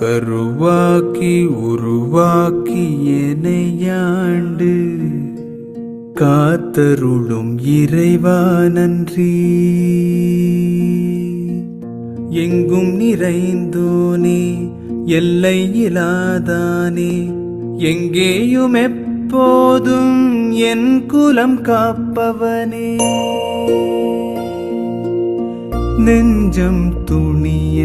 கருவாக்கி உருவாக்கி எனையாண்டு காத்தருளும் இறைவா நன்றி. எங்கும் நிறைந்தோனே எல்லை இலாதானே, எங்கேயும் எப்போதும் என் குலம் காப்பவனே. நெஞ்சம் துணிய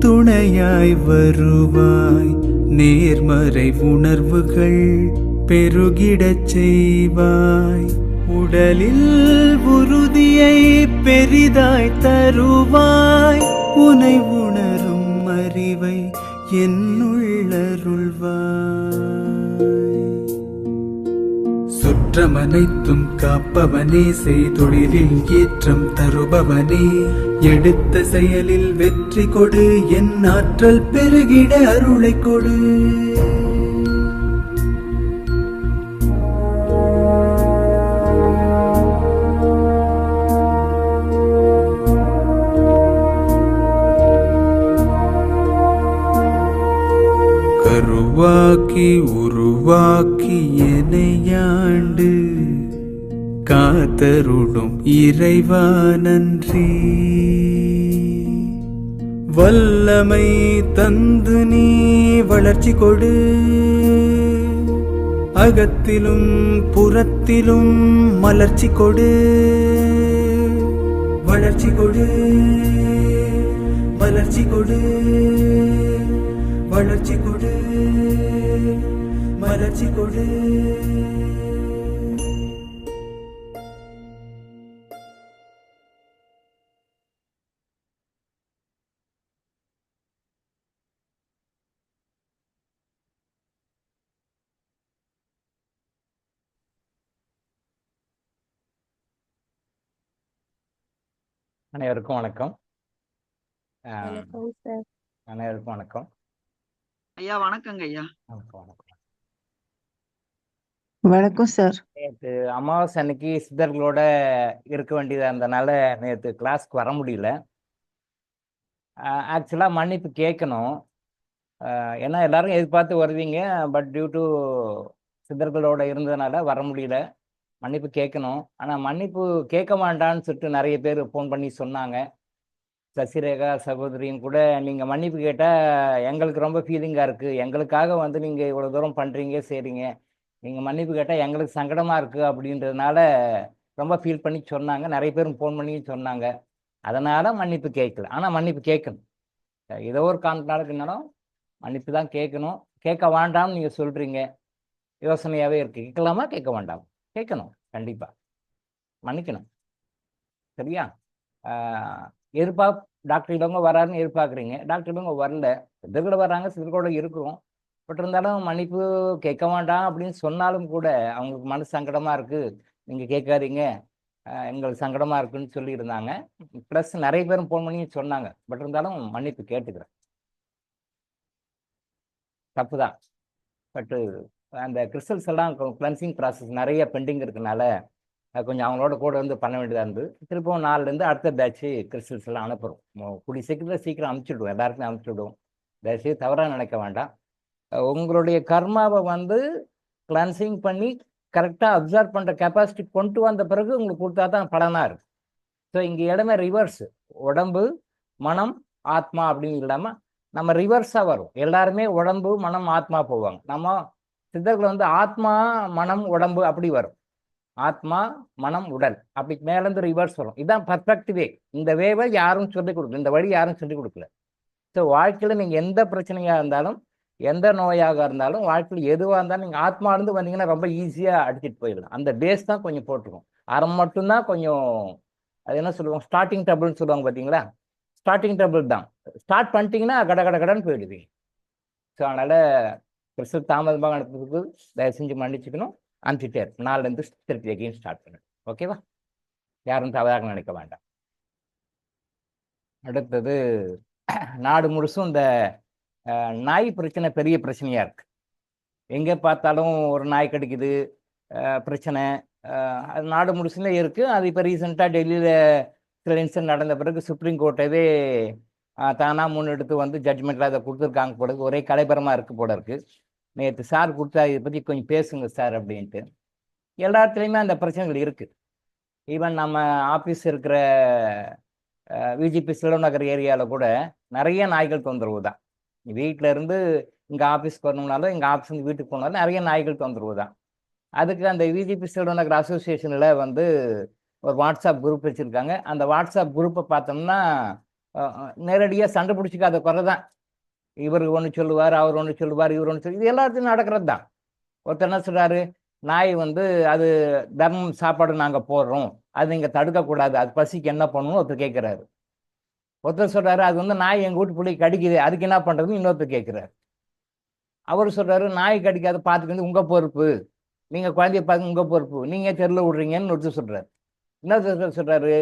துணையாய் வருவாய், நேர்மறை உணர்வுகள் பெருகிடச் செய்வாய். உடலில் உறுதியை பெரிதாய் தருவாய், உனை உணரும் அறிவை என்னுள்ளருள்வாய். சுற்றமனைத்தும் காப்பவனே, செய்தொழிலில் ஏற்றம் தருபவனே, எடுத்த செயலில் வெற்றி கொடு, என் ஆற்றல் பெருகிட அருளை கொடு. கருவாக்கி உருவாக்கி எனையாண்டு காத்தருளும் இறைவா நன்றி. வல்லமை தந்து நீ வளர்ச்சி கொடு, அகத்திலும் புறத்திலும் மலர்ச்சி கொடு. வளர்ச்சி கொடு, மலர்ச்சி கொடு, வளர்ச்சி கொடு, மலர்ச்சி கொடு. அனைவருக்கும் வணக்கம். வணக்கம் சார். அனைவருக்கும் வணக்கம். ஐயா வணக்கங்க ஐயா. வணக்கம். வணக்கம் சார். நேற்று அமாவாசை அன்னைக்கு சித்தர்களோட இருக்க வேண்டியதா இருந்தனால நேற்று கிளாஸ்க்கு வர முடியல. ஆக்சுவலாக மன்னிப்பு கேட்கணும், ஏன்னா எல்லாரும் எதிர்பார்த்து வருவீங்க. பட் டியூ டு சித்தர்களோட இருந்ததுனால வர முடியல. மன்னிப்பு கேட்கணும். ஆனால் மன்னிப்பு கேட்க வேண்டான்னு சொல்லிட்டு நிறைய பேர் ஃபோன் பண்ணி சொன்னாங்க. சசிரேகா சகோதரியும் கூட, நீங்கள் மன்னிப்பு கேட்டால் எங்களுக்கு ரொம்ப ஃபீலிங்காக இருக்குது, எங்களுக்காக வந்து நீங்கள் இவ்வளோ தூரம் பண்ணுறீங்க சரிங்க, நீங்கள் மன்னிப்பு கேட்டால் எங்களுக்கு சங்கடமாக இருக்குது அப்படின்றதுனால ரொம்ப ஃபீல் பண்ணி சொன்னாங்க. நிறைய பேரும் ஃபோன் பண்ணி சொன்னாங்க. அதனால் மன்னிப்பு கேட்கல. ஆனால் மன்னிப்பு கேட்கணும். ஏதோ ஒரு காரணத்தினாலும் மன்னிப்பு தான் கேட்கணும். கேட்க வேண்டாம்னு நீங்கள் சொல்கிறீங்க, யோசனையாகவே இருக்குது. கேட்கலாமா கேட்க வேண்டாம்? கேட்கணும், கண்டிப்பாக மன்னிக்கணும். சரியா? டாக்டர் இடவங்க வராருன்னு எதிர்பார்க்குறீங்க, டாக்டர் இடவங்க வரல, சித்தர்களோட வர்றாங்க, சித்தர்களோட இருக்கிறோம். பட் இருந்தாலும் மன்னிப்பு கேட்க வேண்டாம் அப்படின்னு சொன்னாலும் கூட அவங்களுக்கு மனசு சங்கடமாக இருக்குது, நீங்கள் கேட்காதீங்க, எங்களுக்கு சங்கடமாக இருக்குன்னு சொல்லியிருந்தாங்க. ப்ளஸ் நிறைய பேரும் ஃபோன் பண்ணி சொன்னாங்க. பட் இருந்தாலும் மன்னிப்பு கேட்டுக்கிறேன். தப்பு தான். பட்டு அந்த கிறிஸ்டல்ஸ் எல்லாம் கிளன்சிங் ப்ராசஸ் நிறைய பெண்டிங் இருக்கனால கொஞ்சம் அவங்களோட கூட வந்து பண்ண வேண்டியதாக இருந்தது. திருப்பவும் நாலுலேருந்து அடுத்த பேட்ச்சு கிறிஸ்டல்ஸ் எல்லாம் அனுப்புகிறோம். கூடிய சீக்கிரம் அனுப்பிச்சுடுவோம், எல்லாருக்குமே அனுப்பிச்சுடுவோம். தயவுசெய்து தவறாக நினைக்க வேண்டாம். உங்களுடைய கர்மாவை வந்து கிளன்சிங் பண்ணி கரெக்டாக அப்சர்வ் பண்ணுற கெப்பாசிட்டி கொண்டு வந்த பிறகு உங்களுக்கு கொடுத்தா தான் பலனாக இருக்குது. ஸோ இங்கே இடமே ரிவர்ஸ். உடம்பு மனம் ஆத்மா அப்படின்னு இல்லாமல் நம்ம ரிவர்ஸாக வரும். எல்லாருமே உடம்பு மனம் ஆத்மா போவாங்க. நம்ம சித்தர்கள் வந்து ஆத்மா மனம் உடம்பு அப்படி வரும். ஆத்மா மனம் உடல் அப்படி மேலேருந்து ரிவர்ஸ் வரும். இதுதான் பர்ஃபெக்ட் வே. இந்த வேவை யாரும் சொல்லிக் கொடுக்கல, இந்த வழி யாரும் சொல்லிக் கொடுக்கல. ஸோ வாழ்க்கையில் நீங்கள் எந்த பிரச்சனையாக இருந்தாலும், எந்த நோயாக இருந்தாலும், வாழ்க்கையில் எதுவாக இருந்தாலும் நீங்கள் ஆத்மா இருந்து வந்தீங்கன்னா ரொம்ப ஈஸியாக அடிச்சிட்டு போயிடலாம். அந்த பேஸ் தான் கொஞ்சம் போட்டிருக்கும். அறம் மட்டும்தான் கொஞ்சம், அது என்ன சொல்லுவாங்க, ஸ்டார்டிங் டபுள்னு சொல்லுவாங்க பார்த்தீங்களா, ஸ்டார்டிங் டபுள் தான். ஸ்டார்ட் பண்ணிட்டீங்கன்னா கடன் போயிடுவீங்க. ஸோ அதனால் கிறிஸ்தவ தாமதமாக நடத்துறதுக்கு தயவு செஞ்சு மன்னிச்சுக்கணும். அனுப்பிச்சிட்டே இருக்கும். நாலுலேருந்து திருப்பி அகைன் ஸ்டார்ட் பண்ணணும். ஓகேவா? யாரும் தவறாக நினைக்க வேண்டாம். அடுத்தது, நாடு முழுசும் இந்த நாய் பிரச்சனை பெரிய பிரச்சனையாக இருக்குது. எங்கே பார்த்தாலும் ஒரு நாய் கடிக்குது பிரச்சனை. அது நாடு முழுசுமே இருக்குது. அது இப்போ ரீசெண்டாக டெல்லியில் சில இன்சிடென்ட் நடந்த பிறகு சுப்ரீம் கோர்ட்டவே தானாக முன்னெடுத்து வந்து ஜட்மெண்ட்டில் அதை கொடுத்துருக்காங்க போல இருக்கு. ஒரே கலைபரமாக இருக்குது போல இருக்கு. நேற்று சார் கொடுத்தா இதை பற்றி கொஞ்சம் பேசுங்க சார் அப்படின்ட்டு. எல்லா இடத்துலையுமே அந்த பிரச்சனைகள் இருக்குது. ஈவன் நம்ம ஆஃபீஸ் இருக்கிற விஜிபி சிலநகர் ஏரியாவில் கூட நிறைய நாய்கள் தொந்தரவு தான். வீட்டில் இருந்து இங்கே ஆஃபீஸ்க்கு வரணும்னாலும், எங்கள் ஆஃபீஸ்லேருந்து வீட்டுக்கு போனாலும் நிறைய நாய்கள் தொந்தரவு தான். அதுக்கு அந்த விஜிபி சிலநகர் அசோசியேஷனில் வந்து ஒரு வாட்ஸ்அப் குரூப் வச்சுருக்காங்க. அந்த வாட்ஸ்அப் குரூப்பை பார்த்தோம்னா நேரடியாக சண்டை பிடிச்சிக்காத குறை தான். இவர் ஒன்று சொல்லுவார், அவர் ஒன்று சொல்லுவார், இவர் ஒன்று சொல்லி, இது எல்லாத்தையும் நடக்கிறது தான். ஒருத்தர் என்ன சொல்கிறாரு, நாய் வந்து அது தர்மம் சாப்பாடு நாங்கள் போடுறோம், அது நீங்கள் தடுக்கக்கூடாது, அது பசிக்கு என்ன பண்ணணும் ஒருத்தர் கேட்குறாரு. ஒருத்தர் சொல்கிறாரு, அது வந்து நாய் எங்கள் வீட்டு பிள்ளை கடிக்குது, அதுக்கு என்ன பண்ணுறதுன்னு இன்னொருத்தர் கேட்குறாரு. அவர் சொல்கிறாரு, நாய் கடிக்காத பார்த்துக்கிறது உங்கள் பொறுப்பு, நீங்கள் குழந்தைய பார்த்து உங்கள் பொறுப்பு, நீங்கள் தெருவில் விடுறீங்கன்னு ஒருத்தர் சொல்கிறார். இன்னொருத்தர் சொல்கிறாரு,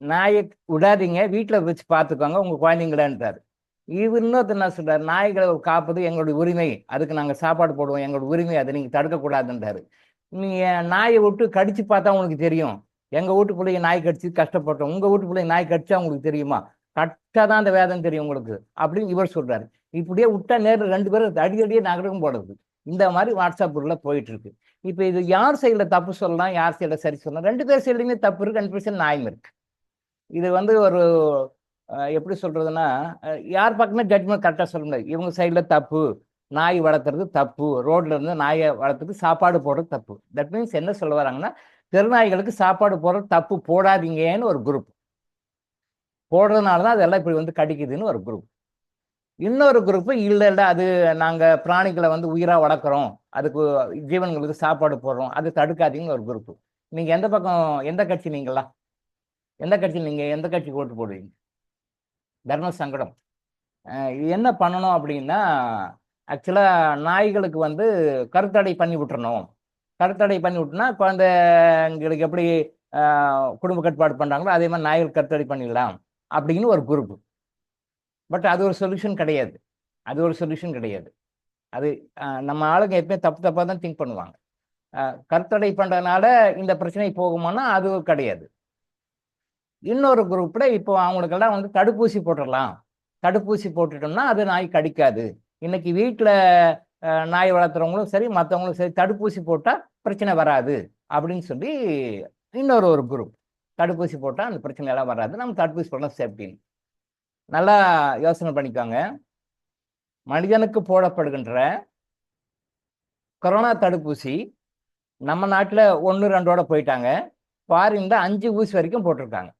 நாயை விடாதீங்க, வீட்டில் வச்சு பார்த்துக்கோங்க உங்கள் குழந்தைங்களான்ட்டார். இவர் இன்னொருத்தர் என்ன சொல்கிறார், நாய்களை காப்பது எங்களுடைய உரிமை, அதுக்கு நாங்கள் சாப்பாடு போடுவோம், எங்களோட உரிமை, அதை நீங்கள் தடுக்கக்கூடாதுன்றாரு. நீங்கள் நாயை விட்டு கடிச்சு பார்த்தா உங்களுக்கு தெரியும், எங்கள் வீட்டு பிள்ளைய நாய் கடிச்சு கஷ்டப்பட்டோம், உங்கள் வீட்டு பிள்ளைய நாய் கடிச்சா உங்களுக்கு தெரியுமா, கரெக்டாக தான் அந்த வேதனை தெரியும் உங்களுக்கு அப்படின்னு இவர் சொல்கிறாரு. இப்படியே விட்டா நேரில் 2 பேரும் அடிக்கடியே நகரம் போடுறது. இந்த மாதிரி வாட்ஸ்அப் குரூப்ல போயிட்டு இருக்கு. இப்போ இது யார் சைடில் தப்பு சொல்லலாம், யார் சைடில் சரி சொல்லலாம்? 2 பேர் சைட்லையுமே தப்பு இருக்கு, 2 பேர் நியாயம் இருக்கு. இது வந்து ஒரு எப்படி சொல்றதுன்னா, யார் பக்கமே ஜட்மெண்ட் கரெக்டாக சொல்ல முடியாது. இவங்க சைடில் தப்பு, நாய் வளர்த்துறது தப்பு, ரோட்ல இருந்து நாயை வளர்த்துறது சாப்பாடு போடுறது தப்பு. தட் மீன்ஸ் என்ன சொல்ல வராங்கன்னா, தெருநாய்களுக்கு சாப்பாடு போடுறது தப்பு, போடாதீங்கன்னு ஒரு குரூப். போடுறதுனால தான் அதெல்லாம் இப்படி வந்து கடிக்குதுன்னு ஒரு குரூப். இன்னொரு குரூப்பு இல்லை இல்லை, அது நாங்கள் பிராணிகளை வந்து உயிராக வளர்க்குறோம், அதுக்கு ஜீவன்களுக்கு சாப்பாடு போடுறோம், அது தடுக்காதீங்கன்னு ஒரு குரூப்பு. நீங்கள் எந்த பக்கம், எந்த கட்சி நீங்களா? எந்த கட்சி நீங்கள் எந்த கட்சிக்கு ஓட்டு போடுவீங்க? தர்ம சங்கடம். இது என்ன பண்ணணும் அப்படின்னா, ஆக்சுவலாக நாய்களுக்கு வந்து கருத்தடை பண்ணி விட்டுறணும். கருத்தடை பண்ணி விட்டுனா குழந்தைங்களுக்கு எப்படி குடும்ப கட்டுப்பாடு பண்ணுறாங்களோ அதே மாதிரி நாய்கள் கருத்தடை பண்ணிடலாம் அப்படின்னு ஒரு குரூப்பு. பட் அது ஒரு சொல்யூஷன் கிடையாது. அது ஒரு சொல்யூஷன் கிடையாது. அது நம்ம ஆளுங்க எப்பவுமே தப்பாக தான் திங்க் பண்ணுவாங்க. கருத்தடை பண்ணுறதுனால இந்த பிரச்சனை போகுமானா அது கிடையாது. இன்னொரு குரூப்பில் இப்போ அவங்களுக்கெல்லாம் வந்து தடுப்பூசி போட்டுடலாம், தடுப்பூசி போட்டுட்டோம்னா அது நாய் கடிக்காது. இன்னைக்கு வீட்டில் நாய் வளர்த்துறவங்களும் சரி, மற்றவங்களும் சரி, தடுப்பூசி போட்டால் பிரச்சனை வராது அப்படின்னு சொல்லி இன்னொரு குரூப். தடுப்பூசி போட்டால் அந்த பிரச்சனையெல்லாம் வராது, நம்ம தடுப்பூசி போடலாம் சேஃப்டின்னு. நல்லா யோசனை பண்ணிக்கோங்க. மனிதனுக்கு போடப்படுகின்ற கொரோனா தடுப்பூசி நம்ம நாட்டில் 1, 2ஓட போயிட்டாங்க. ஃபாரின்ல 5 ஊசி வரைக்கும் போட்டிருக்காங்க.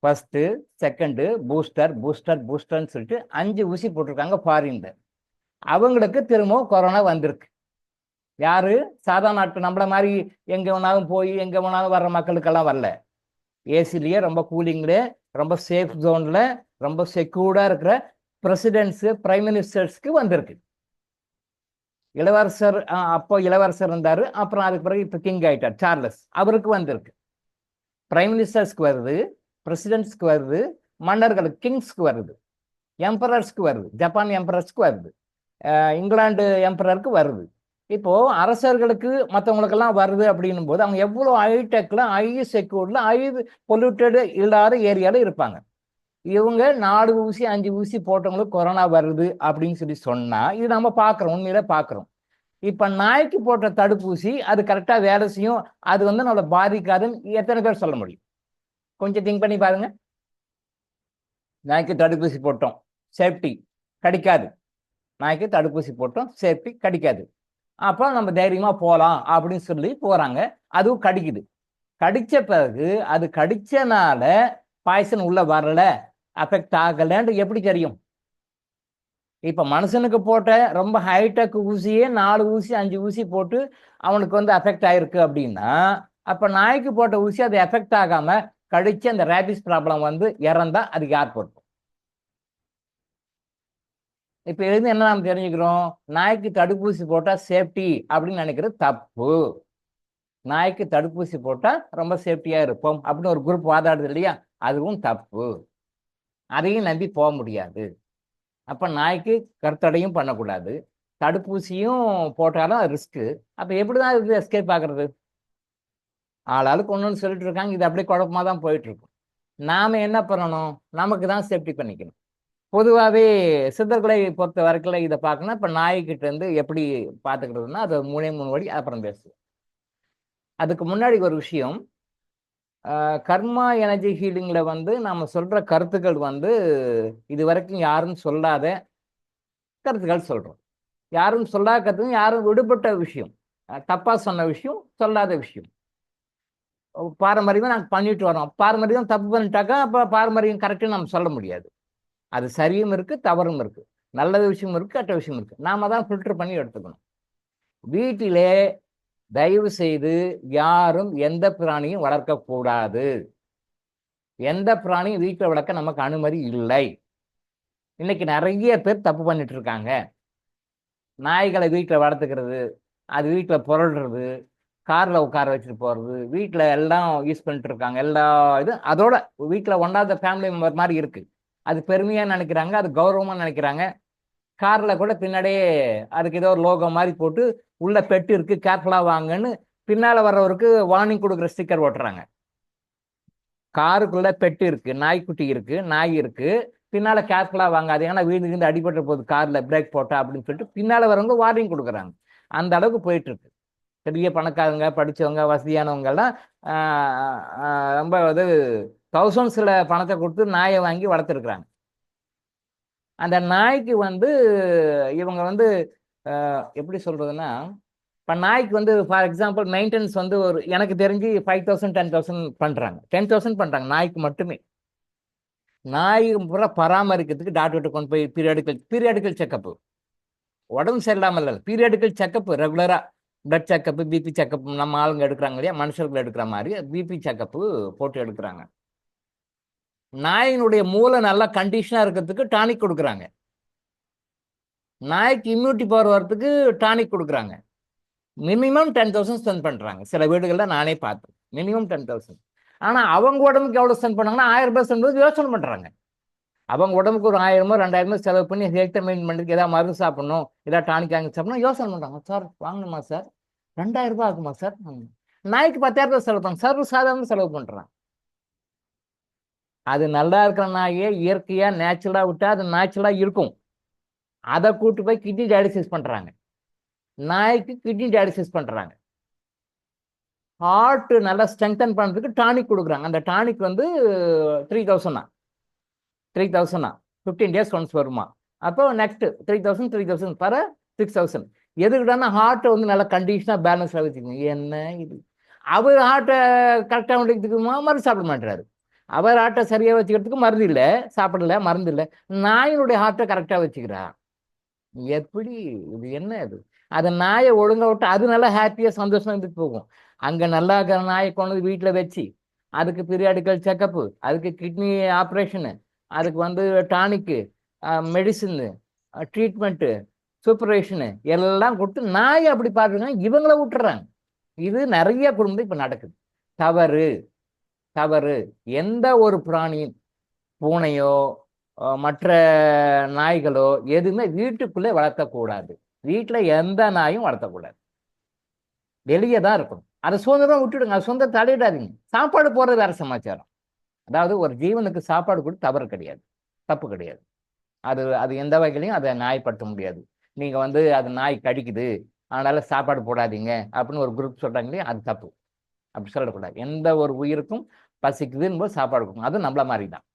ஃபர்ஸ்ட்டு, செகண்டு, பூஸ்டர்ன்னு சொல்லிட்டு 5 ஊசி போட்டிருக்காங்க ஃபாரின்ல. அவங்களுக்கு திரும்பவும் கொரோனா வந்திருக்கு. யாரு? சாதா நாட்டு நம்மள மாதிரி எங்கே வேணாலும் போய் எங்கே வேணாலும் வர்ற மக்களுக்கெல்லாம் வரல. ஏசிலேயே ரொம்ப கூலிங்லே, ரொம்ப சேஃப் ஜோனில், ரொம்ப செக்யூர்டாக இருக்கிற பிரசிடென்ட்ஸு, பிரைம் மினிஸ்டர்ஸ்க்கு வந்திருக்கு. இளவரசர், அப்போ இளவரசர் இருந்தார், அப்புறம் அதுக்கு பிறகு இப்போ கிங் ஆயிட்டார் சார்லஸ், அவருக்கு வந்திருக்கு. பிரைம் மினிஸ்டர்ஸ்க்கு வருது, பிரசிடென்ட்ஸ்க்கு வருது, மன்னர்களுக்கு கிங்ஸ்க்கு வருது, எம்பரர்ஸ்க்கு வருது, ஜப்பான் எம்பரர்ஸ்க்கு வருது, இங்கிலாந்து எம்பரருக்கு வருது. இப்போ அரசர்களுக்கு மற்றவங்களுக்கெல்லாம் வருது அப்படின்னும் போது அவங்க எவ்வளோ ஹைடெக்ல, ஹை செக்யூர்ல, ஹை பொல்யூட்டடு இல்லாத ஏரியாவில் இருப்பாங்க. இவங்க 4 ஊசி 5 ஊசி போட்டவங்களுக்கு கொரோனா வருது அப்படின்னு சொல்லி சொன்னா இது நம்ம பார்க்குறோம், உண்மையில பார்க்குறோம். இப்போ நாய்க்கு போட்ட தடுப்பூசி அது கரெக்டாக வேலை செய்யும், அது வந்து நம்மளை பாதிக்காதுன்னு எத்தனை பேர் சொல்ல முடியும்? கொஞ்சம் திங்க் பண்ணி பாருங்க. நாய்க்கு தடுப்பூசி போட்டோம், சேஃப்டி, கடிக்காது. நாய்க்கு தடுப்பூசி போட்டோம், சேஃப்டி, கடிக்காது. அப்போ நம்ம தைரியமாக போகலாம் அப்படின்னு சொல்லி போகிறாங்க. அதுவும் கடிக்குது. கடித்த பிறகு அது கடிச்சனால பாய்சன் உள்ள வரல, அஃபெக்ட் ஆகலைன்னு எப்படி தெரியும்? இப்போ மனுஷனுக்கு போட்ட ரொம்ப ஹைடெக் ஊசியே 4 ஊசி 5 ஊசி போட்டு அவனுக்கு வந்து அஃபெக்ட் ஆயிருக்கு அப்படின்னா, அப்போ நாய்க்கு போட்ட ஊசி அது எஃபெக்ட் ஆகாமல் கடிச்சு அந்த ரேபிஸ் ப்ராப்ளம் வந்து இறந்தா அதுக்கு யார் பொறுப்பு? இப்போ எழுந்து என்ன நம்ம தெரிஞ்சுக்கிறோம்? நாய்க்கு தடுப்பூசி போட்டால் சேஃப்டி அப்படின்னு நினைக்கிறது தப்பு. நாய்க்கு தடுப்பூசி போட்டால் ரொம்ப சேஃப்டியாக இருப்போம் அப்படின்னு ஒரு குரூப் வாதாடுது இல்லையா, அதுவும் தப்பு. அதையும் நம்பி போக முடியாது. அப்போ நாய்க்கு கருத்தடையும் பண்ணக்கூடாது, தடுப்பூசியும் போட்டாலும் ரிஸ்க்கு. அப்போ எப்படி தான் இது எஸ்கேப் ஆகுறது? ஆளாளுக்கு ஒன்றுன்னு சொல்லிட்டு இருக்காங்க. இது அப்படியே குழப்பமாக தான் போயிட்டு இருக்கும். நாம என்ன பண்ணணும்? நமக்கு தான் சேஃப்டி பண்ணிக்கணும். பொதுவாகவே சித்தர்களை பொறுத்த வரைக்கும் இதை பார்க்கணும். இப்போ நாய்கிட்ட இருந்து எப்படி பார்த்துக்கிறதுனா அது 3 வழி, அப்புறம் பேசுவோம். அதுக்கு முன்னாடி ஒரு விஷயம், கர்மா எனர்ஜி ஹீலிங்ல வந்து நாம சொல்ற கருத்துக்கள் வந்து இது வரைக்கும் யாரும் சொல்லாத கருத்துக்கள் சொல்றோம். யாரும் சொல்லாத கருத்துக்கும் யாரும் விடுபட்ட விஷயம், தப்பா சொன்ன விஷயம், சொல்லாத விஷயம். பாரம்பரியமா நாங்கள் பண்ணிட்டு வரோம். பாரம்பரியம் தப்பு பண்ணிட்டாக்கா அப்போ பாரம்பரியம் கரெக்டுன்னு நம்ம சொல்ல முடியாது. அது சரியும் இருக்கு, தவறும் இருக்கு, நல்ல விஷயம் இருக்கு, கெட்ட விஷயம் இருக்கு. நாம தான் ஃபில்டர் பண்ணி எடுத்துக்கணும். வீட்டிலே தயவு செய்து யாரும் எந்த பிராணியும் வளர்க்கக்கூடாது. எந்த பிராணியும் வீட்டில் வளர்க்க நமக்கு அனுமதி இல்லை. இன்னைக்கு நிறைய பேர் தப்பு பண்ணிட்டு இருக்காங்க. நாய்களை வீட்டில் வளர்த்துக்கிறது, அது வீட்டில் புரள்றது, காரில் உட்கார வச்சுட்டு போகிறது, வீட்டில் எல்லாம் யூஸ் பண்ணிட்டு இருக்காங்க. எல்லா இதுவும் அதோட வீட்டில் ஒன்றாவது ஃபேமிலி மெம்பர் மாதிரி இருக்கு. அது பெருமையாக நினைக்கிறாங்க, அது கௌரவமாக நினைக்கிறாங்க. காரில் கூட பின்னாடியே அதுக்கு ஏதோ ஒரு லோகோ மாதிரி போட்டு உள்ள பெட்டு இருக்கு, கேர்ஃபுல்லாக வாங்கன்னு பின்னால் வர்றவருக்கு வார்னிங் கொடுக்குற ஸ்டிக்கர் ஓட்டுறாங்க. காருக்குள்ள பெட்டு இருக்கு, நாய்க்குட்டி இருக்கு, நாய் இருக்கு, பின்னால கேர்ஃபுல்லாக வாங்காது, ஏன்னா வீடு அடிபட்ட போகுது காரில் பிரேக் போட்டா அப்படின்னு சொல்லிட்டு பின்னால் வரவங்க வார்னிங் கொடுக்குறாங்க. அந்த அளவுக்கு போயிட்டு இருக்கு. பெரிய பணக்காரங்க, படித்தவங்க, வசதியானவங்கெல்லாம் ரொம்ப அது தௌசண்ட்ஸில் பணத்தை கொடுத்து நாயை வாங்கி வளர்த்துருக்குறாங்க. அந்த நாய்க்கு வந்து இவங்க வந்து எப்படி சொல்றதுன்னா, இப்போ நாய்க்கு வந்து ஃபார் எக்ஸாம்பிள் மெயின்டெனன்ஸ் வந்து ஒரு எனக்கு தெரிஞ்சு 5,000 10,000 பண்ணுறாங்க. 10,000 பண்ணுறாங்க நாய்க்கு மட்டுமே. நாய் பூரா பராமரிக்கிறதுக்கு டாக்டர்கிட்ட கொண்டு போய் பீரியாடிக்கல் செக்கப்பு, உடம்பு சரியில்லாமல் இல்லை, பீரியாடிக்கல் செக்கப்பு ரெகுலராக பிளட் செக்கப்பு, பிபி செக்கப் நம்ம ஆளுங்க எடுக்கிறாங்க இல்லையா, மனுஷர்கள் எடுக்கிற மாதிரி பிபி செக்கப்பு போட்டு எடுக்கிறாங்க. நாயினுடைய மூளை நல்லா கண்டிஷனாக இருக்கிறதுக்கு டானிக் கொடுக்குறாங்க. நாய்க்கு இம்யூனிட்டி பவர் வர்றதுக்கு டானிக் கொடுக்குறாங்க. மினிமம் 10,000 ஸ்பெண்ட் பண்ணுறாங்க. சில வீடுகளில் நானே பார்த்தேன், மினிமம் 10,000. ஆனால் அவங்க உடம்புக்கு எவ்வளோ ஸ்பெண்ட் பண்ணாங்கன்னா 1000 ரூபாய் ஸ்பெண்ட் யோசனை பண்ணுறாங்க. அவங்க உடம்புக்கு ஒரு 1000 2,000 செலவு பண்ணி ஹெல்த்தை மெயின்டைன் பண்ணுறதுக்கு ஏதாவது மருந்து சாப்பிடணும், ஏதாவது டானிக் வாங்கி சாப்பிடணும் யோசனை பண்ணுறாங்க. சார் வாங்கணுமா சார், 2,000 ரூபாய் ஆகுமா சார்? நாய்க்கு 10,000 ரூபாய் செலவு பண்ணுறாங்க, சர்வ சாதாரண செலவு பண்ணுறாங்க. அது நல்லா இருக்கிற நாயே இயற்கையாக நேச்சுரலாக விட்டால் அது நேச்சுரலாக இருக்கும். அதை கூட்டு போய் கிட்னி டயாலிசிஸ் பண்ணுறாங்க. நாய்க்கு கிட்னி டயாலிசிஸ் பண்ணுறாங்க. ஹார்ட் நல்லா ஸ்ட்ரெங்தன் பண்ணுறதுக்கு டானிக் கொடுக்குறாங்க. அந்த டானிக் வந்து 3,000 15 days ஒன்ஸ் வருமா. அப்போ நெக்ஸ்ட் 3,000 பர 6,000. எதுக்கிட்டானா ஹார்ட்டை வந்து நல்லா கண்டிஷனாக பேலன்ஸாக வச்சுக்கணும். என்ன இது, அவர் ஹார்ட்டை கரெக்டாக வச்சுக்கிறதுக்கு மருந்து சாப்பிட மாட்டாரு. அவர் ஹார்ட்டை சரியாக வச்சுக்கிறதுக்கு மருந்து இல்லை, சாப்பிடல, மருந்து இல்லை. நாயினுடைய ஹார்ட்டை கரெக்டாக வச்சுக்கிறா. எப்படி இது, என்ன இது? அதை நாயை ஒழுங்கா விட்டு அது நல்லா ஹாப்பியாக சந்தோஷமா இருந்துட்டு போகும். அங்கே நல்லா இருக்கிற நாயை கொண்டு வீட்டில் வச்சு அதுக்கு பீரியாடிக்கல் செக்கப்பு, அதுக்கு கிட்னி ஆப்ரேஷனு, அதுக்கு வந்து டானிக்கு, மெடிசின்னு, ட்ரீட்மெண்ட்டு, சூப்பரேஷனு எல்லாம் கொடுத்து நாயை அப்படி பார்க்குறாங்க, இவங்கள விட்டுறாங்க. இது நிறைய குடும்பம் இப்போ நடக்குது. தவறு, தவறு. எந்த ஒரு பிராணியும், பூனையோ மற்ற நாய்களோ எதுவுமே வீட்டுக்குள்ளே வளர்த்தக்கூடாது. வீட்டில் எந்த நாயும் வளர்த்தக்கூடாது, வெளியே தான் இருக்கணும். அதை சுதந்திரம் விட்டுடுங்க, அது சொந்த தலையிடாதீங்க. சாப்பாடு போடுறது வேற சமாச்சாரம். அதாவது ஒரு ஜீவனுக்கு சாப்பாடு கூட தவறு கிடையாது, தப்பு கிடையாது. அது அது எந்த வகையிலையும் அதை நியாயப்படுத்த முடியாது. நீங்கள் வந்து அது நாய் கடிக்குது அதனால சாப்பாடு போடாதீங்க அப்படின்னு ஒரு குரூப் சொல்கிறாங்களே, அது தப்பு. அப்படி சொல்லக்கூடாது. எந்த ஒரு உயிருக்கும் பசிக்குதுன்னு போது சாப்பாடு கொடுக்கணும். அது நம்மள மாதிரி தான்.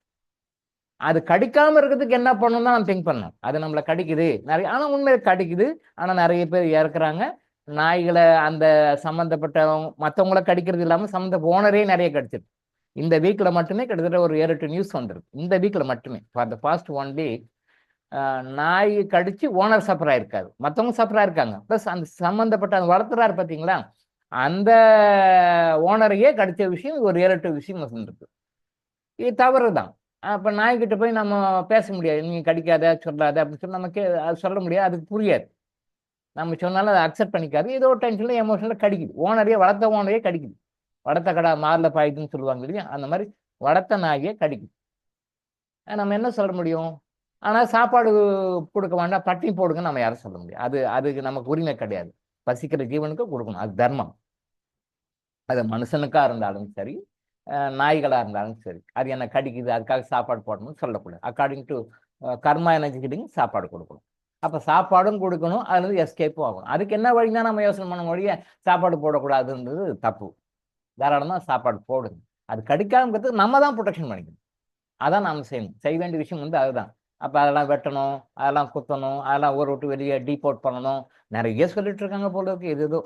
அது கடிக்காமல் இருக்கிறதுக்கு என்ன பண்ணணும் தான் நான் திங்க் பண்ணேன். அது நம்மளை கடிக்குது நிறைய, ஆனால் உண்மையை கடிக்குது. ஆனால் நிறைய பேர் இறக்குறாங்க. நாய்களை அந்த சம்மந்தப்பட்டவங்க மற்றவங்கள கடிக்கிறது இல்லாமல் சம்மந்த ஓனரே நிறைய கடிச்சிருக்கு. இந்த வீக்கில் மட்டுமே கிட்டத்தட்ட ஒரு 7-8 நியூஸ் வந்துருக்கு. இந்த வீக்கில் மட்டுமே ஃபார் த பாஸ்ட் 1 week நாய் கடிச்சு ஓனர் சஃபர் ஆயிருக்காரு, மற்றவங்க சஃபர் ஆயிருக்காங்க. ப்ளஸ் அந்த சம்மந்தப்பட்ட அந்த வளர்த்துறாரு பார்த்தீங்களா, அந்த ஓனரையே கடிச்ச விஷயம் ஒரு 7-8 விஷயம் வந்துருக்கு. இது தவறு தான். அப்போ நாய்கிட்ட போய் நம்ம பேச முடியாது, நீங்கள் கடிக்காத சொல்லாத அப்படின்னு சொல்லி நமக்கு அது சொல்ல முடியாது, அதுக்கு புரியாது. நம்ம சொன்னாலும் அதை அக்செப்ட் பண்ணிக்காது. ஏதோ ஒரு டென்ஷனில் எமோஷனில் கடிக்குது. ஓனரையே, வளர்த்த ஓனரையே கடிக்குது. வளர்த்த கடை மாரில் பாயுதுன்னு சொல்லுவாங்க இல்லையா, அந்த மாதிரி வளர்த்த நாயே கடிக்குது. நம்ம என்ன சொல்ல முடியும்? ஆனால் சாப்பாடு கொடுக்க வேண்டாம், பட்டினி போடுங்க நம்ம யாரும் சொல்ல முடியாது. அதுக்கு நமக்கு உரிமை கிடையாது. பசிக்கிற ஜீவனுக்கு கொடுக்கணும், அது தர்மம். அது மனுஷனுக்காக இருந்தாலும் சரி, நாய்களாக இருந்தாலும் சரி, அது என்ன கடிக்குது அதுக்காக சாப்பாடு போடணும்னு சொல்லக்கூடாது. According to karma energy healing சாப்பாடு கொடுக்கணும். அப்போ சாப்பாடும் கொடுக்கணும், அதுலேருந்து எஸ்கேப்பும் ஆகணும். அதுக்கு என்ன வழி தான் நம்ம யோசனை பண்ண முடிய சாப்பாடு போடக்கூடாதுன்றது தப்பு. தாராளமாக சாப்பாடு போடுங்க. அது கடிக்காமங்கிறதுக்கு நம்ம தான் ப்ரொடெக்ஷன் பண்ணிக்கணும். அதான் நாம் செய்யணும். செய்ய வேண்டிய விஷயம் வந்து அதுதான். அப்போ அதெல்லாம் வெட்டணும், அதெல்லாம் குத்தணும், அதெல்லாம் ஊரை விட்டு வெளியே டீபோர்ட் பண்ணணும், நிறைய சொல்லிட்டு இருக்காங்க போல இருக்கு. இது ஏதோ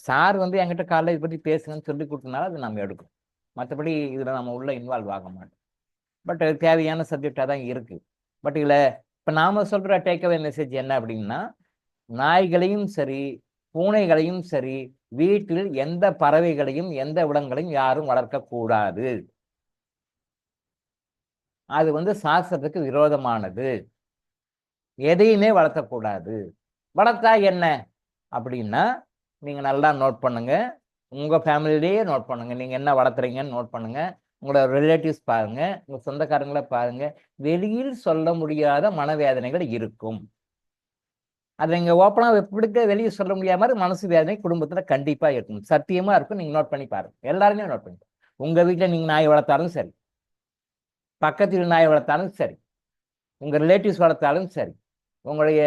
சார் வந்து என்கிட்ட காலைல இதை பற்றி பேசுங்கன்னு சொல்லி கொடுத்தனால அது நம்ம எடுக்கணும். மற்றபடி இதில் நம்ம உள்ள இன்வால்வ் ஆக மாட்டோம். பட் தேவையான சப்ஜெக்டாக தான் இருக்குது. பட் இதில் இப்போ நாம் சொல்கிற டேக்அவே மெசேஜ் என்ன அப்படின்னா, நாய்களையும் சரி பூனைகளையும் சரி வீட்டில் எந்த பறவைகளையும் எந்த விலங்குகளையும் யாரும் வளர்க்கக்கூடாது. அது வந்து சாஸ்திரத்துக்கு விரோதமானது. எதையுமே வளர்த்தக்கூடாது. வளர்த்தா என்ன அப்படின்னா, நீங்கள் நல்லா நோட் பண்ணுங்க. உங்கள் ஃபேமிலியிலேயே நோட் பண்ணுங்க. நீங்கள் என்ன வளர்த்துறீங்கன்னு நோட் பண்ணுங்க. உங்களோட ரிலேட்டிவ்ஸ் பாருங்க, உங்கள் சொந்தக்காரங்களை பாருங்க. வெளியில் சொல்ல முடியாத மனவேதனைகள் இருக்கும். அதை நீங்கள் ஓப்பனாக எப்படிக்க வெளியே சொல்ல முடியாத மாதிரி மனசு வேதனை குடும்பத்தில் கண்டிப்பாக இருக்கும். சத்தியமாக இருக்கும். நீங்கள் நோட் பண்ணி பாருங்க. எல்லாருமே நோட் பண்ணி உங்கள் வீட்டில் நீங்கள் நாய் வளர்த்தாலும் சரி, பக்கத்தில் நாய் வளர்த்தாலும் சரி, உங்கள் ரிலேட்டிவ்ஸ் வளர்த்தாலும் சரி, உங்களுடைய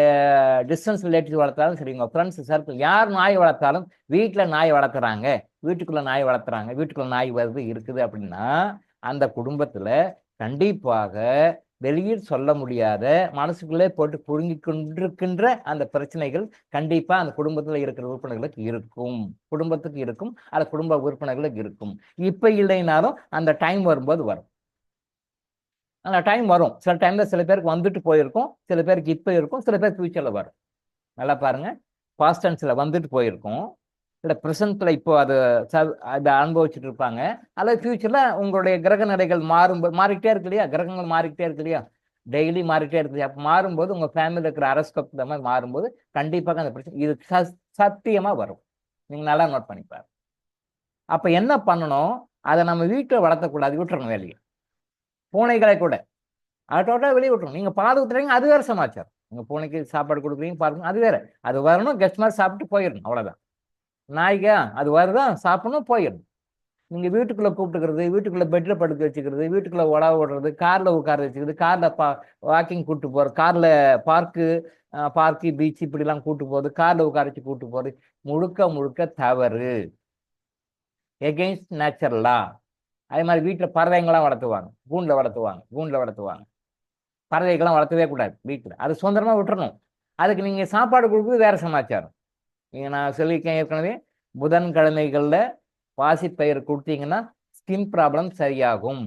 டிஸ்டன்ஸ் ரிலேட்டிவ்ஸ் வளர்த்தாலும் சரி, உங்கள் ஃப்ரெண்ட்ஸ் சர்க்கிள் யார் நாய் வளர்த்தாலும் வீட்டில் நாய் வளர்த்துறாங்க, வீட்டுக்குள்ளே நாய் வளர்த்துறாங்க, வீட்டுக்குள்ளே நாய் வருது இருக்குது அப்படின்னா அந்த குடும்பத்தில் கண்டிப்பாக வெளியில் சொல்ல முடியாத மனசுக்குள்ளே போட்டு புழுங்கி கொண்டிருக்கின்ற அந்த பிரச்சனைகள் கண்டிப்பாக அந்த குடும்பத்தில் இருக்கிற உறுப்பினர்களுக்கு இருக்கும். குடும்பத்துக்கு இருக்கும், அது குடும்ப உறுப்பினர்களுக்கு இருக்கும். இப்போ இல்லைனாலும் அந்த டைம் வரும்போது வரும். அந்த டைம் வரும். சில டைமில் சில பேருக்கு வந்துட்டு போயிருக்கும், சில பேருக்கு இப்போ இருக்கும், சில பேர் ஃபியூச்சரில் வரும். நல்லா பாருங்க, பாஸ்ட் டென்ஸில் வந்துட்டு போயிருக்கும், இல்லை ப்ரெசென்ட்டில் இப்போ அதை அனுபவிச்சுட்டு இருப்பாங்க. அல்லது ஃபியூச்சரில் உங்களுடைய கிரக நிலைகள் மாறிக்கிட்டே இருக்கு இல்லையா, கிரகங்கள் மாறிக்கிட்டே இருக்கு இல்லையா, டெய்லி மாறிக்கிட்டே இருக்குது. அப்போ மாறும்போது உங்கள் ஃபேமிலியில் இருக்கிற அரஸ்கப் இந்த மாதிரி மாறும்போது கண்டிப்பாக அந்த பிரச்சனை இது சத்தியமாக வரும். நீங்கள் நல்லா நோட் பண்ணிப்பாரு. அப்போ என்ன பண்ணணும், அதை நம்ம வீட்டில் வளர்த்தக்கூடாது, விட்டுறணும் வேலையை. பூனைகளை கூட அதை டோட்டலாக வெளியே விட்டுரும். நீங்கள் பாது ஊற்றுறீங்க, அது வேறு சமாச்சாரம். நீங்கள் பூனைக்கு சாப்பாடு கொடுக்குறீங்க பாருங்க, அது வேறு. அது வரணும், கெஸ்ட் மாதிரி சாப்பிட்டு போயிடணும், அவ்வளோதான். நாய்க்கா அது வருதான், சாப்பிடணும், போயிடணும். நீங்கள் வீட்டுக்குள்ளே கூப்பிட்டுக்கிறது, வீட்டுக்குள்ளே பெட்டில் படுக்க வச்சுக்கிறது, வீட்டுக்குள்ளே உழவு விடுறது, காரில் உட்கார வச்சுக்கிறது, காரில் வாக்கிங் கூப்பிட்டு போகிறது, காரில் பார்க்கு பீச் இப்படிலாம் கூப்பிட்டு போகிறது, காரில் உட்கார வச்சு கூப்பிட்டு போகிறது முழுக்க முழுக்க தவறு. எகெயின்ஸ்ட் நேச்சர் லா. அதே மாதிரி வீட்டில் பறவைங்களாம் வளர்த்துவாங்க, கூண்டில் வளர்த்துவாங்க. பறவைகள்லாம் வளர்த்தவே கூடாது வீட்டில். அது சுதந்திரமாக விட்டுறணும். அதுக்கு நீங்கள் சாப்பாடு கொடுக்குறது வேறு சமாச்சாரம். நீங்கள் நான் சொல்லியிருக்கேன் ஏற்கனவே, புதன்கிழமைகளில் பாசிப்பயிர் கொடுத்தீங்கன்னா ஸ்கின் ப்ராப்ளம் சரியாகும்.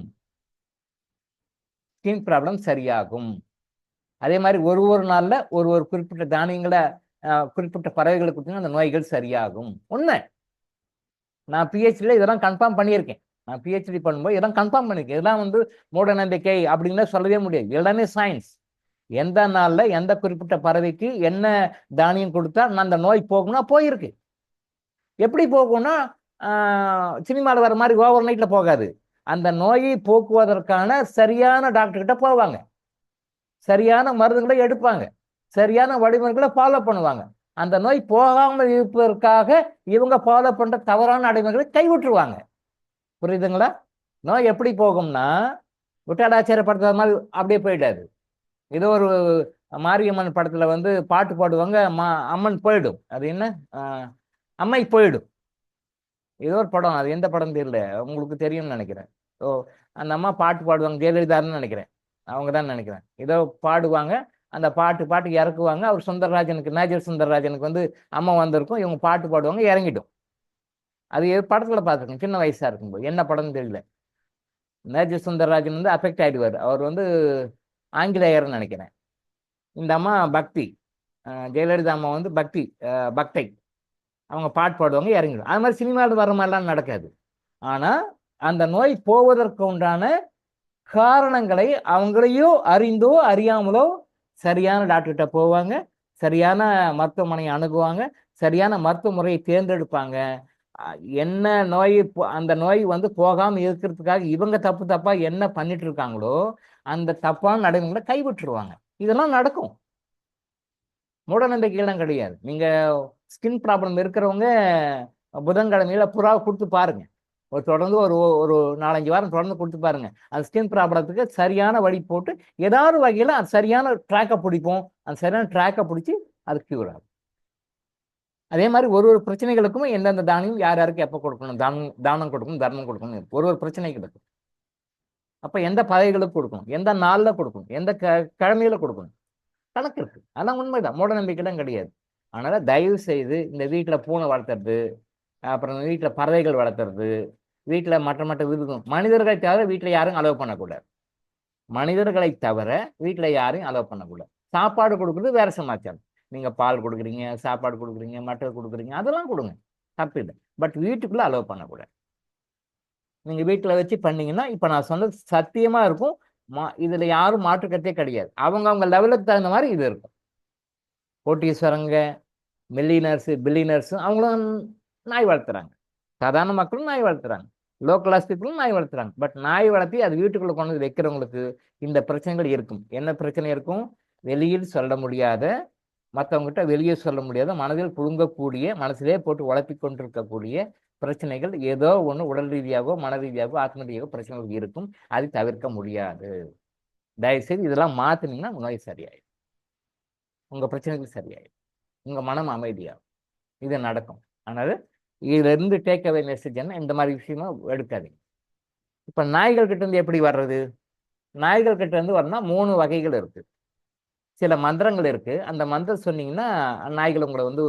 அதே மாதிரி ஒரு நாளில் ஒரு குறிப்பிட்ட தானியங்களை குறிப்பிட்ட பறவைகளை கொடுத்தீங்கன்னா அந்த நோய்கள் சரியாகும். உண்மை. நான் பிஹெச்டியில் இதெல்லாம் கன்ஃபார்ம் பண்ணியிருக்கேன். நான் பிஹெச்டி பண்ணும்போது இதெல்லாம் கன்ஃபார்ம் பண்ணியிருக்கேன். இதெல்லாம் வந்து மூட நம்பிக்கை அப்படின்னு சொல்லவே முடியாது. எல்லாமே சயின்ஸ். எந்த நாளில் எந்த குறிப்பிட்ட பறவைக்கு என்ன தானியம் கொடுத்தா அந்த நோய் போகும்னா போயிருக்கு. எப்படி போகும்னா சினிமாவில் வர மாதிரி ஓவர் நைட்டில் போகாது. அந்த நோயை போக்குவதற்கான சரியான டாக்டர்கிட்ட போவாங்க, சரியான மருந்துகளை எடுப்பாங்க, சரியான வழிமுறைகளை ஃபாலோ பண்ணுவாங்க. அந்த நோய் போகாமல் இருப்பதற்காக இவங்க ஃபாலோ பண்ணுற தவறான நடைமுறைகளை கைவிட்டுருவாங்க. புரியுதுங்களா? நோய் எப்படி போகும்னா விட்டாடாச்சார மாதிரி அப்படியே போயிடாது. ஏதோ ஒரு மாரியம்மன் படத்தில் வந்து பாட்டு பாடுவாங்க, அம்மன் போயிடும். அது என்ன, அம்மை போயிடும். ஏதோ ஒரு படம், அது எந்த படம் தெரியல, உங்களுக்கு தெரியும்னு நினைக்கிறேன். ஸோ அந்த அம்மா பாட்டு பாடுவாங்க, ஜெயலலிதான்னு நினைக்கிறேன், அவங்க தான் நினைக்கிறேன். ஏதோ பாடுவாங்க, அந்த பாட்டு இறக்குவாங்க. அவர் சுந்தரராஜனுக்கு, மேஜர் சுந்தரராஜனுக்கு வந்து அம்மா வந்திருக்கும், இவங்க பாட்டு பாடுவாங்க, இறங்கிடும். அது படத்தில் பார்த்துருக்கோம் சின்ன வயசாக இருக்கும்போது. என்ன படம்னு தெரியல. மேஜர் சுந்தரராஜன் வந்து அஃபெக்ட் ஆகிடுவார். அவர் வந்து ஆங்கிலேயர்னு நினைக்கிறேன். இந்த அம்மா பக்தி, ஜெயலலிதா அம்மா வந்து பக்தை, அவங்க பாட்டு பாடுவாங்க, இறங்கிடும். அது மாதிரி சினிமாவில் வர மாதிரிலாம் நடக்காது. ஆனால் அந்த நோய் போவதற்கு உண்டான காரணங்களை அவங்களையோ அறிந்தோ அறியாமலோ சரியான டாக்டர்கிட்ட போவாங்க, சரியான மருத்துவமனையை அணுகுவாங்க, சரியான மருத்துவ முறையை தேர்ந்தெடுப்பாங்க. என்ன நோய், அந்த நோய் வந்து போகாமல் இருக்கிறதுக்காக இவங்க தப்பாக என்ன பண்ணிட்டு இருக்காங்களோ அந்த தப்பான நடைமுறைகளை கைவிட்டுருவாங்க. இதெல்லாம் நடக்கும். மூட நம்பிக்கைகள்லாம் கிடையாது. நீங்கள் ஸ்கின் ப்ராப்ளம் இருக்கிறவங்க புதன்கிழமையில புறாவை கொடுத்து பாருங்க. தொடர்ந்து ஒரு ஒரு 4-5 வாரம் தொடர்ந்து கொடுத்து பாருங்க. அந்த ஸ்கின் ப்ராப்ளத்துக்கு சரியான வழி போட்டு ஏதாவது வகையில் அது சரியான ட்ராக்கை பிடிப்போம். அந்த சரியான ட்ராக்கை பிடிச்சி அது க்யூர் ஆகும். அதே மாதிரி ஒரு ஒரு பிரச்சனைகளுக்கும் எந்தெந்த தானியம் யார் யாருக்கு எப்போ கொடுக்கணும், தானம் கொடுக்கணும், தர்மம் கொடுக்கணும், ஒரு ஒரு பிரச்சனைகளுக்கு. அப்போ எந்த பதவிகளுக்கு கொடுக்கணும், எந்த நாளில் கொடுக்கணும், எந்த கிழமையில கொடுக்கணும், கணக்கு இருக்கு. அதெல்லாம் உண்மைதான், மூட நம்பிக்கைலாம் கிடையாது. அதனால தயவு செய்து இந்த வீட்டில் பூனை வளர்த்துறது, அப்புறம் வீட்டில் பறவைகள் வளர்த்துறது, வீட்டில் மற்ற மனிதர்களை தவிர வீட்டில் யாரும் அலோவ் பண்ணக்கூடாது. மனிதர்களை தவிர வீட்டில் யாரையும் அலோவ் பண்ணக்கூடாது. சாப்பாடு கொடுக்குறது வேற சமாச்சாரம். நீங்கள் பால் கொடுக்குறீங்க, சாப்பாடு கொடுக்குறீங்க, மட்டர் கொடுக்குறீங்க, அதெல்லாம் கொடுங்க, தப்பு இல்லை. பட் வீட்டுக்குள்ளே அலோவ் பண்ணக்கூடாது. நீங்கள் வீட்டில் வச்சு பண்ணீங்கன்னா இப்போ நான் சொன்னது சத்தியமாக இருக்கும். இதில் யாரும் மாற்றுக்கத்தே கிடையாது. அவங்க லெவலுக்கு தகுந்த மாதிரி இது இருக்கும். கோட்டீஸ்வரங்க, மில்லியனர்ஸு, பில்லியனர்ஸு அவங்களும் நாய் வளர்த்துறாங்க. சாதாரண மக்களும் நாய் வளர்த்துறாங்க. லோ கிளாஸ் பீப்புளும் நாய் வளர்த்துறாங்க. பட் நாய் வளர்த்தி அது வீட்டுக்குள்ளே கொண்டு வந்து வைக்கிறவங்களுக்கு இந்த பிரச்சனைகள் இருக்கும். என்ன பிரச்சனை இருக்கும்? வெளியில் சொல்ல முடியாத, மற்றவங்ககிட்ட வெளியே சொல்ல முடியாத, மனதில் புழுங்கக்கூடிய, மனசிலே போட்டு உழப்பி கொண்டிருக்கக்கூடிய பிரச்சனைகள் ஏதோ ஒன்று உடல் ரீதியாகவோ மன ரீதியாகவோ ஆத்ம ரீதியாகவோ பிரச்சனைகள் இருக்கும். அதை தவிர்க்க முடியாது. தயவுசெய்து இதெல்லாம் மாற்றினீங்கன்னா நோய் சரியாயிடும், உங்கள் பிரச்சனைகள் சரியாயிடும், உங்கள் மனம் அமைதியாகும். இது நடக்கும். அதனால இதுலேருந்து டேக் அவே மெசேஜ் என்ன, இந்த மாதிரி விஷயமா எடுக்காதீங்க. இப்போ நாய்கள் கிட்ட இருந்து எப்படி வர்றது? நாய்கள் கிட்ட இருந்து வரணும்னா 3 வகைகள் இருக்கு. சில மந்திரங்கள் இருக்கு. அந்த மந்திரம் சொன்னீங்கன்னா நாய்கள் உங்களை வந்து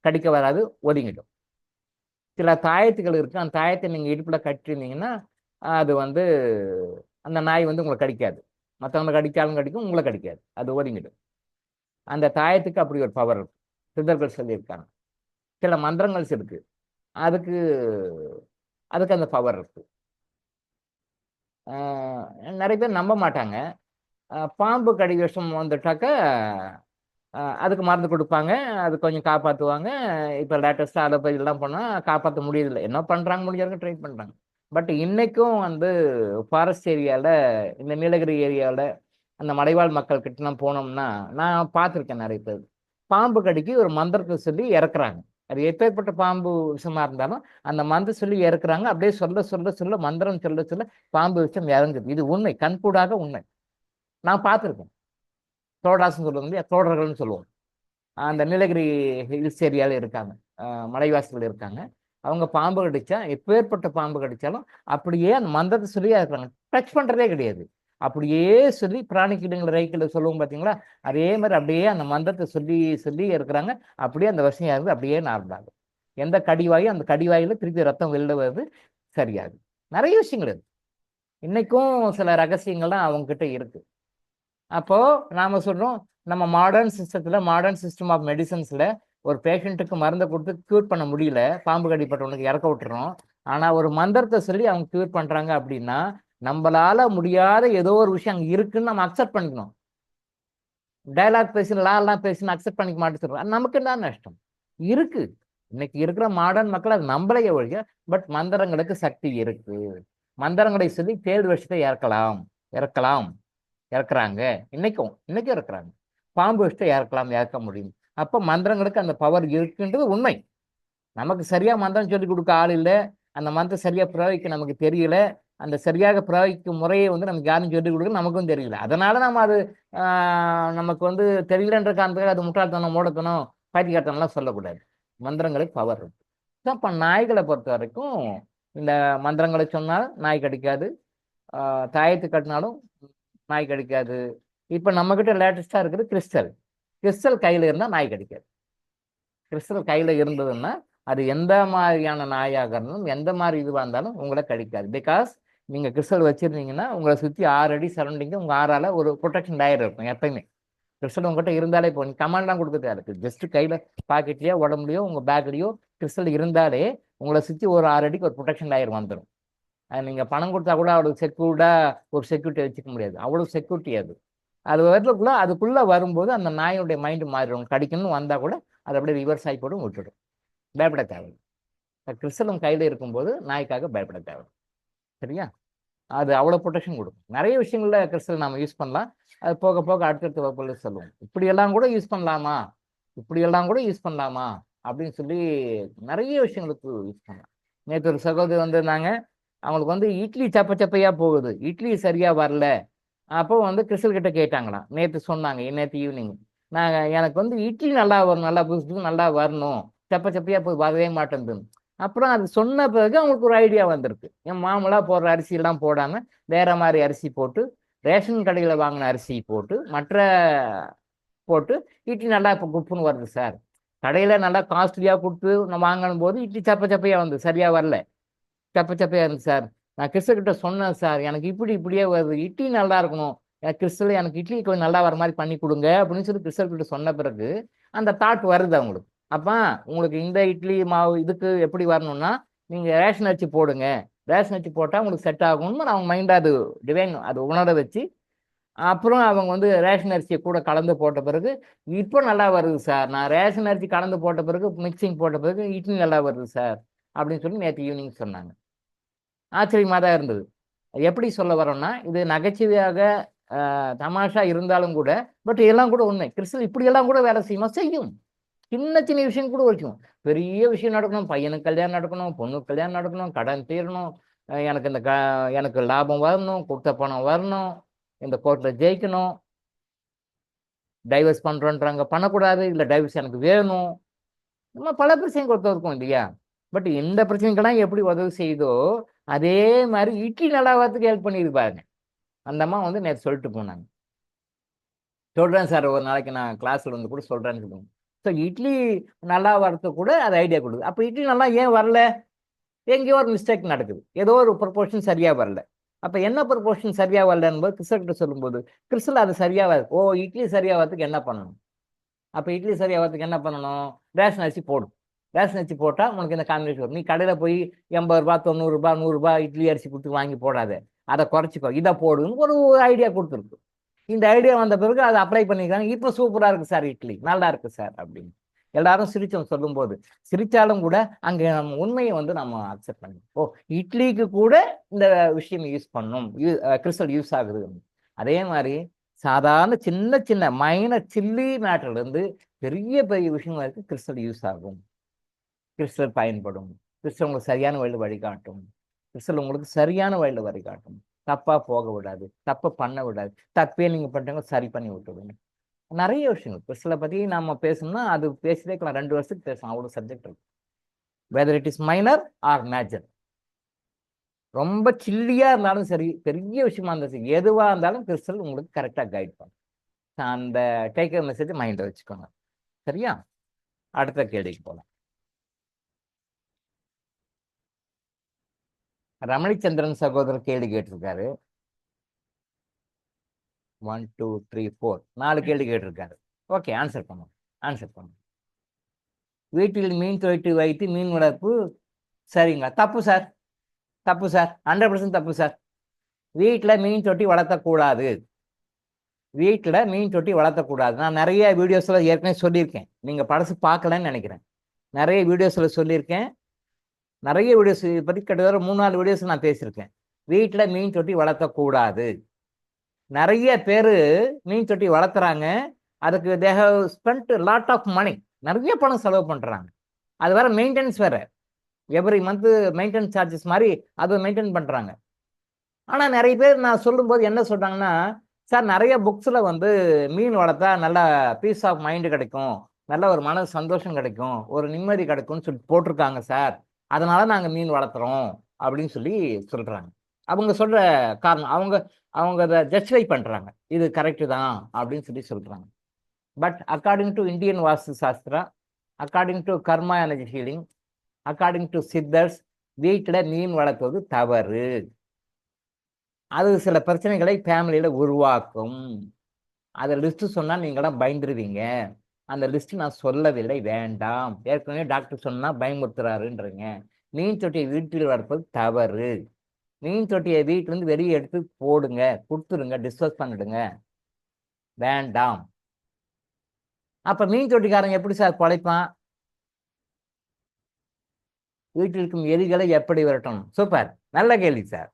கடிக்க வராது, ஒதுங்கிடும். சில தாயத்துகள் இருக்கு. அந்த தாயத்தை நீங்கள் இடுப்பில் கட்டிருந்தீங்கன்னா அது வந்து அந்த நாய் வந்து உங்களை கடிக்காது. மற்றவங்களை கடிக்காலும் கடிக்கும், உங்களை கடிக்காது, அது ஒதுங்கிடும். அந்த தாயத்துக்கு அப்படி ஒரு பவர் இருக்கு, சித்தர்கள் சொல்லியிருக்காங்க. சில மந்திரங்கள் இருக்கு, அதுக்கு அந்த பவர் இருக்கு. நிறைய பேர் நம்ப மாட்டாங்க. பாம்பு கடி விஷம் வந்துட்டாக்க அதுக்கு மருந்து கொடுப்பாங்க, அது கொஞ்சம் காப்பாற்றுவாங்க. இப்போ லேட்டஸ்ட்டாக அதை போய் எல்லாம் பண்ணால் காப்பாற்ற முடியதில்லை. என்ன பண்ணுறாங்க, முடிஞ்சவங்க ட்ரை பண்ணுறாங்க. பட் இன்றைக்கும் வந்து ஃபாரஸ்ட் ஏரியாவில், இந்த நீலகிரி ஏரியாவில் அந்த மலைவாழ் மக்கள் கிட்டலாம் போனோம்னா நான் பார்த்துருக்கேன். நிறைய பேர் பாம்பு கடிக்கு ஒரு மந்திரத்தை சொல்லி இறக்குறாங்க. அது எப்பேற்பட்ட பாம்பு விஷமாக இருந்தாலும் அந்த மந்திரம் சொல்லி இறக்குறாங்க. அப்படியே சொல்ல சொல்ல சொல்ல மந்திரம் சொல்ல சொல்ல பாம்பு விஷம் இறங்குது. இது உண்மை, கண்கூடாக உண்மை. நான் பார்த்துருக்கேன். தோடாசுன்னு சொல்லுவோம் இல்லையா, தோடர்கள்னு சொல்லுவோம். அந்த நீலகிரி ஹில்ஸ் ஏரியாவில் இருக்காங்க, மலைவாசிகள் இருக்காங்க. அவங்க பாம்பு கடிச்சா, எப்பேற்பட்ட பாம்பு கடிச்சாலும் அப்படியே அந்த மந்திரத்தை சொல்லி இருக்கிறாங்க. டச் பண்ணுறதே கிடையாது. அப்படியே சொல்லி பிராணிக்கிடங்கள் ரைக்கில் சொல்லுவோம் பார்த்தீங்களா, அதே மாதிரி அப்படியே அந்த மந்திரத்தை சொல்லி சொல்லி இருக்கிறாங்க. அப்படியே அந்த விஷயம் ஆகுது, அப்படியே நார்மலாகும். எந்த கடிவாயும் அந்த கடிவாயில் திருப்பி ரத்தம் வெளில வருது, சரியாகுது. நிறைய விஷயங்கள் இருக்கு. இன்னைக்கும் சில ரகசியங்கள்லாம் அவங்ககிட்ட இருக்கு. அப்போது நாம் சொல்கிறோம், நம்ம மாடர்ன் சிஸ்டம் ஆஃப் மெடிசன்ஸில் ஒரு பேஷண்ட்டுக்கு மருந்தை கொடுத்து க்யூர் பண்ண முடியல, பாம்பு கடிப்பட்டவனுக்கு இறக்க விட்டுறோம். ஆனால் ஒரு மந்திரத்தை சொல்லி அவங்க க்யூர் பண்ணுறாங்க அப்படின்னா நம்மளால முடியாத ஏதோ ஒரு விஷயம் அங்கே இருக்குன்னு நம்ம அக்செப்ட் பண்ணிக்கணும். டைலாக் பேசி லாலாம் பேசின்னு அக்செப்ட் பண்ணிக்க மாட்டேன், அது நமக்கு என்ன நஷ்டம் இருக்கு? இன்னைக்கு இருக்கிற மாடர்ன் மக்கள் அது நம்மளையே ஒழிய, பட் மந்திரங்களுக்கு சக்தி இருக்கு. மந்திரங்களை சொல்லி தேர்வு விஷயத்தை இறக்குறாங்க. இன்னைக்கும் இறக்குறாங்க. பாம்பு விஷயத்தை இறக்க முடியும். அப்போ மந்திரங்களுக்கு அந்த பவர் இருக்குன்றது உண்மை. நமக்கு சரியா மந்திரம் சொல்லி கொடுக்க ஆள் இல்லை, அந்த மந்திரம் சரியா பிரயோகிக்க நமக்கு தெரியல, அந்த சரியாக பிரயோகிக்கும் முறையை வந்து நமக்கு யாரும் சொல்லிக் கொடுக்க நமக்கும் தெரியல. அதனால நம்ம அது நமக்கு வந்து தெரியலன்ற காரணத்துக்காக அது முட்டாள்தனம், மூடத்தனம், பைத்தியக்காரத்தனம்லாம் சொல்லக்கூடாது. மந்திரங்களுக்கு பவர் இருக்கு. ஸோ அப்போ நாய்களை பொறுத்த வரைக்கும் இந்த மந்திரங்களை சொன்னால் நாய் கடிக்காது, தாயத்து கட்டினாலும் நாய் கடிக்காது. இப்போ நம்மக்கிட்ட லேட்டஸ்டாக இருக்குது கிறிஸ்டல் கையில் இருந்தால் நாய் கடிக்காது. கிறிஸ்டல் கையில் இருந்ததுன்னா அது எந்த மாதிரியான நாயாக இருந்தாலும் எந்த மாதிரி இதுவாக இருந்தாலும் உங்களை கடிக்காது. பிகாஸ் நீங்கள் கிறிஸ்டல் வச்சுருந்தீங்கன்னா உங்களை சுற்றி 6 அடி சரௌண்டிங்கு உங்கள் 6ஆல் ஒரு ப்ரொடெக்ஷன் டயர் இருக்கும் எப்பயுமே. கிறிஸ்டல் உங்கள்கிட்ட இருந்தாலே போகும், கமெண்ட்லாம் கொடுக்க தேவை. ஜஸ்ட்டு கையில் பாக்கெட்லேயோ உடம்புலையோ உங்கள் பேக்லேயோ கிறிஸ்டல் இருந்தாலே உங்களை சுற்றி ஒரு 6 அடிக்கு ஒரு ப்ரொடெக்ஷன் டயர் வந்துடும். அது நீங்கள் பணம் கொடுத்தா கூட அவ்வளோ செக்யூர்டாக ஒரு செக்யூரிட்டி வச்சுக்க முடியாது, அவ்வளோ செக்யூரிட்டி அது வரதுக்குள்ளே அதுக்குள்ளே வரும்போது அந்த நாயுடைய மைண்டு மாறிடும். கடிக்கணும்னு வந்தால் கூட அது அப்படியே ரிவர்ஸ் ஆகி போடும், விட்டுடும். பயப்பட தேவை. கிறிஸ்டலும் கையில் இருக்கும்போது நாய்க்காக பயப்பட தேவை. சரியா? அது அவ்வளோ ப்ரொடெக்ஷன் கொடுக்கும். நிறைய விஷயங்களில் கிறிஸ்டல் நம்ம யூஸ் பண்ணலாம். அது போக போக அடுத்தடுத்த வகுப்புகளில் சொல்லுவோம். இப்படியெல்லாம் கூட யூஸ் பண்ணலாமா அப்படின்னு சொல்லி நிறைய விஷயங்களுக்கு யூஸ் பண்ணலாம். நேற்று ஒரு சகோதரி வந்திருந்தாங்க. அவங்களுக்கு வந்து இட்லி சப்ப சப்பையா போகுது, இட்லி சரியா வரல. அப்போ வந்து கிறிஸ்டல் கிட்ட கேட்டாங்களாம். நேற்று சொன்னாங்க, நேற்று ஈவினிங். எனக்கு வந்து இட்லி நல்லா வரணும், நல்லா புதுசு நல்லா வரணும், சப்ப சப்பையா போய் வரவே மாட்டேங்குது. அப்புறம் அது சொன்ன பிறகு அவங்களுக்கு ஒரு ஐடியா வந்திருக்கு. என் மாமூலா போடுற அரிசியெல்லாம் போடாம வேற மாதிரி அரிசி போட்டு, ரேஷன் கடையில் வாங்கின அரிசி போட்டு, மற்ற போட்டு இட்லி நல்லா இப்போ குப்புன்னு வருது சார். கடையில் நல்லா காஸ்ட்லியாக கொடுத்து நான் வாங்கணும் போது இட்லி சப்ப சப்பையா வந்து சரியா வரல, சப்ப சப்பையா இருந்து சார். நான் கிறிஸ்டல் கிட்ட சொன்னேன் சார், எனக்கு இப்படியே வருது, இட்லி நல்லா இருக்கணும், எனக்கு கிறிஸ்டல் எனக்கு இட்லி கொஞ்சம் நல்லா வர மாதிரி பண்ணி கொடுங்க அப்படின்னு சொல்லி கிறிஸ்டல் கிட்ட சொன்ன பிறகு அந்த தாட் வருது அவங்களுக்கு. அப்பா உங்களுக்கு இந்த இட்லி மாவு இதுக்கு எப்படி வரணும்னா நீங்கள் ரேஷன் அரிசி போடுங்க, ரேஷன் அரிசி போட்டால் உங்களுக்கு செட் ஆகும்னு அவங்க மைண்டை அது டிவைன் அது உணர வச்சு, அப்புறம் அவங்க வந்து ரேஷன் அரிசியை கூட கலந்து போட்ட பிறகு இப்போ நல்லா வருது சார், நான் ரேஷன் அரிசி கலந்து போட்ட பிறகு மிக்சிங் போட்ட பிறகு இட்லி நல்லா வருது சார் அப்படின்னு சொல்லி நேற்று ஈவினிங் சொன்னாங்க. ஆச்சரியமாக தான் இருந்தது. எப்படி சொல்ல வரோம்னா, இது நகைச்சுவையாக தமாஷா இருந்தாலும் கூட, பட் எல்லாம் கூட உண்மை. கிறிஸ்தவ இப்படியெல்லாம் கூட வேலை செய்யுமா? செய்யும். சின்ன சின்ன விஷயம் கூட வைக்கும். பெரிய விஷயம் நடக்கணும், பையனுக்கு கல்யாணம் நடக்கணும், பொண்ணுக்கு கல்யாணம் நடக்கணும், கடன் தீரணும், எனக்கு எனக்கு லாபம் வரணும், கொடுத்த பணம் வரணும், இந்த கோர்ட்டில் ஜெயிக்கணும், டைவர்ஸ் பண்ணுறோன்றாங்க பண்ணக்கூடாது, இல்லை டைவர்ஸ் எனக்கு வேணும். நம்ம பல பிரச்சனைகள் இருக்கும் இல்லையா? பட் இந்த பிரச்சனைக்கெல்லாம் எப்படி உதவி செய்யுதோ அதே மாதிரி இட்லி நல்லா வரத்துக்கு ஹெல்ப் பண்ணியிருப்பாருங்க. அந்த அம்மா வந்து நேற்று சொல்லிட்டு போனாங்க. சொல்கிறேன் சார், ஒரு நாளைக்கு நான் கிளாஸில் வந்து கூட சொல்கிறேன்னு சொல்லுவாங்க. ஸோ இட்லி நல்லா வரத்துக்கு கூட அது ஐடியா கொடுக்குது. அப்போ இட்லி நல்லா ஏன் வரல? எங்கேயோ ஒரு மிஸ்டேக் நடக்குது, ஏதோ ஒரு ப்ரொபோர்ஷன் சரியாக வரல. அப்போ என்ன ப்ரொபோர்ஷன் சரியாக வரலன்னு கிறிஸ்டல் கிட்ட சொல்லும்போது கிறிஸ்டல் அது சரியாக வருது. ஓ, இட்லி சரியாக வரதுக்கு என்ன பண்ணணும்? அப்போ இட்லி சரியாக வரதுக்கு என்ன பண்ணணும்? ரேஷன் அரிசி போடும். ரேஷன் அரிசி போட்டால் உனக்கு இந்த காம்பினேஷன் வரும். நீ கடையில் போய் 80 ரூபா 90 ரூபா 100 ரூபா இட்லி அரிசி கொடுத்து வாங்கி போடாத, அதை குறைச்சிக்கோ, இதை போடுன்னு ஒரு ஐடியா கொடுத்துருக்கு. இந்த ஐடியா வந்த பிறகு அதை அப்ளை பண்ணிக்கிறாங்க. இப்போ சூப்பராக இருக்குது சார், இட்லி நல்லா இருக்குது சார் அப்படின்னு எல்லாரும் சிரிச்சோம் சொல்லும்போது. சிரிச்சாலும் கூட அங்கே நம்ம உண்மையை வந்து நம்ம அக்செப்ட் பண்ணி, ஓ இட்லிக்கு கூட இந்த விஷயம் யூஸ் பண்ணும், கிறிஸ்டல் யூஸ் ஆகுது. அதே மாதிரி சாதாரண சின்ன சின்ன மைனர் சில்லி மேட்டர்லேருந்து பெரிய பெரிய விஷயமா இருக்கு கிறிஸ்டல் யூஸ் ஆகும், கிறிஸ்டல் பயன்படும், கிறிஸ்டல் உங்களுக்கு சரியான வழியில் வழிகாட்டும், கிறிஸ்டல் உங்களுக்கு சரியான வழியில் வழிகாட்டும், தப்பாக போக விடாது, தப்பை பண்ண விடாது, தப்பே நீங்கள் பண்ணுறவங்க சரி பண்ணி விட்டுவிடுங்க. நிறைய விஷயங்கள் கிறிஸ்டலை பற்றி நம்ம பேசணும்னா அது பேசிட்டே இருக்கலாம், 2 வருஷத்துக்கு பேசலாம், அவ்வளோ சப்ஜெக்ட் இருக்கு. Whether it is minor R major, ரொம்ப சில்லியாக இருந்தாலும் சரி, பெரிய விஷயமா இருந்தாலும் சரி, எதுவாக இருந்தாலும் கிறிஸ்டல் உங்களுக்கு கரெக்டாக கைட் பண்ணும். அந்த டேக்கர் மெசேஜ் மைண்டில் வச்சுக்கோங்க. சரியா? அடுத்த கேள்விக்கு போகலாம். ரமணிச்சந்திரன் சகோதரர் கேள்வி கேட்டிருக்காரு. 1 2 3 4 4 கேள்வி கேட்டிருக்காரு. ஓகே, ஆன்சர் பண்ணும். வீட்டில் மீன் தொட்டி வைத்து மீன் வளர்ப்பு சரிங்க. தப்பு சார், 100% தப்பு சார். வீட்டில் மீன் தொட்டி வளர்த்தக்கூடாது. நான் நிறைய வீடியோஸில் ஏற்கனவே சொல்லியிருக்கேன், நீங்கள் படசு பார்க்கலன்னு நினைக்கிறேன். நிறைய வீடியோஸில் சொல்லியிருக்கேன். நிறைய வீடியோஸ் பற்றி கிட்டத்தட்ட 3-4 வீடியோஸ் நான் பேசியிருக்கேன். வீட்டில் மீன் தொட்டி வளர்த்தக்கூடாது. நிறைய பேர் மீன் தொட்டி வளர்த்துறாங்க, அதுக்கு they have spend lot of money, நிறைய பணம் செலவு பண்ணுறாங்க. அது வேற மெயின்டெனன்ஸ் வேற, எவ்ரி மந்த் மெயின்டெனன்ஸ் சார்ஜஸ் மாதிரி அதை மெயின்டைன் பண்ணுறாங்க. ஆனால் நிறைய பேர் நான் சொல்லும்போது என்ன சொல்கிறாங்கன்னா, சார் நிறைய புக்ஸில் வந்து மீன் வளர்த்தா நல்லா பீஸ் ஆஃப் மைண்டு கிடைக்கும், நல்ல ஒரு மன சந்தோஷம் கிடைக்கும், ஒரு நிம்மதி கிடைக்கும்னு சொல்லி போட்டிருக்காங்க சார், அதனால நாங்கள் மீன் வளர்த்துறோம் அப்படின்னு சொல்லி சொல்கிறாங்க. அவங்க சொல்கிற காரணம் அவங்க அதை ஜஸ்டிஃபை பண்ணுறாங்க, இது கரெக்டு தான் அப்படின்னு சொல்லி சொல்கிறாங்க. But according to Indian vaastu shastra, according to karma energy healing, according to Siddhars, வீட்டில் மீன் வளர்த்துவது தவறு. அது சில பிரச்சனைகளை ஃபேமிலியில் உருவாக்கும். அதை லிஸ்ட்டு சொன்னால் நீங்களாம் பயந்துருவீங்க. அந்த லிஸ்ட்டு நான் சொல்லவில்லை, வேண்டாம். ஏற்கனவே டாக்டர் சொன்னால் பயமுறுத்துறாருன்றீங்க. மீன் தொட்டியை வீட்டில் வளர்ப்பது தவறு. மீன் தொட்டியை வீட்டிலேருந்து வெளியே எடுத்து போடுங்க, கொடுத்துருங்க, டிஸ்போஸ் பண்ணிடுங்க, வேண்டாம். அப்போ மீன் தொட்டிக்காரங்க எப்படி சார் பழைப்பான்? வீட்டில் இருக்கும் எலிகளை எப்படி விரட்டணும்? சூப்பர், நல்ல கேள்வி சார்.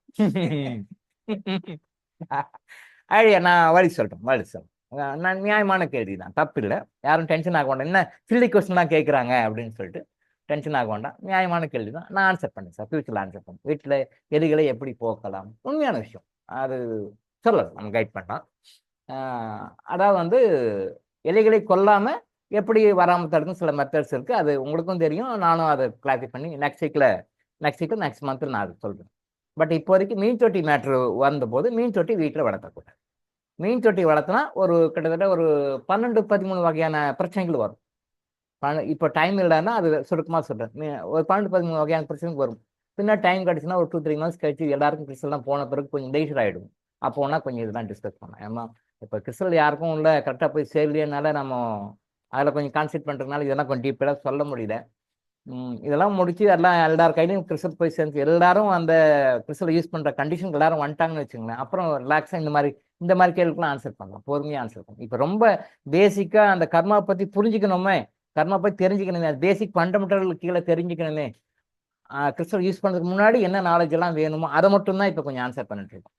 ஐடியா நான் வழி சொல்கிறேன். நான் நியாயமான கேள்வி தான், தப்பு இல்லை, யாரும் டென்ஷன் ஆக வேண்டாம். என்ன சில்லி கொஸ்டின்லாம் கேட்குறாங்க அப்படின்னு சொல்லிட்டு டென்ஷன் ஆக வேண்டாம், நியாயமான கேள்வி தான். நான் ஆன்சர் பண்ணேன் சார், ஃபியூச்சரில் ஆன்சர் பண்ணேன். வீட்டில் எலிகளை எப்படி போக்கலாம், உண்மையான விஷயம் அது சொல்லலாம், நம்ம கைட் பண்ணலாம். அதாவது வந்து எலிகளை கொல்லாமல் எப்படி வராமல் தடுக்கும் சில மெத்தட்ஸ் இருக்குது. அது உங்களுக்கும் தெரியும், நானும் அதை கிளாரிஃபை பண்ணி நெக்ஸ்ட் மந்த்தில் நான் அதை சொல்கிறேன். பட் இப்போதைக்கு மீன் தொட்டி மேட்ரு வந்தபோது மீன் தொட்டி வீட்டில் வளர்த்தக்கூடாது. மீன் தொட்டி வளர்த்தினா கிட்டத்தட்ட ஒரு 12-13 வகையான பிரச்சனைகள் வரும். இப்போ டைம் இல்லைன்னா அது சுருக்கமாக சொல்கிறேன். ஒரு 12-13 வகையான பிரச்சனைகள் வரும். பின்ன டைம் கிடச்சுன்னா ஒரு 2-3 மந்த்ஸ் கழிச்சு எல்லாருக்கும் கிறிஸ்டல்லாம் போன பிறகு கொஞ்சம் டேஞ்சர் ஆகிடும். அப்போ ஒன்றா கொஞ்சம் இதெல்லாம் டிஸ்கஸ் பண்ணலாம். ஏன்னா இப்போ கிறிஸ்டல் யாருக்கும் இல்லை, கரெக்டாக போய் சேரலையனால நம்ம அதில் கொஞ்சம் கான்சென்ட்ரேட் பண்ணுறதுனால இதெல்லாம் கொஞ்சம் டீப்பராக சொல்ல முடியல. இதெல்லாம் முடிச்சு எல்லாம் எல்லார் கையிலையும் கிறிஸ்டல் போய் சேர்ந்து எல்லாரும் அந்த கிறிஸ்டலை யூஸ் பண்ணுற கண்டிஷனுக்கு எல்லாரும் வந்துட்டாங்கன்னு வச்சுங்களேன். அப்புறம் ரிலாக்ஸாக இந்த மாதிரி கேள்விக்கெல்லாம் ஆன்சர் பண்ணலாம், பொறுமையாக ஆன்சர் பண்ணலாம். இப்போ ரொம்ப பேசிக்காக அந்த கர்மா பற்றி புரிஞ்சுக்கணுமே, கர்மா பற்றி தெரிஞ்சுக்கணுமே, பேசிக் ஃபண்டமெண்டல் கீழே தெரிஞ்சுக்கணுமே, கிறிஸ்டல் யூஸ் பண்ணுறதுக்கு முன்னாடி என்ன நாலேஜ் எல்லாம் வேணுமோ அதை மட்டும்தான் இப்போ கொஞ்சம் ஆன்சர் பண்ணிட்டு இருக்கோம்.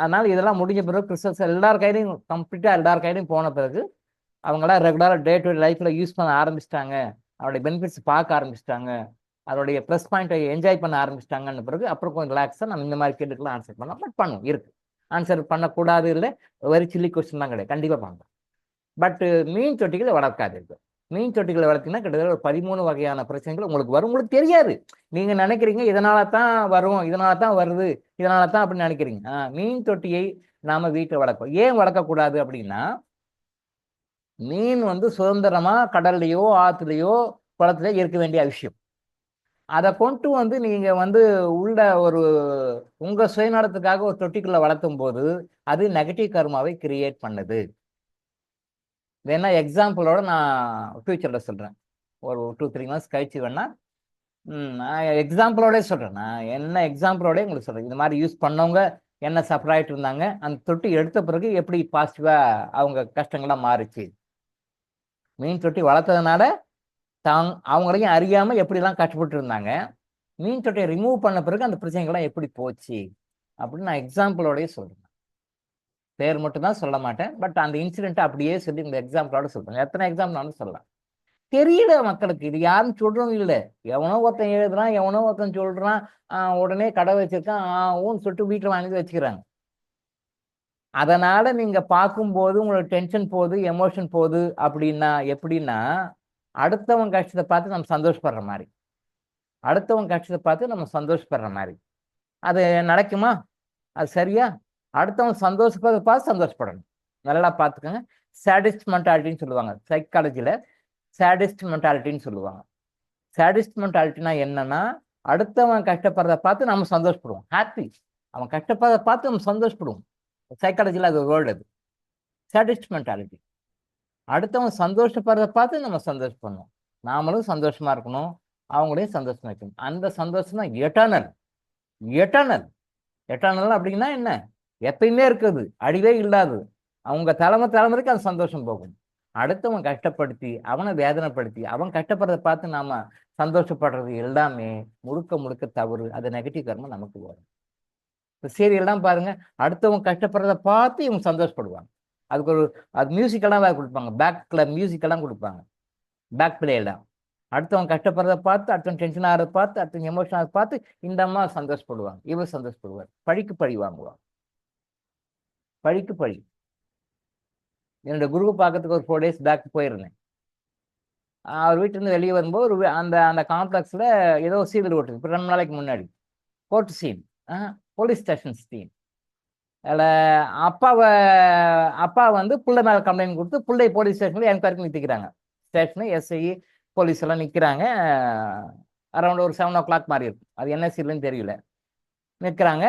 அதனால இதெல்லாம் முடிஞ்ச பிறகு கிறிஸ்டல்ஸ் எல்லார் கையிலையும் கம்ப்ளீட்டாக எல்லார் கையிலையும் போன பிறகு அவங்களாம் ரெகுலராக டே டு டே லைஃப்பில் யூஸ் பண்ண ஆரம்பிச்சிட்டாங்க, அதோடைய பெனிஃபிட்ஸ் பார்க்க ஆரம்பிச்சிட்டாங்க, அதோடைய ப்ளஸ் பாயிண்ட்டை என்ஜாய் பண்ண ஆரம்பிச்சிட்டாங்கன்னு பிறகு அப்புறம் கொஞ்சம் ரிலாக்ஸாக நம்ம இந்த மாதிரி கேட்டுக்கெல்லாம் ஆன்சர் பண்ணலாம். பட் பண்ணும் இருக்குது, ஆன்சர் பண்ணக்கூடாது இல்லை, வெரி சில்லி கொஸ்டின் தான் கிடையாது, கண்டிப்பாக பண்ணலாம். பட் மீன் தொட்டிகளை வளர்க்காது இருக்கு. மீன் தொட்டிகளை வளர்த்தீங்கன்னா கிட்டத்தட்ட ஒரு 13 வகையான பிரச்சனைகள் உங்களுக்கு வரும். உங்களுக்கு தெரியாது, நீங்கள் நினைக்கிறீங்க இதனால தான் வரும், இதனால தான் வருது, இதனால தான் அப்படின்னு நினைக்கிறீங்க. மீன் தொட்டியை நாம் வீட்டில் வளர்ப்போம். ஏன் வளர்க்கக்கூடாது அப்படின்னா, மீன் வந்து சுதந்திரமாக கடல்லையோ ஆற்றுலையோ குளத்துலையோ இருக்க வேண்டிய விஷயம். அதை கொண்டு வந்து நீங்கள் வந்து உள்ள ஒரு உங்கள் சுயநலத்துக்காக ஒரு தொட்டிக்குள்ளே வளர்த்தும் போது அது நெகட்டிவ் கர்மாவை கிரியேட் பண்ணுது. வேணா எக்ஸாம்பிளோட நான் ஃபியூச்சரில் சொல்கிறேன், ஒரு 2-3 மந்த்ஸ் கழிச்சு வேணா நான் எக்ஸாம்பிளோடய சொல்கிறேன். நான் என்ன எக்ஸாம்பிளோடய உங்களுக்கு சொல்கிறேன். இந்த மாதிரி யூஸ் பண்ணவங்க என்ன சஃபர் ஆகிட்டு இருந்தாங்க, அந்த தொட்டி எடுத்த பிறகு எப்படி பாசிட்டிவாக அவங்க கஷ்டங்கள்லாம் மாறிச்சு. மீன் தொட்டி வளர்த்ததுனால அவங்களையும் அறியாமல் எப்படிலாம் கஷ்டப்பட்டு இருந்தாங்க, மீன் தொட்டியை ரிமூவ் பண்ண பிறகு அந்த பிரச்சனைகள்லாம் எப்படி போச்சு அப்படின்னு நான் எக்ஸாம்பிளோடய சொல்கிறேன். பேர் மட்டும் தான் சொல்ல மாட்டேன், பட் அந்த இன்சிடென்ட்டை அப்படியே சொல்லி இந்த எக்ஸாம்பிளோட சொல்கிறேன். எத்தனை எக்ஸாம்பிள் சொல்லலாம். தெரியல மக்களுக்கு, இது யாரும் சொல்கிறோம் இல்லை, எவனோ ஒருத்தன் எழுதுறான், எவனோ ஒருத்தன் சொல்கிறான், உடனே கடை வச்சிருக்கான், ஊன்னு சொல்லிட்டு வீட்டில் வாங்கி வச்சுக்கிறாங்க. அதனால் நீங்கள் பார்க்கும்போது உங்களுக்கு டென்ஷன் போகுது, எமோஷன் போகுது. அப்படின்னா எப்படின்னா, அடுத்தவங்க கஷ்டத்தை பார்த்து நம்ம சந்தோஷப்படுற மாதிரி, சந்தோஷப்படுற மாதிரி. அது நடக்குமா? அது சரியா? அடுத்தவங்க சந்தோஷப்படுறத பார்த்து சந்தோஷப்படணும். நல்லா பார்த்துக்கோங்க. சாடிஸ்ட் மென்டாலிட்டின்னு சொல்லுவாங்க சைக்காலஜியில், சாடிஸ்ட் மென்டாலிட்டின்னு சொல்லுவாங்க. சாடிஸ்ட் மென்டாலிட்டினா என்னன்னா, அடுத்தவன் கஷ்டப்படுறத பார்த்து நம்ம சந்தோஷப்படுவோம், ஹாப்பி. அவன் கஷ்டப்படுறத பார்த்து நம்ம சந்தோஷப்படுவோம். சைக்காலஜியில் அது வேர்டு, அது சாடிஸ்ட் மென்டாலிட்டி. அடுத்தவன் சந்தோஷப்படுறத பார்த்து நம்ம சந்தோஷப்படணும், நாமளும் சந்தோஷமா இருக்கணும், அவங்களையும் சந்தோஷமா இருக்கணும். அந்த சந்தோஷம் தான் எட்டர்னல். அப்படின்னா என்ன? எப்பயுமே இருக்குது, அழிவே இல்லாது. அவங்க தலைமுறைக்கு அந்த சந்தோஷம் போகும். அடுத்தவன் கஷ்டப்படுத்தி அவனை வேதனைப்படுத்தி அவன் கஷ்டப்படுறத பார்த்து நாம சந்தோஷப்படுறது எல்லாமே முழுக்க தவறு. அது நெகட்டிவ் கர்மா நமக்கு வரும். இப்போ சீரியல்லாம் பாருங்க, அடுத்தவங்க கஷ்டப்படுறத பார்த்து இவங்க சந்தோஷப்படுவாங்க. அதுக்கு அது மியூசிக்கெல்லாம் வேறு கொடுப்பாங்க, பேக்கில் மியூசிக்கெல்லாம் கொடுப்பாங்க, பேக் பிளேயெல்லாம். அடுத்தவங்க கஷ்டப்படுறத பார்த்து, அடுத்தவங்க டென்ஷன் ஆகிறத பார்த்து, அடுத்தவங்க எமோஷன் ஆகிறத பார்த்து இந்த அம்மா சந்தோஷப்படுவாங்க, இவர் சந்தோஷப்படுவார். பழிக்கு பழி வாங்குவாங்க, பழிக்கு பழி. என்னோட குருவை பார்க்கறதுக்கு ஒரு 4 days பேக் போயிருந்தேன். அவர் வீட்டிலேருந்து வெளியே வரும்போது அந்த காம்ப்ளெக்ஸில் ஏதோ சீரியல் ஓட்டுது. இப்போ 2 நாளைக்கு முன்னாடி court scene, police station scene. அதில் அப்பா வந்து பிள்ளை மேலே கம்ப்ளைண்ட் கொடுத்து பிள்ளை போலீஸ் ஸ்டேஷனில் என்கொயரிக்கு நிறுத்திக்கிறாங்க. ஸ்டேஷனு எஸ்ஐ போலீஸ் எல்லாம் நிற்கிறாங்க. அரௌண்ட் ஒரு 7 o'clock மாதிரி இருக்கும், அது என்ன சீரியல்னு தெரியல. நிற்கிறாங்க.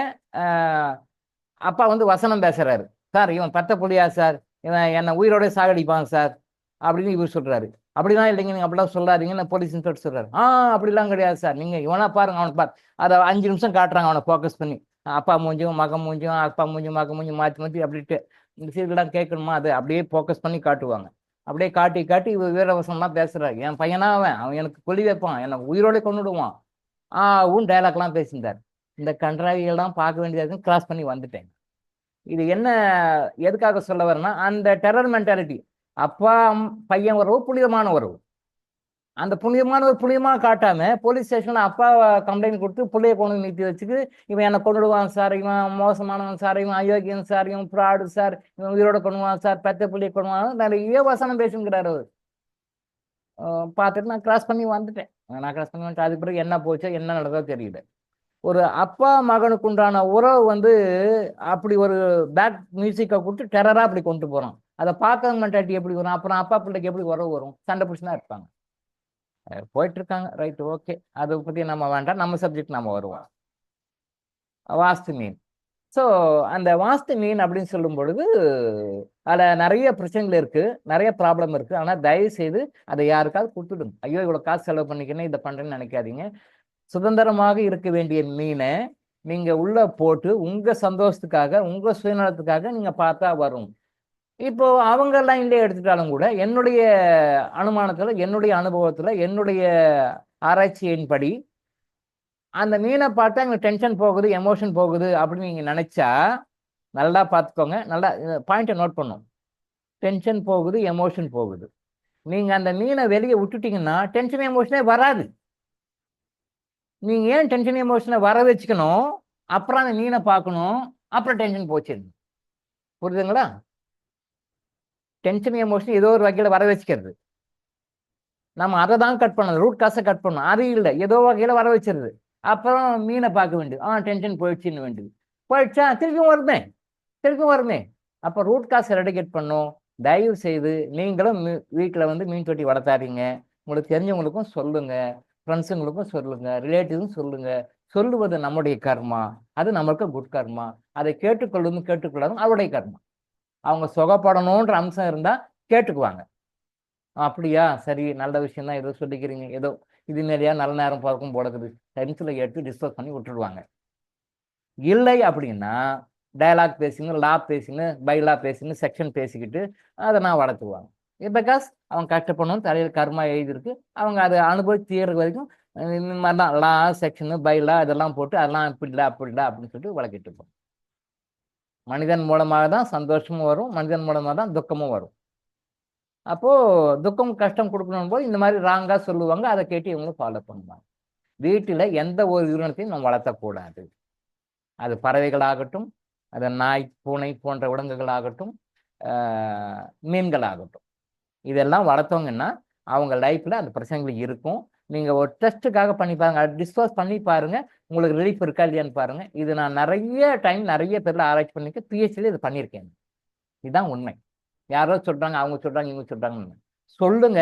அப்பா வந்து வசனம் பேசுகிறாரு, சார் இவன் பத்த புள்ளியா சார், இவன் என்னை உயிரோட சாகடிப்பான் சார் அப்படின்னு இவர் சொல்கிறாரு. அப்படிலாம் இல்லைங்க, நீங்கள் அப்படிலாம் சொல்லாதீங்கன்னு போலீஸ் இன்ஸ்பெக்டர் சொல்கிறாரு. அப்படிலாம் கிடையாது சார், நீங்கள் இவனா பாருங்க, அவனை பாரு. அதை 5 நிமிஷம் காட்டுறாங்க, அவனை ஃபோக்கஸ் பண்ணி. அப்பா மூஞ்சும் மகன் மூஞ்சும், அப்பா மூஞ்சும் மகன் மூஞ்சும் மாற்றி அப்படின்ட்டு. இந்த சீரியல்லாம் கேட்கணுமா, அது அப்படியே ஃபோக்கஸ் பண்ணி காட்டுவாங்க. அப்படியே காட்டி இவர் வீரவசனமாக பேசுகிறார். என் பையனா அவன் எனக்கு கொல்லி வைப்பான், என்னை உயிரோட கொண்டுடுவான் டைலாக்லாம் பேசியிருந்தார். இந்த கன்றாவிகள்லாம் பார்க்க வேண்டியது கிராஸ் பண்ணி வந்துட்டேன். இது என்ன எதுக்காக சொல்ல வரேன்னா, அந்த டெரர் மென்டாலிட்டி, அப்பா பையன் உறவு புனிதமான உறவு. அந்த புனிதமானவர் புனிதமாக காட்டாம போலீஸ் ஸ்டேஷன்ல அப்பா கம்ப்ளைண்ட் கொடுத்து பிள்ளைய கொண்டு வந்து நிறுத்தி வச்சுக்கு இவன் என்னை கொண்டுடுவான் சார், இவன் மோசமானவன் சார், இவன் அயோக்கியன் சார், இவன் ஃப்ராடு சார், இவன் உயிரோட கொண்டுவான் சார், பெத்த பிள்ளைய கொண்டுவான் நிறைய வசனம் பேசுங்கிறாரு அவர். பார்த்துட்டு நான் கிராஸ் பண்ணி வந்துட்டேன். அதுக்கு பிறகு என்ன போச்சோ என்ன நடந்ததோ தெரியல. ஒரு அப்பா மகனுக்கு உண்டான உறவு வந்து அப்படி ஒரு பேக் மியூசிக்கை கொடுத்து டெரரா அப்படி கொண்டு போறோம். அதை பார்க்க மென்டாலிட்டி எப்படி வரும்? அப்புறம் அப்பா பிள்ளைக்கு எப்படி உறவு வரும்? சண்டை பிடிச்சுதான் இருப்பாங்க. போயிட்டு இருக்காங்க, ரைட், ஓகே, அதை பத்தி நம்ம வேண்டாம், நம்ம சப்ஜெக்ட் நம்ம வருவோம். வாஸ்து மீன். ஸோ அந்த வாஸ்து மீன் அப்படின்னு சொல்லும் பொழுது அதில் நிறைய பிரச்சனைகள் இருக்கு, நிறைய ப்ராப்ளம் இருக்கு. ஆனால் தயவு செய்து அதை யாருக்காவது கொடுத்துடுங்க. ஐயோ இவ்வளோ காசு செலவு பண்ணிக்கணும் இதை பண்றேன்னு நினைக்காதீங்க. சுதந்திரமாக இருக்க வேண்டிய மீனை நீங்க உள்ள போட்டு உங்க சந்தோஷத்துக்காக உங்க சுயநலத்துக்காக நீங்க பார்த்தா வரும். இப்போ அவங்க லைன்ல எடுத்துட்டாலும் கூட என்னுடைய அனுமானத்துல, என்னுடைய அனுபவத்துல, என்னுடைய ஆராய்ச்சியின்படி அந்த மீனை பார்த்தா எங்களுக்கு டென்ஷன் போகுது, எமோஷன் போகுது அப்படின்னு நீங்க நினைச்சா நல்லா பார்த்துக்கோங்க. நல்லா பாயிண்ட்டை நோட் பண்ணும். டென்ஷன் போகுது, எமோஷன் போகுது. நீங்க அந்த மீனை வெளியே விட்டுட்டீங்கன்னா டென்ஷன் எமோஷனே வராது. நீங்க ஏன் டென்ஷன் எமோஷனை வர வச்சுக்கணும்? அப்புறம் அந்த மீனை பார்க்கணும், அப்புறம் டென்ஷன் போச்சு. புரியுதுங்களா? டென்ஷன் எமோஷன் ஏதோ ஒரு வகையில வர வச்சுக்கிறது. நம்ம அதை தான் கட் பண்ணணும், ரூட் காசை கட் பண்ணணும். அது இல்லை, ஏதோ வகையில வர வச்சிருது. அப்புறம் மீனை பார்க்க வேண்டியது. டென்ஷன் போயிடுச்சுன்னு வேண்டியது. போயிடுச்சா திருப்பியும் வருமே. அப்போ ரூட் காசை ரெடிகேட் பண்ணும். தயவு செய்து நீங்களும் வீட்டில் வந்து மீன் தொட்டி வளர்த்தாதீங்க. உங்களுக்கு தெரிஞ்சவங்களுக்கும் சொல்லுங்க, ஃப்ரெண்ட்ஸுங்களுக்கும் சொல்லுங்க, ரிலேட்டிவ்ஸும் சொல்லுங்க. சொல்லுவது நம்முடைய கர்மா, அது நம்மளுக்கு குட் கர்மா. அதை கேட்டுக்கொள்ளும் கேட்டுக்கொள்ளாதும் அவருடைய கர்மா. அவங்க சுகப்படணுன்ற அம்சம் இருந்தா கேட்டுக்குவாங்க. அப்படியா, சரி, நல்ல விஷயம் தான், ஏதோ சொல்லிக்கிறீங்க, ஏதோ இது நிறையா நல்ல நேரம் பார்க்கும் போடக்குது டென்ஷனில் எடுத்து டிஸ்கஸ் பண்ணி விட்டுடுவாங்க. இல்லை அப்படின்னா டயலாக் பேசிங்க, லா பேசிங்க, பைலா பேசிங்க, செக்ஷன் பேசிக்கிட்டு அதை நான் வளர்த்துவாங்க. பிகாஸ் அவங்க கஷ்டப்படணும், தலையில் கர்மா எழுதியிருக்கு. அவங்க அதை அனுபவிச்சு தீர்ற வரைக்கும் இந்த மாதிரி தான் லா, செக்ஷனு, பைலா இதெல்லாம் போட்டு அதெல்லாம் இப்படில அப்படின்னு சொல்லிட்டு வளர்க்கிட்டு இருப்போம். மனிதன் மூலமாக தான் சந்தோஷமும் வரும், மனிதன் மூலமாக தான் துக்கமும் வரும். அப்போ துக்கம் கஷ்டம் கொடுக்கணும் போது இந்த மாதிரி ராங்கா சொல்லுவாங்க. அதை கேட்டு இவங்களும் ஃபாலோ பண்ணுவாங்க. வீட்டில் எந்த ஒரு உயிரினத்தையும் நம்ம வளர்த்தக்கூடாது. அது பறவைகளாகட்டும், அது நாய், பூனை போன்ற விலங்குகளாகட்டும், மீன்களாகட்டும், இதெல்லாம் வளர்த்தவங்கன்னா அவங்க லைஃப்ல அந்த பிரச்சனைகள் இருக்கும். நீங்க ஒரு டெஸ்ட்டுக்காக பண்ணி பாருங்க, டிஸ்கஸ் பண்ணி பாருங்க, உங்களுக்கு ரிலீஃப் இருக்கா இல்லையான்னு பாருங்க. இது நான் நிறைய டைம் நிறைய பேர்ல ஆராய்ச்சி பண்ணிக்க பிஹெச்டி இது பண்ணியிருக்கேன். இதுதான் உண்மை. யாரோ சொல்றாங்க, அவங்க சொல்றாங்க, இவங்க சொல்றாங்கன்னு சொல்லுங்க.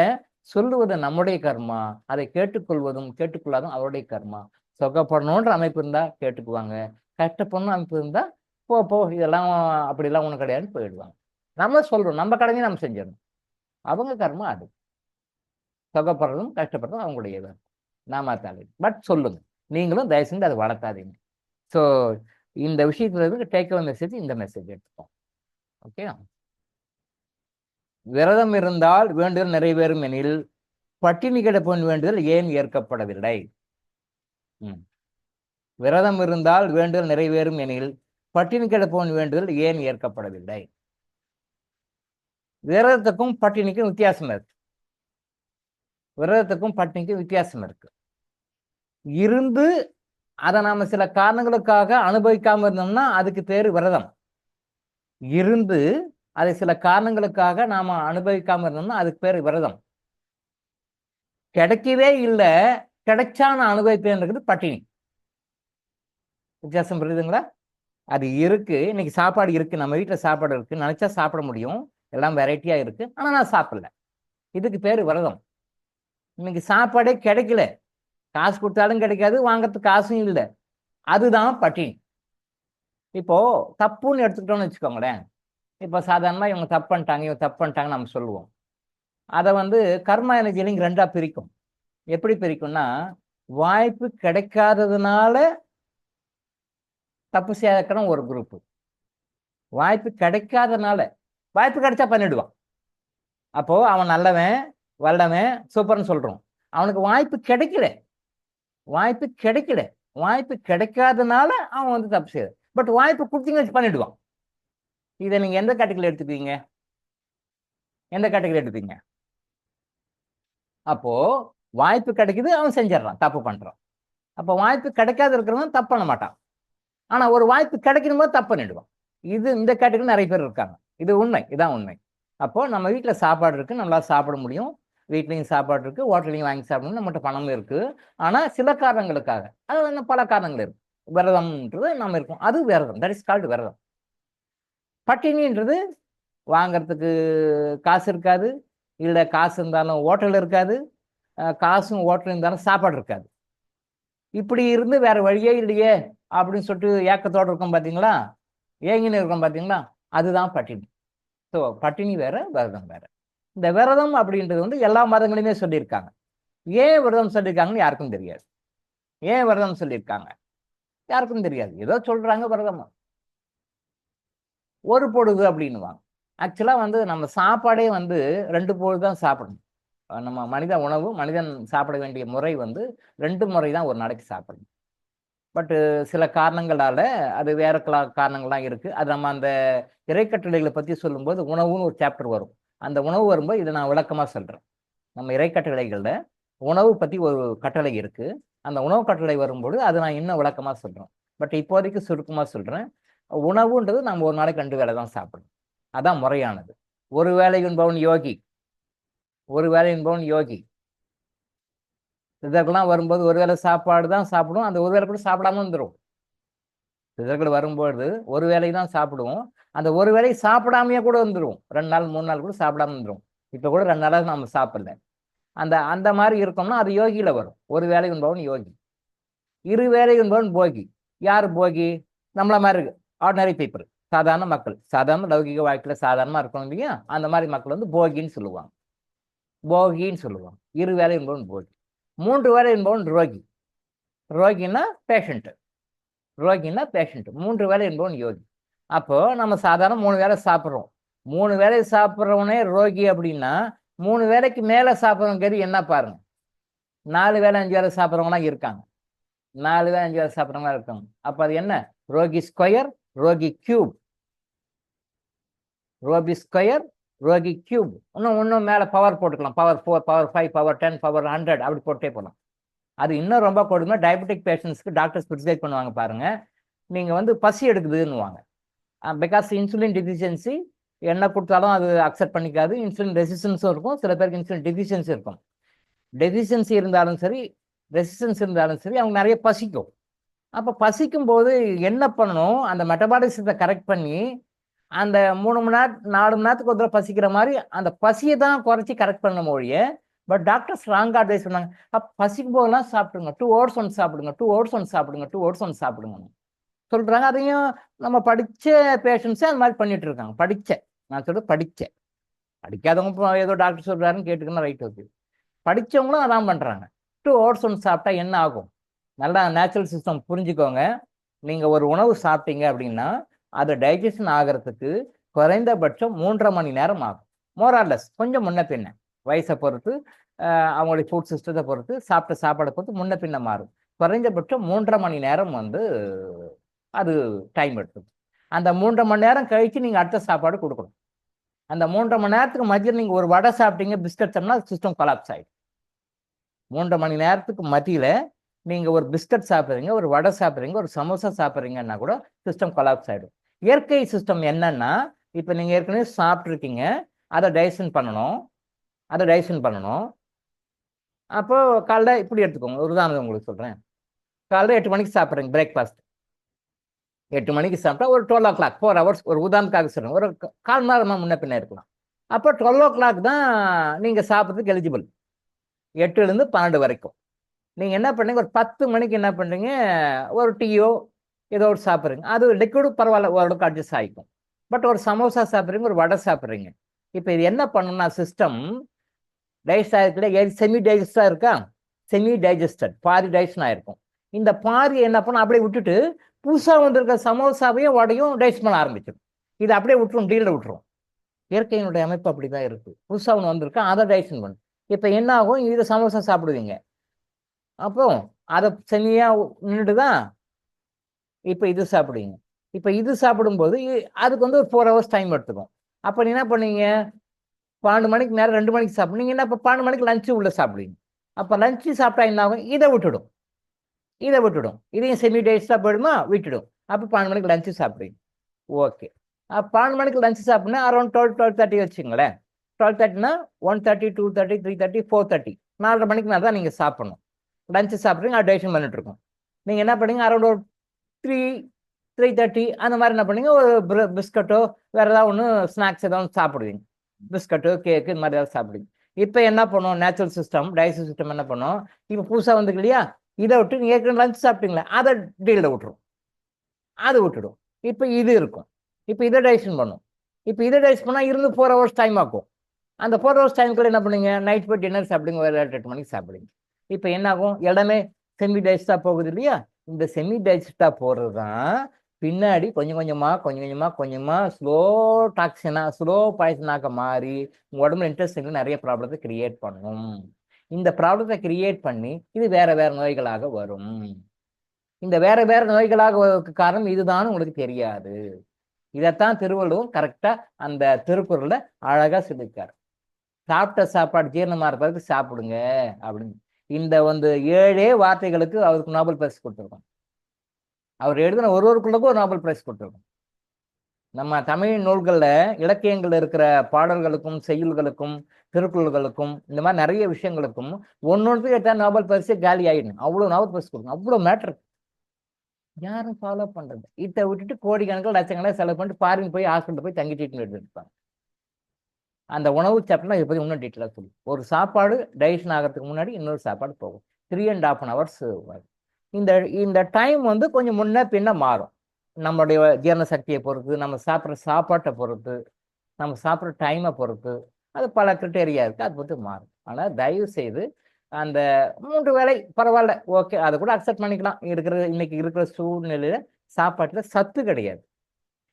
சொல்லுவது நம்முடைய கர்மா, அதை கேட்டுக்கொள்வதும் கேட்டுக்கொள்ளாதும் அவருடைய கர்மா. சொகப்படணுன்ற அமைப்பு இருந்தா கேட்டுக்குவாங்க, கஷ்டப்படணும் அமைப்பு இருந்தா போ இதெல்லாம் அப்படிலாம் ஒன்றும் கிடையாதுன்னு போயிடுவாங்க. நம்ம சொல்றோம், நம்ம கடமையை நம்ம செஞ்சிடணும். அவங்க கர்மா அது. சொகப்படுறதும் கஷ்டப்படுறதும் அவங்களுடைய நாம தலை. பட் சொல்லுங்க, நீங்களும் தயவு செஞ்சு அதை வளர்த்தாதீங்க. ஸோ இந்த விஷயத்துல இருந்து டேக் அவே மெசேஜ், இந்த மெசேஜ் எடுத்துப்போம். ஓகே. விரதம் இருந்தால் வேண்டுதல் நிறைவேறும் எனில் பட்டினி கிடப்பவன் வேண்டுதல் ஏன் ஏற்கப்படவில்லை? விரதம் இருந்தால் வேண்டுதல் நிறைவேறும் எனில் பட்டினி கிடப்பவன் வேண்டுதல் ஏன் ஏற்கப்படவில்லை? விரதத்துக்கும் பட்டினிக்கும் வித்தியாசம் இருக்கு. விரதத்துக்கும் பட்டினிக்கும் வித்தியாசம் இருக்கு. இருந்து அதை நாம சில காரணங்களுக்காக அனுபவிக்காம இருந்தோம்னா அதுக்கு பேரு விரதம். இருந்து அதை சில காரணங்களுக்காக நாம அனுபவிக்காம இருந்தோம்னா அதுக்கு பேரு விரதம். கிடைக்கவே இல்லை, கிடைச்சா நான் அனுபவிப்பேன்றது பட்டினி. வித்தியாசம் புரியுதுங்களா? அது இருக்கு, இன்னைக்கு சாப்பாடு இருக்கு, நம்ம வீட்டுல சாப்பாடு இருக்கு, நினைச்சா சாப்பிட முடியும், எல்லாம் வெரைட்டியா இருக்கு, ஆனா நான் சாப்பிடல. இதுக்கு பேரு விரதம். இன்னைக்கு சாப்பாடே கிடைக்கல, காசு கொடுத்தாலும் கிடைக்காது, வாங்கறதுக்கு காசும் இல்லை, அதுதான் பட்டினி. இப்போ தப்புன்னு எடுத்துக்கிட்டோம்னு வச்சுக்கோங்களேன். இப்போ சாதாரணமா இவங்க தப்பு பண்ணிட்டாங்க நம்ம சொல்லுவோம். அதை வந்து கர்மா எனர்ஜி லிங்க் ரெண்டா பிரிக்கும். எப்படி பிரிக்கும்னா, வாய்ப்பு கிடைக்காததுனால தப்பு செய்யறதுக்கான ஒரு குரூப், வாய்ப்பு கிடைக்காதனால, வாய்ப்பு கிடைச்சா பண்ணிடுவான். அப்போ அவன் நல்லவன், வல்லவன், சூப்பர்னு சொல்றோம். அவனுக்கு வாய்ப்பு கிடைக்கல, வாய்ப்பு கிடைக்காதனால அவன் வந்து தப்பு செய்ய. பட் வாய்ப்பு கொடுத்தீங்க பண்ணிடுவான். இதை நீங்க எந்த கேட்டகரியில் எடுத்துப்பீங்க? அப்போ வாய்ப்பு கிடைக்குது, அவன் செஞ்சிடறான், தப்பு பண்ணுறான். அப்போ வாய்ப்பு கிடைக்காத இருக்கிறவன் தப்பு பண்ண மாட்டான். ஆனால் ஒரு வாய்ப்பு கிடைக்கணும் போது தப்பு பண்ணிடுவான். இந்த கேட்டகரி நிறைய பேர் இருக்காங்க. இது உண்மை, இதான் உண்மை. அப்போ நம்ம வீட்டில் சாப்பாடு இருக்குது, நம்மளால சாப்பிட முடியும். வீட்லேயும் சாப்பாடு இருக்குது, ஹோட்டல்லையும் வாங்கி சாப்பிடணும், நம்மகிட்ட பணமும் இருக்குது. ஆனால் சில காரணங்களுக்காக, அது இன்னும் பல காரணங்கள் இருக்குது. விரதம்ன்றது நம்ம இருக்கும், அது விரதம், தட் இஸ் கால்டு விரதம். பட்டினின்றது வாங்கிறதுக்கு காசு இருக்காது, இல்லை காசு இருந்தாலும் ஹோட்டல் இருக்காது, காசும் ஹோட்டல் இருந்தாலும் சாப்பாடு இருக்காது. இப்படி இருந்து வேற வழியே இல்லையே அப்படின்னு சொல்லிட்டு ஏக்கத்தோடு இருக்கும் பார்த்தீங்களா, ஏங்கின்னு இருக்கும் பார்த்தீங்களா, அதுதான் பட்டினி. ஸோ பட்டினி வேற, விரதம் வேற. இந்த விரதம் அப்படின்றது வந்து எல்லா மதங்களையுமே சொல்லியிருக்காங்க. ஏன் விரதம் சொல்லியிருக்காங்கன்னு யாருக்கும் தெரியாது. ஏன் விரதம் சொல்லியிருக்காங்க யாருக்கும் தெரியாது. ஏதோ சொல்றாங்க விரதம். ஒரு பொழுது அப்படின்னுவாங்க. ஆக்சுவலாக வந்து நம்ம சாப்பாடே வந்து 2 பொழுது தான் சாப்பிடணும். நம்ம மனித உணவு, மனிதன் சாப்பிட வேண்டிய முறை வந்து 2 முறை தான் ஒரு நாளைக்கு சாப்பிடணும். பட்டு சில காரணங்களால அது வேற காரணங்கள்லாம் இருக்குது. அது நம்ம அந்த இறைக்கட்டளைகளை பற்றி சொல்லும்போது உணவுன்னு ஒரு சாப்டர் வரும். அந்த உணவு வரும்போது இதை நான் விளக்கமாக சொல்கிறேன். நம்ம இறைக்கட்டளைகளில் உணவு பற்றி ஒரு கட்டளை இருக்குது. அந்த உணவு கட்டளை வரும்போது அதை நான் இன்னும் விளக்கமாக சொல்கிறேன். பட் இப்போதைக்கு சுருக்கமாக சொல்கிறேன். உணவுன்றது நம்ம ஒரு நாளைக்கு 2 வேளை தான் சாப்பிடணும். அதான் முறையானது. ஒரு வேளை என்பவன் யோகி, ஒரு வேளை என்பவன் யோகி. சிதர்கள்லாம் வரும்போது ஒரு வேளை சாப்பாடு தான் சாப்பிடுவோம், அந்த ஒரு வேளை கூட சாப்பிடாம வந்துடும். சிதர்கள் வரும்போது ஒரு வேளை தான் சாப்பிடுவோம், அந்த ஒரு வேளை சாப்பிடாமையே கூட வந்துடும். 2 நாள் 3 நாள் கூட சாப்பிடாம வந்துடும். இப்போ கூட 2 நாளாக நம்ம சாப்பிடல. அந்த மாதிரி இருக்கோம்னா அது யோகியில் வரும். ஒரு வேளை என்பவன் யோகி, 2 வேளை என்பவன் போகி. யார் போகி? நம்மள மாதிரி ஆர்டினரி பீப்புள், சாதாரண மக்கள், சாதாரண லௌகிக வாழ்க்கையில் சாதாரணமாக இருக்கணும் இல்லையா, அந்த மாதிரி மக்கள் வந்து போகின்னு சொல்லுவாங்க. போகின்னு சொல்லுவாங்க. 2 வேளை என்பவன் போகி. 3 வேளை என்பவன் ரோகி. ரோகின்னா பேஷண்ட்டு, ரோகின்னா பேஷண்ட்டு. 3 வேளை என்பவன் யோகி. அப்போ நம்ம சாதாரண 3 வேளை சாப்பிட்றோம். 3 வேளை சாப்பிட்றவனே ரோகி அப்படின்னா 3 வேளைக்கு மேலே சாப்பிட்றவங்க என்ன பாருங்க. 4 வேளை 5 வேளை சாப்பிட்றவங்களாம் இருக்காங்க. 4 வேளை 5 வேளை சாப்பிட்றவங்களா இருக்காங்க. அப்போ அது என்ன? ரோகி ஸ்கொயர், ரோகி கியூப். ரோகி ஸ்கொயர், ரோகி கியூப். இன்னும் மேலே பவர் போட்டுக்கலாம். பவர் 4, பவர் 5, பவர் 10, பவர் 100 அப்படி போட்டே போகலாம். அது இன்னும் ரொம்ப கொடுமை. டயபெட்டிக் பேஷண்ட்ஸ்க்கு டாக்டர்ஸ் ப்ரிஸ்கிரைப் பண்ணுவாங்க பாருங்க. நீங்கள் வந்து பசி எடுக்குதுன்னுவாங்க. பிகாஸ் இன்சுலின் டெஃபிஷியன்சி, என்ன கொடுத்தாலும் அது அக்செப்ட் பண்ணிக்காது. இன்சுலின் ரெசிஸ்டன்ஸும் இருக்கும், சில பேருக்கு இன்சுலின் டெஃபிஷியன்சி இருக்கும். டெஃபிஷியன்சி இருந்தாலும் சரி, ரெசிஸ்டன்ஸ் இருந்தாலும் சரி, அவங்க நிறைய பசிக்கும். அப்போ பசிக்கும் போது என்ன பண்ணணும்? அந்த மெட்டபாலிசத்தை கரெக்ட் பண்ணி அந்த 3 மணி நேரம் 4 மணி நேரத்துக்கு ஒரு தடவை பசிக்கிற மாதிரி அந்த பசியை தான் குறைச்சி கரெக்ட் பண்ண மொழிய. பட் டாக்டர் ஸ்ட்ராங்காக அட்வைஸ் பண்ணாங்க, அப்போ பசிக்கும் போதெல்லாம் சாப்பிடுங்க, 2 hours ஒன்று சாப்பிடுங்க, 2 hours ஒன்று சாப்பிடுங்க, 2 hours ஒன்று சாப்பிடுங்க சொல்கிறாங்க. அதையும் நம்ம படித்த பேஷண்ட்ஸே அது மாதிரி பண்ணிட்டு இருக்காங்க. நான் சொல்கிறது படிக்காதவங்க ஏதோ டாக்டர் சொல்கிறாருன்னு கேட்டுக்கணும், ரைட், ஓகே. படித்தவங்களும் அதான் பண்ணுறாங்க. 2 hours ஒன்று சாப்பிட்டா என்ன ஆகும்? நல்லா நேச்சுரல் சிஸ்டம் புரிஞ்சுக்கோங்க. நீங்கள் ஒரு உணவு சாப்பிட்டீங்க அப்படின்னா அது டைஜஷன் ஆகிறதுக்கு குறைந்தபட்சம் 3.5 மணி நேரம் ஆகும். மோரார்லெஸ், கொஞ்சம் முன்ன பின்ன, வயசை பொறுத்து, அவங்களுடைய ஃபுட் சிஸ்டத்தை பொறுத்து, சாப்பிட்ட சாப்பாடை பொறுத்து முன்ன பின்ன மாறும். குறைஞ்சபட்சம் 3.5 மணி நேரம் வந்து அது டைம் எடுத்துக்கும். அந்த 3.5 மணி நேரம் கழித்து நீங்கள் அடுத்த சாப்பாடு கொடுக்கணும். அந்த 3.5 மணி நேரத்துக்கு மத்தியில் நீங்கள் ஒரு வடை சாப்பிட்டீங்க, பிஸ்கட் சாப்பிட்டா சிஸ்டம் கொலாப்ஸ் ஆகிடும். 3.5 மணி நேரத்துக்கு மத்தியில் நீங்கள் ஒரு பிஸ்கட் சாப்பிட்றீங்க, ஒரு வடை சாப்பிட்றீங்க, ஒரு சமோசா சாப்பிட்றீங்கன்னா கூட சிஸ்டம் கொலாப்ஸ் ஆகிடும். இயற்கை சிஸ்டம் என்னன்னா, இப்போ நீங்கள் ஏற்கனவே சாப்பிட்ருக்கீங்க, அதை டைஜஷன் பண்ணணும். அப்போது காலைல இப்படி எடுத்துக்கோங்க, ஒரு உதாரணம் உங்களுக்கு சொல்கிறேன். காலைல 8 மணிக்கு சாப்பிட்றீங்க பிரேக்ஃபாஸ்ட். 8 மணிக்கு சாப்பிட்டா ஒரு 12 o'clock, 4 hours, ஒரு உதாரணத்துக்காக சொல்கிறேன், ஒரு 1/4 மணி நேரமாக முன்ன பின்ன இருக்கலாம். அப்போ 12 o'clock தான் நீங்கள் சாப்பிட்றதுக்கு எலிஜிபிள், 8லேருந்து 12 வரைக்கும். நீங்கள் என்ன பண்ணுறீங்க, ஒரு 10 மணிக்கு என்ன பண்ணுறீங்க, ஒரு டீயோ ஏதோ ஒரு சாப்பிட்றீங்க. அது லிக்விடு பரவாயில்ல, ஓரளவுக்கு அட்ஜஸ்ட் ஆகிக்கும். பட் ஒரு சமோசா சாப்பிட்றீங்க, ஒரு வடை சாப்பிட்றீங்க. இப்போ இது என்ன பண்ணணும்னா, சிஸ்டம் டைஜஸ்ட் ஆகிருக்குல்ல, செமி டைஜஸ்டாக இருக்கா, செமி டைஜஸ்டட், பாதி டைஜஷன் ஆகிருக்கும். இந்த பாதி என்ன பண்ண அப்படியே விட்டுட்டு புதுசாக வந்திருக்க சமோசாவையும் வடையும் டைஜஸ்ட் பண்ண ஆரம்பிச்சிடும். இதை அப்படியே விட்டுரும், டீலில் விட்டுரும். இயற்கையினுடைய அமைப்பு அப்படி தான் இருக்குது. புதுசாக ஒன்று வந்திருக்கா, அதை டைஜஷன் பண்ணும். இப்போ என்ன ஆகும், இதை சமோசா சாப்பிடுவீங்க, அப்போ அதை செம்மியாக நின்றுட்டு தான் இப்போ இது சாப்பிடுவீங்க. இப்போ இது சாப்பிடும்போது அதுக்கு வந்து ஒரு 4 hours டைம் எடுத்துக்கும். அப்போ நீ என்ன பண்ணுவீங்க, 12 மணிக்கு நேரம் 2 மணிக்கு சாப்பிடு, நீங்கள் என்ன இப்போ 12 மணிக்கு லஞ்சு உள்ளே சாப்பிடுவீங்க. அப்போ லஞ்சு சாப்பிட்டா என்ன ஆகும்? இதை விட்டுடும், இதையும் செமி டைஜஸ்டாக போயிடுமா, விட்டுடும். அப்போ 12 மணிக்கு லஞ்சு சாப்பிடுவீங்க. ஓகே, 12 மணிக்கு லஞ்சு சாப்பிட்னா அரௌண்ட் 12:30 வச்சுங்களேன். 12:30னா 1:30, 2:30, 3:30, 4:30, 4:30 மணிக்கு மேலே தான் நீங்கள் சாப்பிடணும். லஞ்சு சாப்பிட்றீங்க, டைஜஷன் பண்ணிட்டு இருக்கோம். நீங்கள் என்ன பண்ணீங்க, அரௌண்ட் ஒரு 3:30 அந்த மாதிரி என்ன பண்ணீங்க, ஒரு பிஸ்கட்டோ வேறு ஏதாவது ஒன்று ஸ்நாக்ஸ் ஏதாவது சாப்பிடுவீங்க. பிஸ்கட்டோ கேக்கு இந்த மாதிரி ஏதாவது சாப்பிடுவீங்க. இப்போ என்ன பண்ணும், நேச்சுரல் சிஸ்டம், டைஜஸ்டிவ் சிஸ்டம் என்ன பண்ணும், இப்போ புதுசாக வந்துருக்கு இல்லையா, இதை விட்டு நீங்கள் ஏற்கனவே லஞ்ச் சாப்பிட்டீங்களா, அதை டீலில் விட்டுரும், அது விட்டுடும். இப்போ இது இருக்கும், இப்போ இதை டைஜஷன் பண்ணும். இப்போ இதை டைஜஸ்ட் பண்ணால் இருந்து 4 hours டைம் ஆகும். அந்த 4 hours டைமுக்குள்ள என்ன பண்ணுங்க, நைட் போய் டின்னர் சாப்பிடுங்க, ஒரு 8 மணிக்கு சாப்பிடுங்க. இப்போ என்ன ஆகும், எல்லாமே செமி டைஜஸ்டாக போகுது இல்லையா. இந்த செமி டைஜஸ்டாக போகிறது தான் பின்னாடி கொஞ்சம் கொஞ்சமாக ஸ்லோ டாக்ஸினாக, ஸ்லோ பாய்சனாக மாறி உங்கள் உடம்புல இன்ட்ரெஸ்டிங்கில் நிறைய ப்ராப்ளத்தை கிரியேட் பண்ணும். இந்த ப்ராப்ளத்தை கிரியேட் பண்ணி இது வேற நோய்களாக வரும். இந்த வேற நோய்களாக காரணம் இதுதான் உங்களுக்கு தெரியாது. இதைத்தான் திருவள்ளுவர் கரெக்டா அந்த திருக்குறள்ல அழகா சொல்லியிருக்காரு. சாப்பிட்ட சாப்பாடு ஜீரணமா இருப்பதற்கு சாப்பிடுங்க அப்படின்னு. இந்த 7 வார்த்தைகளுக்கு அவருக்கு நோபல் பிரைஸ் கொடுத்துருக்கோம். அவர் எழுதின ஒருவருக்குள்ளுக்கும் ஒரு நோபல் பிரைஸ் கொடுத்துருக்கோம். நம்ம தமிழ் நூல்கள்ல இலக்கியங்கள் இருக்கிற பாடல்களுக்கும் செய்யுள்களுக்கும் திருக்குறள்களுக்கும் இந்த மாதிரி நிறைய விஷயங்களுக்கும் ஒன்னொன்றுக்கு எடுத்தா நோபல் பரிசு காலி ஆயிடும். அவ்வளவு நோபல் பரிசு கொடுக்கணும், அவ்வளவு மேட்ரு. யாரும் ஃபாலோ பண்றது, இதை விட்டுட்டு கோடிக்கணக்கில் லட்சக்கணக்கில் செலவு பண்ணிட்டு ஃபாரின் போய் ஹாஸ்பிட்டல் போய் தங்கி ட்ரீட்மெண்ட் எடுத்துப்பாங்க. அந்த உணவு சாப்பிட்டா இதை பற்றி இன்னும் டீட்டெயிலாக சொல்லி, ஒரு சாப்பாடு டைஜஷன் ஆகிறதுக்கு முன்னாடி இன்னொரு சாப்பாடு போகும், 3.5 hours வரும். இந்த டைம் கொஞ்சம் முன்ன பின்ன மாறும். நம்மளுடைய ஜீரண சக்தியை பொறுத்து, நம்ம சாப்பிட்ற சாப்பாட்டை பொறுத்து, நம்ம சாப்பிட்ற டைமை பொறுத்து, அது பல கிரிட்டேரியா இருக்குது, அது பொறுத்து மாறும். ஆனால் தயவு செய்து அந்த 3 வேளை பரவாயில்ல, ஓகே, அதை கூட அக்செப்ட் பண்ணிக்கலாம். இன்னைக்கு இருக்கிற சூழ்நிலையில சாப்பாட்டில் சத்து கிடையாது.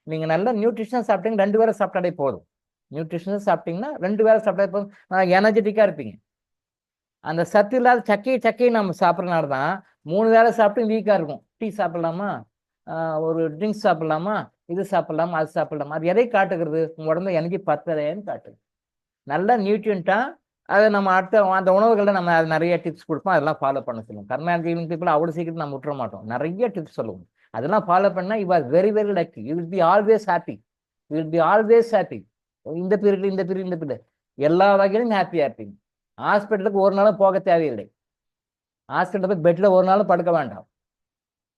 நீங்கள் நல்ல நியூட்ரிஷனாக சாப்பிட்டீங்க, 2 வேளை சாப்பிட்டாலே போதும். நியூட்ரிஷனாக சாப்பிட்டீங்கன்னா 2 வேளை சாப்பிட்டாலே போதும், எனர்ஜெட்டிக்காக இருப்பீங்க. அந்த சத்து இல்லாத சக்கையை நம்ம சாப்பிட்றதுனால தான் 3 வேளை சாப்பிட்டு வீக்காக இருக்கும். டீ சாப்பிடலாமா, ஒரு ட்ரிங்க்ஸ் சாப்பிடலாமா, இது சாப்பிடலாமா, அது சாப்பிடலாமா, அது எதை காட்டுகிறது, உங்கள் உடம்புல எனர்ஜி பத்தலைன்னு காட்டுது. நல்ல நியூட்ரியண்ட்டாக அதை நம்ம அடுத்த அந்த உணவுகளில் நம்ம அது நிறைய டிப்ஸ் கொடுப்போம், அதெல்லாம் ஃபாலோ பண்ண சொல்லுவோம். கர்மாந்திரியின் பீப்புள் அவ்வளோ சீக்கிரம் நம்ம விட்டுற மாட்டோம், நிறைய டிப்ஸ் சொல்லுவோம். அதெல்லாம் ஃபாலோ பண்ணால் you are very very lucky, you will be always happy, இந்த பீரியட் எல்லா வகையிலும் ஹாப்பியாக இருப்பீங்க. ஹாஸ்பிட்டலுக்கு ஒரு நாளும் போக தேவையில்லை. ஹாஸ்பிட்டல் போய் பெட்டில் ஒரு நாளும் படுக்க வேண்டாம்,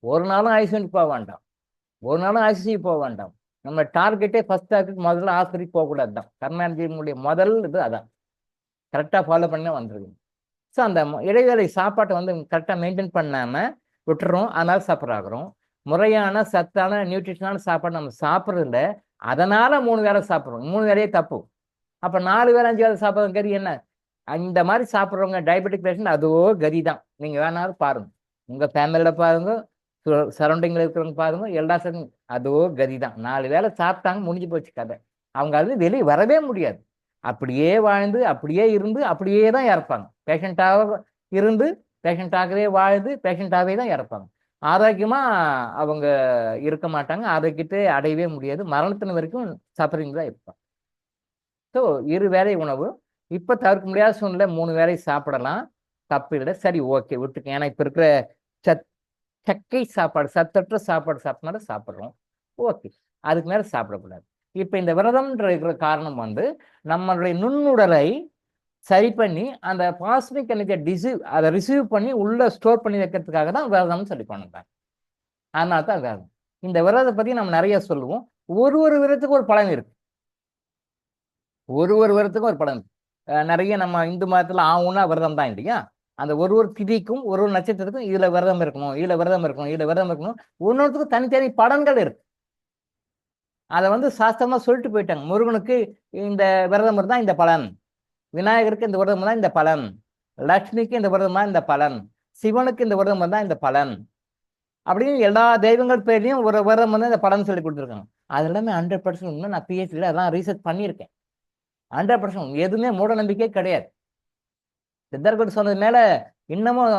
ஒரு நாளும் ஐசியூக்கு போக வேண்டாம், ஒரு நாளும் ஐசியூ போக வேண்டாம். நம்ம டார்கெட்டே ஃபர்ஸ்ட் டார்கெட் முதல்ல ஆஸ்பத்திரிக்கு போகக்கூடாது தான். கர்மாந்திரியனுடைய முதல் இது அதான். கரெக்டாக ஃபாலோ பண்ண வந்துருக்குங்க. ஸோ அந்த இடைவேளை சாப்பாட்டை கரெக்டாக மெயின்டைன் பண்ணாமல் விட்டுறோம், அதனால சஃபர் ஆகிறோம். முறையான சத்தான நியூட்ரிஷனான சாப்பாடு நம்ம சாப்பிட்றதில்ல, அதனால 3 வேளை சாப்பிட்றோம். 3 வேளையே தப்பு. அப்போ 4 வேளை 5 வேளை சாப்பிட்ற கறி என்ன? இந்த மாதிரி சாப்பிட்றவங்க டயபெட்டிக் பேஷண்ட் அதோ கதி தான். நீங்கள் வேணாலும் பாருங்கள், உங்கள் ஃபேமிலியில் பாருங்க, சரௌண்டிங்கில் இருக்கிறவங்க பாருங்க, எல்லா சரும் அதோ கதி தான். 4 வேளை சாப்பிட்டாங்க, முடிஞ்சு போச்சு கதை. அவங்க அது வெளியே வரவே முடியாது. அப்படியே வாழ்ந்து, அப்படியே இருந்து, அப்படியே தான் இறப்பாங்க. பேஷண்ட்டாக இருந்து, பேஷண்ட்டாகவே வாழ்ந்து, பேஷண்ட்டாகவே தான் இறப்பாங்க. ஆரோக்கியமாக அவங்க இருக்க மாட்டாங்க, ஆரோக்கியத்தை அடையவே முடியாது, மரணத்தின் வரைக்கும் சஃபரிங் தான் இருப்பாங்க. ஸோ 2 வேளை உணவு இப்போ தவிர்க்க முடியாத சூழ்நிலை, 3 வேளை சாப்பிடலாம், தப்பு இல்லை, சரி ஓகே விட்டுருக்கேன். ஏன்னா இப்போ இருக்கிற சக்கை சாப்பாடு, சத்தற்ற சாப்பாடு சாப்பிட்னாலும் சாப்பிட்றோம், ஓகே, அதுக்கு மேலே சாப்பிடக்கூடாது. இப்போ இந்த விரதம்ன்ற இருக்கிற காரணம் நம்மளுடைய நுண்ணுடலை சரி பண்ணி அந்த பாஸ்மிக் எனர்ஜியை அதை ரிசீவ் பண்ணி உள்ள ஸ்டோர் பண்ணி வைக்கிறதுக்காக தான் விரதம்னு சொல்லி பண்ணுறாங்க. அதனால தான் விரதம். இந்த விரதத்தை பற்றி நம்ம நிறைய சொல்லுவோம். ஒரு விரதத்துக்கு ஒரு பலன் இருக்கு, ஒரு விரதத்துக்கும் ஒரு பலன் இருக்கு. நிறைய நம்ம இந்து மதத்தில் ஆகும்னா விரதம் தான் இல்லையா. அந்த ஒரு திதிக்கும் ஒரு நட்சத்திரத்துக்கும் இதில் விரதம் இருக்கணும், இதில் விரதம் இருக்கணும், இதில் விரதம் இருக்கணும், ஒன்னொருத்துக்கும் தனித்தனி பலன்கள் இருக்கு. அதை சாஸ்திரமா சொல்லிட்டு போயிட்டாங்க. முருகனுக்கு இந்த விரதம் இருந்தால் இந்த பலன், விநாயகருக்கு இந்த விரதம் தான் இந்த பலன், லட்சுமிக்கு இந்த விரதம் தான் இந்த பலன், சிவனுக்கு இந்த விரதம் தான் இந்த பலன், அப்படின்னு எல்லா தெய்வங்கள் பேர்லையும் ஒரு விரதம் இந்த பலன் சொல்லி கொடுத்துருக்காங்க. அது எல்லாமே 100% உண்மை. நான் PhD அதெல்லாம் ரீசர்ச் பண்ணியிருக்கேன். 100% எதுவுமே மூட நம்பிக்கையே கிடையாது. சித்தர்கள் சொன்னது மேல இன்னமும்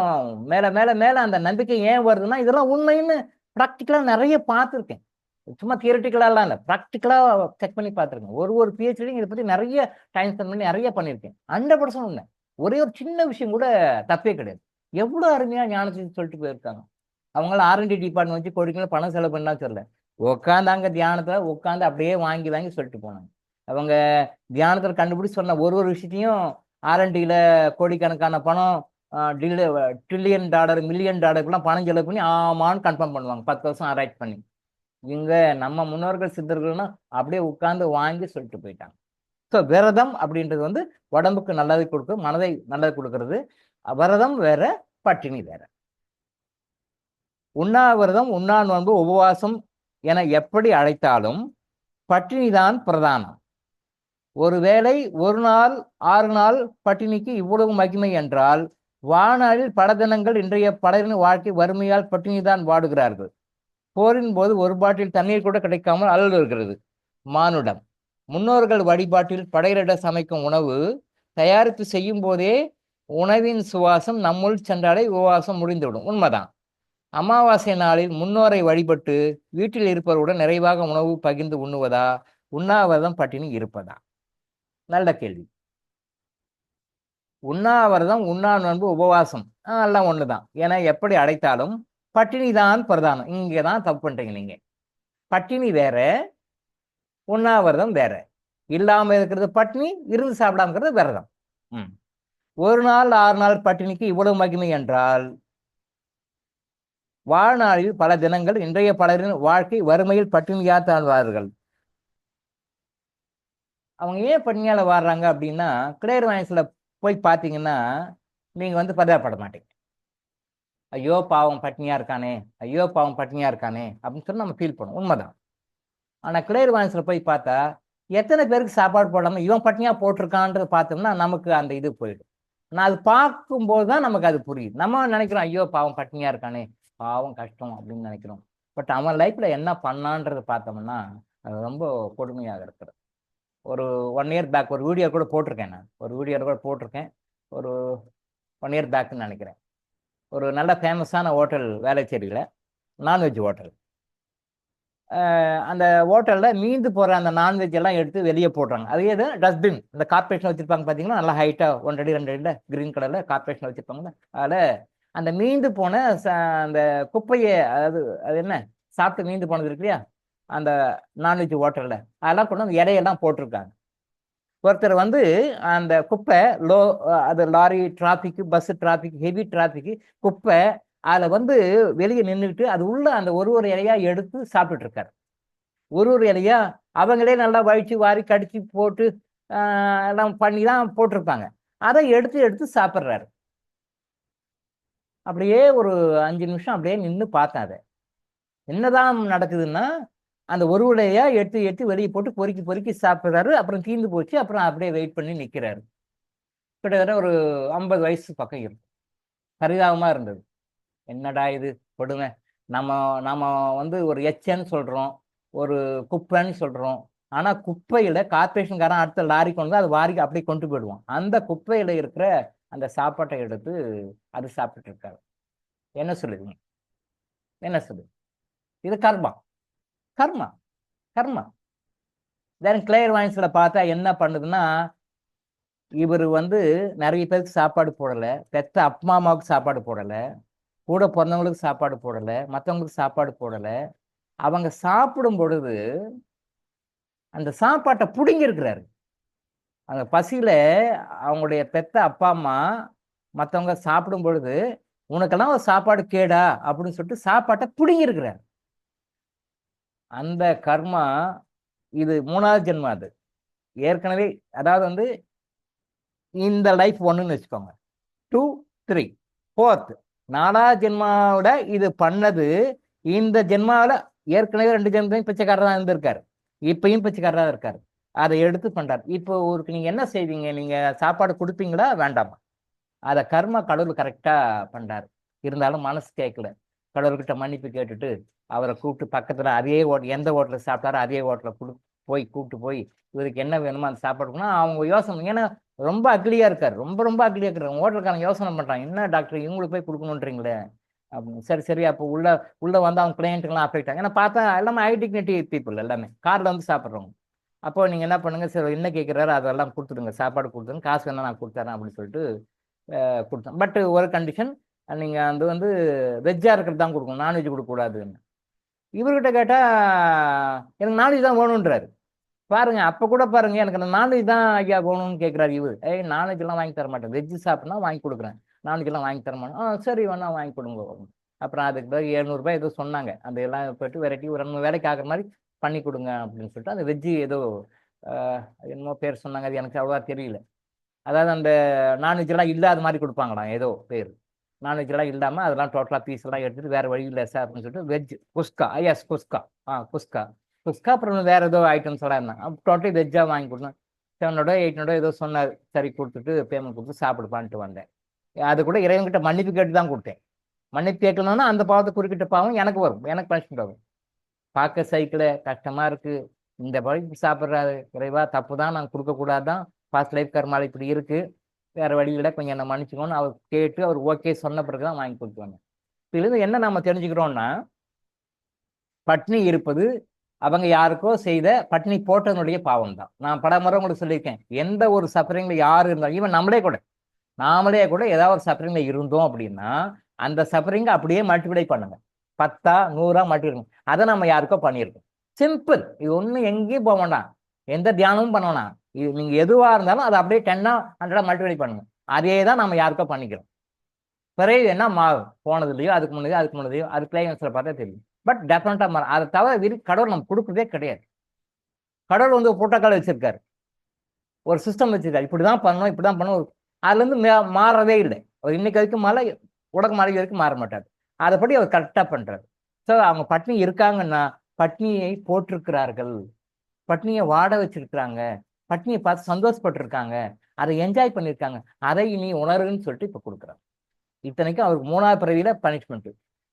மேல மேல மேல அந்த நம்பிக்கை ஏன் வருதுன்னா, இதெல்லாம் உண்மைன்னு ப்ராக்டிக்கலா நிறைய பார்த்துருக்கேன். சும்மா தியரிட்டிக்கலாலாம் இல்லை, ப்ராக்டிக்கலாக செக் பண்ணி பார்த்துருக்கேன். ஒரு PhD இதை பற்றி நிறைய டைம் ஸ்பெண்ட் பண்ணி நிறைய பண்ணியிருக்கேன். 100% உண்மை. ஒரே ஒரு சின்ன விஷயம் கூட தப்பே கிடையாது. எவ்வளோ அருமையா ஞானத்தை சொல்லிட்டு போயிருக்காங்க. அவங்களாம் ஆர்என்டி டிபார்ட்மெண்ட் வச்சு கோடிக்கணக்கில் பணம் செலவு பண்ணா தெரியல. உட்காந்தாங்க தியானத்துல உட்காந்து அப்படியே வாங்கி வாங்கி சொல்லிட்டு போனாங்க. அவங்க தியானத்தில் கண்டுபிடிச்சு சொன்ன ஒரு ஒரு விஷயத்தையும் ஆர்என்டியில் கோடிக்கணக்கான பணம், ட்ரில்லியன் டாலர், மில்லியன் டாலருக்குலாம் பணம் செலவு பண்ணி ஆமான்னு கன்ஃபார்ம் பண்ணுவாங்க 10 வருஷம் ஆராய்ச்சி பண்ணி. இங்க நம்ம முன்னோர்கள் சித்தர்கள்னா அப்படியே உட்கார்ந்து வாங்கி சொல்லிட்டு போயிட்டாங்க. ஸோ விரதம் அப்படின்றது வந்து உடம்புக்கு நல்லதை கொடுக்கும், மனதை நல்லது கொடுக்கறது. விரதம் வேற, பட்டினி வேற. உண்ணாவிரதம், உண்ணா நோன்பு, உபவாசம் என எப்படி அழைத்தாலும் பட்டினிதான் பிரதானம். ஒருவேளை ஒரு நாள் 6 நாள் பட்டினிக்கு இவ்வளவு மகிமை என்றால், வாழ்நாளில் பல தினங்கள் இன்றைய பலரின் வாழ்க்கை வறுமையால் பட்டினிதான் வாடுகிறார்கள். போரின் போது ஒரு பாட்டில் தண்ணீர் கூட கிடைக்காமல் அழுகிறது மானுடம். முன்னோர்கள் வழிபாட்டில் படையிட சமைக்கும் உணவு தயாரித்து செய்யும் போதே உணவின் சுவாசம் நம்முள் சென்றாலே உபவாசம் முடிந்துவிடும். உண்மைதான். அமாவாசை நாளில் முன்னோரை வழிபட்டு வீட்டில் இருப்பவருடன் நிறைவாக உணவு பகிர்ந்து உண்ணுவதா, உண்ணாவிரதம் பட்டினி இருப்பதா? நல்ல கேள்வி. உண்ணாவிரதம், உண்ணா நோன்பு, உபவாசம் எல்லாம் ஒண்ணுதான். ஏன்னா எப்படி அடைத்தாலும் பட்டினி தான் பிரதானம். இங்கதான் தப்பு பண்றீங்க நீங்க. பட்டினி வேற, உண்ணாவிரதம் வேற. இல்லாம இருக்கிறது பட்டினி, இருந்து சாப்பிடாம இருக்கிறது விரதம். ஒரு நாள் 6 நாள் பட்டினிக்கு இவ்வளவு மகிமை என்றால், வாழ்நாளில் பல தினங்கள் இன்றைய பலரின் வாழ்க்கை வறுமையில் பட்டினியாக தாழ்வார்கள். அவங்க ஏன் பட்டினியால வாடுறாங்க அப்படின்னா, கிளியர் வாய்ஸ்ல போய் பார்த்தீங்கன்னா நீங்க வந்து பதப்பட மாட்டீங்க. ஐயோ பாவம் பட்டினியா இருக்கானே, ஐயோ பாவம் பட்டினியா இருக்கானே அப்படின்னு சொல்லி நம்ம ஃபீல் பண்ணுவோம். உண்மைதான். ஆனா கிளியர் வாய்ஸ்ல போய் பார்த்தா எத்தனை பேருக்கு சாப்பாடு போடாம இவன் பட்டினியா போட்டிருக்கான்றது பார்த்தோம்னா நமக்கு அந்த இது போயிடும். நான் அது பார்க்கும்போது தான் நமக்கு அது புரியுது. நம்ம நினைக்கிறோம் ஐயோ பாவம் பட்டினியா இருக்கானே, பாவம் கஷ்டம் அப்படின்னு நினைக்கிறோம். பட் அவன் லைஃப்ல என்ன பண்ணான்றது பார்த்தோம்னா அது ரொம்ப கொடுமையாக இருக்கிறது. ஒரு 1 இயர் பேக் ஒரு வீடியோ கூட போட்டிருக்கேன். நான் ஒரு வீடியோ கூட போட்டிருக்கேன். ஒரு 1 இயர் பேக்குன்னு நினைக்கிறேன். ஒரு நல்ல ஃபேமஸான ஹோட்டல் வேளச்சேரியில், நான்வெஜ் ஹோட்டல். அந்த ஹோட்டலில் மீந்து போகிற அந்த நான்வெஜ் எல்லாம் எடுத்து வெளியே போடுறாங்க. அதே இது டஸ்ட்பின் இந்த கார்பரேஷன் வச்சுருப்பாங்க பார்த்தீங்கன்னா, நல்லா ஹைட்டாக 1 அடி 2 அடியில் க்ரீன் கலரில் கார்பரேஷன் வச்சுருப்பாங்க. அதில் அந்த மீந்து போன அந்த குப்பையை, அதாவது அது என்ன சாப்பிட்டு மீந்து போனது இருக்கு இல்லையா, அந்த நான்வெஜ் ஹோட்டலில் அதெல்லாம் கொண்டு வந்து இடையெல்லாம் போட்டிருக்காங்க. ஒருத்தர் வந்து அந்த குப்பை அது லாரி டிராஃபிக்கு, பஸ் டிராஃபிக், ஹெவி டிராஃபிக்கு, குப்பை அதில் வந்து வெளியே நின்றுட்டு அது உள்ள அந்த ஒரு இலையா எடுத்து சாப்பிட்டுட்டு இருக்காரு. ஒரு இலையா அவங்களே நல்லா வழிச்சு வாரி கடிச்சு போட்டு எல்லாம் பண்ணி தான் போட்டிருப்பாங்க. அதை எடுத்து சாப்பிட்றாரு. அப்படியே ஒரு 5 நிமிஷம் அப்படியே நின்று பார்த்தேன். அதை என்னதான் நடக்குதுன்னா, அந்த ஒரு இலையா எடுத்து வெளியே போட்டு பொறுக்கி சாப்பிட்றாரு. அப்புறம் தீர்ந்து போச்சு. அப்புறம் அப்படியே வெயிட் பண்ணி நிற்கிறாரு. கிட்டத்தட்ட ஒரு 50 வயசு பக்கம் இருக்கும். பரிதாபமாக இருந்தது. என்னடா இது கொடுமை. நம்ம வந்து ஒரு எச்சன்னு சொல்கிறோம், ஒரு குப்பைன்னு சொல்கிறோம். ஆனால் குப்பையில் கார்பரேஷன்காரன் அடுத்த லாரி கொண்டு அது வாரிக்கு அப்படியே கொண்டு போயிடுவோம். அந்த குப்பையில் இருக்கிற அந்த சாப்பாட்டை எடுத்து அது சாப்பிட்டுட்டு இருக்காரு. என்ன சொல்லுவீங்க? என்ன சொல்லு? இது கர்மா. கர்மா கர்மா. தென் கிளியர் வாய்ஸில் பார்த்தா என்ன பண்ணுதுன்னா, இவர் வந்து நிறைய பேருக்கு சாப்பாடு போடலை, பெத்த அப்பா அம்மாவுக்கு சாப்பாடு போடலை, கூட பிறந்தவங்களுக்கு சாப்பாடு போடலை, மற்றவங்களுக்கு சாப்பாடு போடலை. அவங்க சாப்பிடும் பொழுது அந்த சாப்பாட்டை பிடுங்கிருக்கிறாரு. அந்த பசியில் அவங்களுடைய பெத்த அப்பா அம்மா மற்றவங்க சாப்பிடும் பொழுது உனக்கெல்லாம் ஒரு சாப்பாடு கேடா அப்படின்னு சொல்லிட்டு சாப்பாட்டை பிடுங்கிருக்கிறார். அந்த கர்மா இது 3வது ஜென்மம். அது ஏற்கனவே, அதாவது வந்து இந்த லைஃப் 1ன்னு வச்சுக்கோங்க, 2, 3, 4th 4வது ஜென்மாவோட இது பண்ணது. இந்த ஜென்மாவில் ஏற்கனவே 2 ஜென்மத்தையும் பிச்சைக்காரராக இருந்திருக்காரு, இப்பயும் பிச்சைக்காரராக இருக்காரு. அதை எடுத்து பண்றாரு. இப்போ ஒரு நீங்க என்ன செய்வீங்க? நீங்க சாப்பாடு கொடுப்பீங்களா வேண்டாமா? அதை கர்மா கடவுள் கரெக்டா பண்றாரு. இருந்தாலும் மனசு கேட்கல. கடவுள்கிட்ட மன்னிப்பு கேட்டுட்டு அவரை கூப்பிட்டு பக்கத்துல அதே எந்த ஹோட்டலில் சாப்பிட்டாரோ அதே ஹோட்டலில் கூப்பிட்டு போய் இவருக்கு என்ன வேணுமோ அந்த சாப்பாடுனா அவங்க யோசனை. ஏன்னா ரொம்ப அக்லியா இருக்காரு, ரொம்ப அக்லியா இருக்காரு. ஹோட்டலுக்கான யோசனை பண்றாங்க, என்ன டாக்டர் இவங்களுக்கு போய் கொடுக்கணுன்றீங்களே அப்படின்னு. சரி அப்போ உள்ள வந்து அவங்க கிளையண்ட்டுக்கெல்லாம் அஃபெக்ட் ஆகும். ஏன்னா பார்த்தா எல்லாமே ஹை டிக்னிட்டி பீப்புள், எல்லாமே கார்ல வந்து சாப்பிட்றவங்க. அப்போ நீங்கள் என்ன பண்ணுங்க, சரி என்ன கேட்குறாரு அதெல்லாம் கொடுத்துடுங்க, சாப்பாடு கொடுத்துருங்க, காசு வேணா நான் கொடுத்துறேன் அப்படின்னு சொல்லிட்டு கொடுத்தேன். பட் ஒரு கண்டிஷன், நீங்கள் அது வந்து வெஜ்ஜாக இருக்கிறது தான் கொடுக்கணும், நான்வெஜ் கொடுக்கக்கூடாதுன்னு. இவர்கிட்ட கேட்டால் எனக்கு நான்வெஜ் தான் வேணுன்றாரு. பாருங்க, அப்போ கூட பாருங்க, எனக்கு அந்த நான்வெஜ் தான் ஐயா வேணும்னு கேட்குறாரு இவர். நான்வெஜ் எல்லாம் வாங்கி தர மாட்டேன், வெஜ்ஜு சாப்பிட்னா வாங்கி கொடுக்குறேன், நான்வெஜ் எல்லாம் வாங்கி தர மாட்டேன். சரி வேணா வாங்கி கொடுங்க. அப்புறம் அதுக்கு பிறகு 700 ஏதோ சொன்னாங்க, அந்த எல்லாம் போயிட்டு வெரைட்டி ஒரு 2 வேலைக்கு ஆகிற மாதிரி பண்ணி கொடுங்க அப்படின்னு சொல்லிட்டு அந்த வெஜ்ஜு ஏதோ என்னமோ பேர் சொன்னாங்க, அது எனக்கு அவ்வளோவா தெரியல. அதாவது அந்த நான்வெஜ் எல்லாம் இல்லாத மாதிரி கொடுப்பாங்களாம் ஏதோ பேர். நான்வெஜ் எல்லாம் இல்லாமல் அதெல்லாம் டோட்டலாக பீஸ் எல்லாம் எடுத்துட்டு வேற வழி இல்லை சார் அப்படின்னு சொல்லிட்டு வெஜ் குஸ்கா, எஸ் குஸ்கா, குஸ்கா குஸ்கா அப்புறம் வேற ஏதோ ஐட்டம்ஸ் எல்லாம் இருந்தாங்க. டோட்டலி வெஜ்ஜாக வாங்கி கொடுத்தேன். 700 800 ஏதோ சொன்னார். சரி கொடுத்துட்டு பேமெண்ட் கொடுத்து சாப்பிடுப்பான்ட்டு வந்தேன். அது கூட இறைவன்கிட்ட மன்னிப்பு கேட்டு தான் கொடுத்தேன். மன்னிப்பு கேட்கணும்னா அந்த பாவத்தை குறிப்பிட்ட பாவம் எனக்கு வரும், எனக்கு பனிஷ்மெண்ட் வரும். பார்க்க சைக்கிள கஷ்டமா இருக்கு, இந்த வழிக்கு சாப்பிட்றாரு, இறைவா தப்பு தான், நான் கொடுக்கக்கூடாதான், பாஸ்ட் லைஃப் கர்மால இப்படி இருக்கு, வேற வழியில கொஞ்சம் என்ன மன்னிச்சுக்கோன்னு அவர் கேட்டு அவர் ஓகே சொன்ன பிறகு தான் வாங்கி கொடுத்துவாங்க. இதுலேருந்து என்ன நம்ம தெரிஞ்சுக்கிறோம்னா, பட்னி இருப்பது அவங்க யாருக்கோ செய்த பட்னி போட்டதனுடைய பாவம் தான். நான் பல முறை உங்களுக்கு சொல்லியிருக்கேன், எந்த ஒரு சஃபரிங்ல யார் இருந்தாலும், ஈவன் நாமளே கூட ஏதாவது ஒரு சஃபரிங்ல இருந்தோம் அப்படின்னா அந்த சஃபரிங்கை அப்படியே மல்டிப்ளை பண்ணுங்க, 10 100 மல்டிப்ளை. அதை நம்ம யாருக்கோ பண்ணியிருக்கோம். சிம்பிள், இது ஒன்றும் எங்கேயும் போக வேண்டாம், எந்த தியானமும் பண்ண வேணாம். இது நீங்க எதுவாக இருந்தாலும் அதை அப்படியே 10 100 மல்டிப்ளை பண்ணுங்க. அதே தான் நம்ம யாருக்கோ பண்ணிக்கிறோம். பிறகு என்ன மாறும், போனதுலையோ அதுக்கு முன்னதையோ அது கிளைமேக்ஸில் பார்த்தா தெரியும். பட் டெஃபினட்டாக மாறும். அதை தவிர கடவுள் நம்ம கொடுக்குறதே கிடையாது. கடவுள் வந்து புரோட்டோக்கால் வச்சிருக்காரு, ஒரு சிஸ்டம் வச்சிருக்காரு, இப்படிதான் பண்ணணும் இப்படிதான் பண்ணணும். அதுலேருந்து மாறவே இல்லை. அவர் இன்னைக்கு வரைக்கும் மேலே உலக மாளிகை வரைக்கும் மாற மாட்டார். அதைப்படி அவர் கரெக்டாக பண்றாரு. ஸோ அவங்க பட்னி இருக்காங்கன்னா பட்னியை போட்டிருக்கிறார்கள், பட்னியை வாட வச்சிருக்கிறாங்க, பட்னியை பார்த்து சந்தோஷப்பட்டிருக்காங்க, அதை என்ஜாய் பண்ணியிருக்காங்க, அதை இனி உணருன்னு சொல்லிட்டு இப்போ கொடுக்குறாங்க. இத்தனைக்கும் அவருக்கு 3ஆவது பிறவியில பனிஷ்மெண்ட்.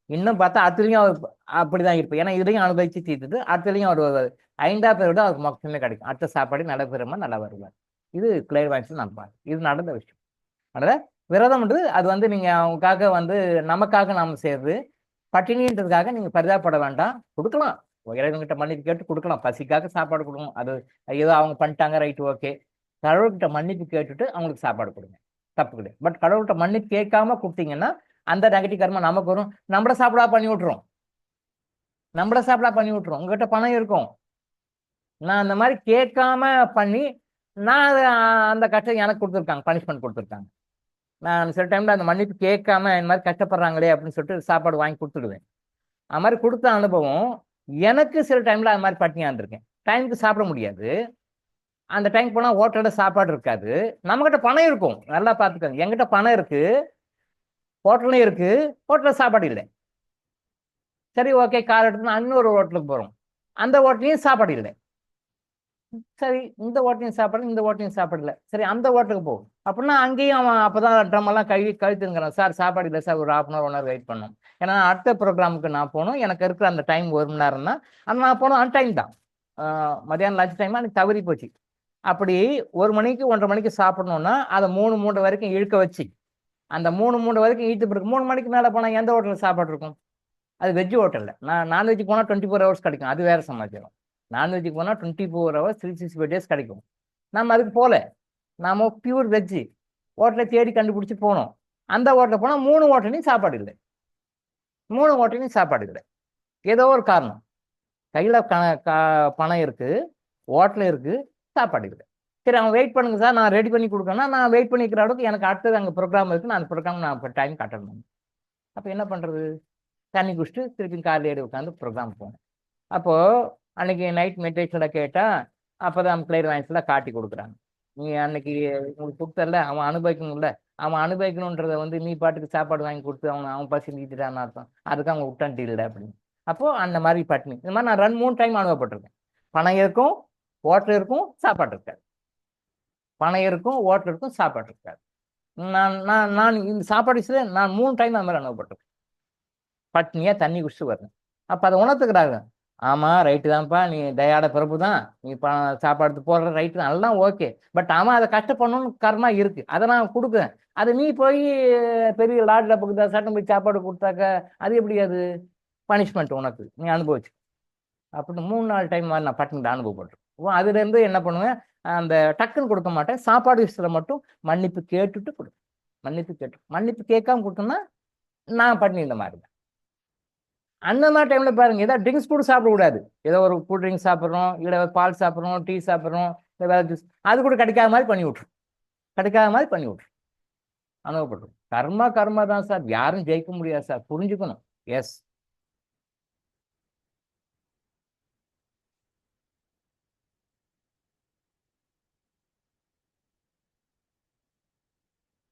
இன்னும் பார்த்தா அடுத்தலையும் அவர் அப்படிதான் இருப்பார். ஏன்னா இதையும் அனுபவிச்சு தீர்த்துட்டு அடுத்தலையும் அவர் 5ஆவது பிறவிட அவருக்கு மொத்தமே கிடைக்கும். அடுத்த சாப்பாடு நல்ல பெருமை நல்லா வருவார். இது கிளியர் வாய்ஸ் நான் பார்த்து இது நடந்த விஷயம். அதனால விரதம்ன்றது அது வந்து நீங்க அவங்களுக்காக வந்து நமக்காக நாம செய்யறது. பட்டினின்றதுக்காக நீங்க பரிதாபப்பட வேண்டாம், கொடுக்கலாம், இறைவன்கிட்ட மன்னிப்பு கேட்டு கொடுக்கலாம். பசிக்காக சாப்பாடு கொடுக்கணும், அது ஏதோ அவங்க பண்ணிட்டாங்க ரைட்டு ஓகே. கடவுள்கிட்ட மன்னிப்பு கேட்டுட்டு அவங்களுக்கு சாப்பாடு கொடுங்க, தப்பு கிடையாது. பட் கடவுள்கிட்ட மன்னிப்பு கேட்காம கொடுத்தீங்கன்னா அந்த நெகட்டிவ் கர்மா நமக்கு வரும். நம்மள சாப்பிடா பண்ணி விட்டுரும். உங்ககிட்ட பணம் இருக்கும், நான் அந்த மாதிரி கேட்காம பண்ணி நான் அந்த கஷ்டம் எனக்கு கொடுத்துருக்காங்க, பனிஷ்மெண்ட் கொடுத்துருக்காங்க. நான் சில டைம்ல அந்த மன்னிப்பு கேட்காம இந்த மாதிரி கஷ்டப்படுறாங்களே அப்படின்னு சொல்லிட்டு சாப்பாடு வாங்கி கொடுத்துடுவேன். அது மாதிரி கொடுத்த அனுபவம் எனக்கு சில டைம்ல அது மாதிரி பட்டினியா இருந்திருக்கேன். டைமுக்கு சாப்பிட முடியாது, அந்த டைம் போனா ஹோட்டல்ல சாப்பாடு இருக்காது. நம்மகிட்ட பணம் இருக்கும், நல்லா பார்த்துக்கோங்க, என்கிட்ட பணம் இருக்கு, ஹோட்டலும் இருக்கு, ஹோட்டல்ல சாப்பாடு இல்லை. சரி ஓகே, கார் எடுத்து இன்னொரு ஹோட்டலுக்கு போறோம், அந்த ஹோட்டலையும் சாப்பாடு இல்லை. சரி இந்த ஹோட்டலையும் சாப்பாடு, இந்த ஹோட்டலையும் சாப்பாடு இல்லை, சரி அந்த ஹோட்டலுக்கு போகும் அப்படின்னா அங்கேயும் அவன் அப்பதான் ட்ரம் எல்லாம் கழுத்துங்கிறான், சார் சாப்பாடு இல்லை சார், ஒரு 1/2 hour 1 hour வெயிட் பண்ணணும். ஏன்னா அடுத்த ப்ரோக்ராமுக்கு நான் போகணும், எனக்கு இருக்கிற அந்த டைம் 1 மணி நேரம் தான். ஆனால் நான் போனோம் அந்த டைம் தான், மதியானம் லஞ்ச் டைம் எனக்கு தவறி போச்சு. அப்படி 1 மணிக்கு 1:30 மணிக்கு சாப்பிடணும்னா அதை 3 வரைக்கும் இழுக்க வச்சு அந்த 3 வரைக்கும் இழுத்து பிறகு 3 மணிக்கு மேலே போனால் எந்த ஹோட்டலில் சாப்பாடு இருக்கும்? அது வெஜ் ஹோட்டலில். நான்வெஜ்ஜுக்கு போனால் 24 hours கிடைக்கும், அது வேற சமாச்சாரம். நான்வெஜ்ஜுக்கு போனால் 24 hours 365 days கிடைக்கும். நம்ம அதுக்கு போல, நாம பியூர் வெஜ்ஜு ஹோட்டலை தேடி கண்டுபிடிச்சி போனோம். அந்த ஹோட்டலில் போனால் 3 ஹோட்டலையும் சாப்பாடு இல்லை. ஏதோ ஒரு காரணம், கையில் பணம் இருக்கு, ஹோட்டல் இருக்கு, சாப்பாடு இல்லை. சரி அவன் வெயிட் பண்ணுங்க சார், நான் ரெடி பண்ணி கொடுக்கணும்னா நான் வெயிட் பண்ணிக்கிற அளவுக்கு எனக்கு அடுத்தது அங்கே ப்ரோக்ராம் இருக்கு, நான் அந்த ப்ரோக்ராம் நான் இப்போ டைம் கட்டணும். அப்போ என்ன பண்ணுறது? தண்ணி குடிச்சிட்டு திருப்பி காலையில் ஏறி உட்காந்து ப்ரோக்ராம் போனேன். அப்போது அன்னைக்கு நைட் மெடிடேஷனில் கேட்டால் அப்போ தான் கிளியர் வாய்ஸில் காட்டி கொடுக்குறாங்க. நீ அன்னைக்கு உங்களுக்கு கொடுத்தல, அவன் அனுபவிக்கணும்ல, அவன் அனுபவிக்கணுன்றதை வந்து நீ பாட்டுக்கு சாப்பாடு வாங்கி கொடுத்து அவன் பசி நீட்டுட்டான்னு அர்த்தம், அதுக்கு அவங்க விட்டான்ட்டு இல்லை அப்படின்னு. அப்போது அந்த மாதிரி பட்னி இந்த மாதிரி நான் 2-3 டைம் அனுபவப்பட்டிருக்கேன். பணம் இருக்கும், ஹோட்டல் இருக்கும், சாப்பாடு இருக்காது. பணம் இருக்கும், ஹோட்டல் இருக்கும், சாப்பாடு இருக்காது. நான் இந்த சாப்பாடு விஷயத்தில் நான் 3 டைம் அந்த மாதிரி அனுபவப்பட்டிருக்கேன். பட்னியா தண்ணி குடிச்சு வரணும். அப்போ அதை உணர்த்துக்கிறாங்க, ஆமாம் ரைட்டு தான்ப்பா, நீ தயாட பிறப்பு தான், நீ சாப்பாடு போடுற ரைட்டு தான், அதெல்லாம் ஓகே. பட் அவன் அதை கஷ்டப்படணும்னு கர்மா இருக்கு, அதை நான் கொடுக்குறேன். அது நீ போய் பெரிய லாட்ல பக்கத்தில் சட்டம் போய் சாப்பாடு கொடுத்தாக்க அது எப்படி? அது பனிஷ்மெண்ட் உனக்கு, நீ அனுபவிச்சு. அப்படின்னு 3-4 டைம் நான் பட்டினியில் அனுபவப்பட்டிருக்கேன். அதுலேருந்து என்ன பண்ணுவேன், அந்த டக்குன்னு கொடுக்க மாட்டேன். சாப்பாடு விஷயத்தில் மட்டும் மன்னிப்பு கேட்டுட்டு கொடுப்பேன். மன்னிப்பு கேட்காம கொடுத்தோம்னா நான் பண்ணி இந்த மாதிரி தான். அந்த மாதிரி டைமில் பாருங்க, ஏதாவது ட்ரிங்க்ஸ் கூட சாப்பிடக்கூடாது. ஏதோ ஒரு கூல் ட்ரிங்க்ஸ் சாப்பிட்றோம், இல்லை பால் சாப்பிட்றோம், டீ சாப்பிட்றோம், இல்லை வேறு ஜூஸ், அது கூட கிடைக்காத மாதிரி பண்ணி விட்ரும். அனுபவப்பட்டுரும். கர்மா தான் சார். யாரும் ஜெயிக்க முடியாது சார். புரிஞ்சுக்கணும். எஸ்.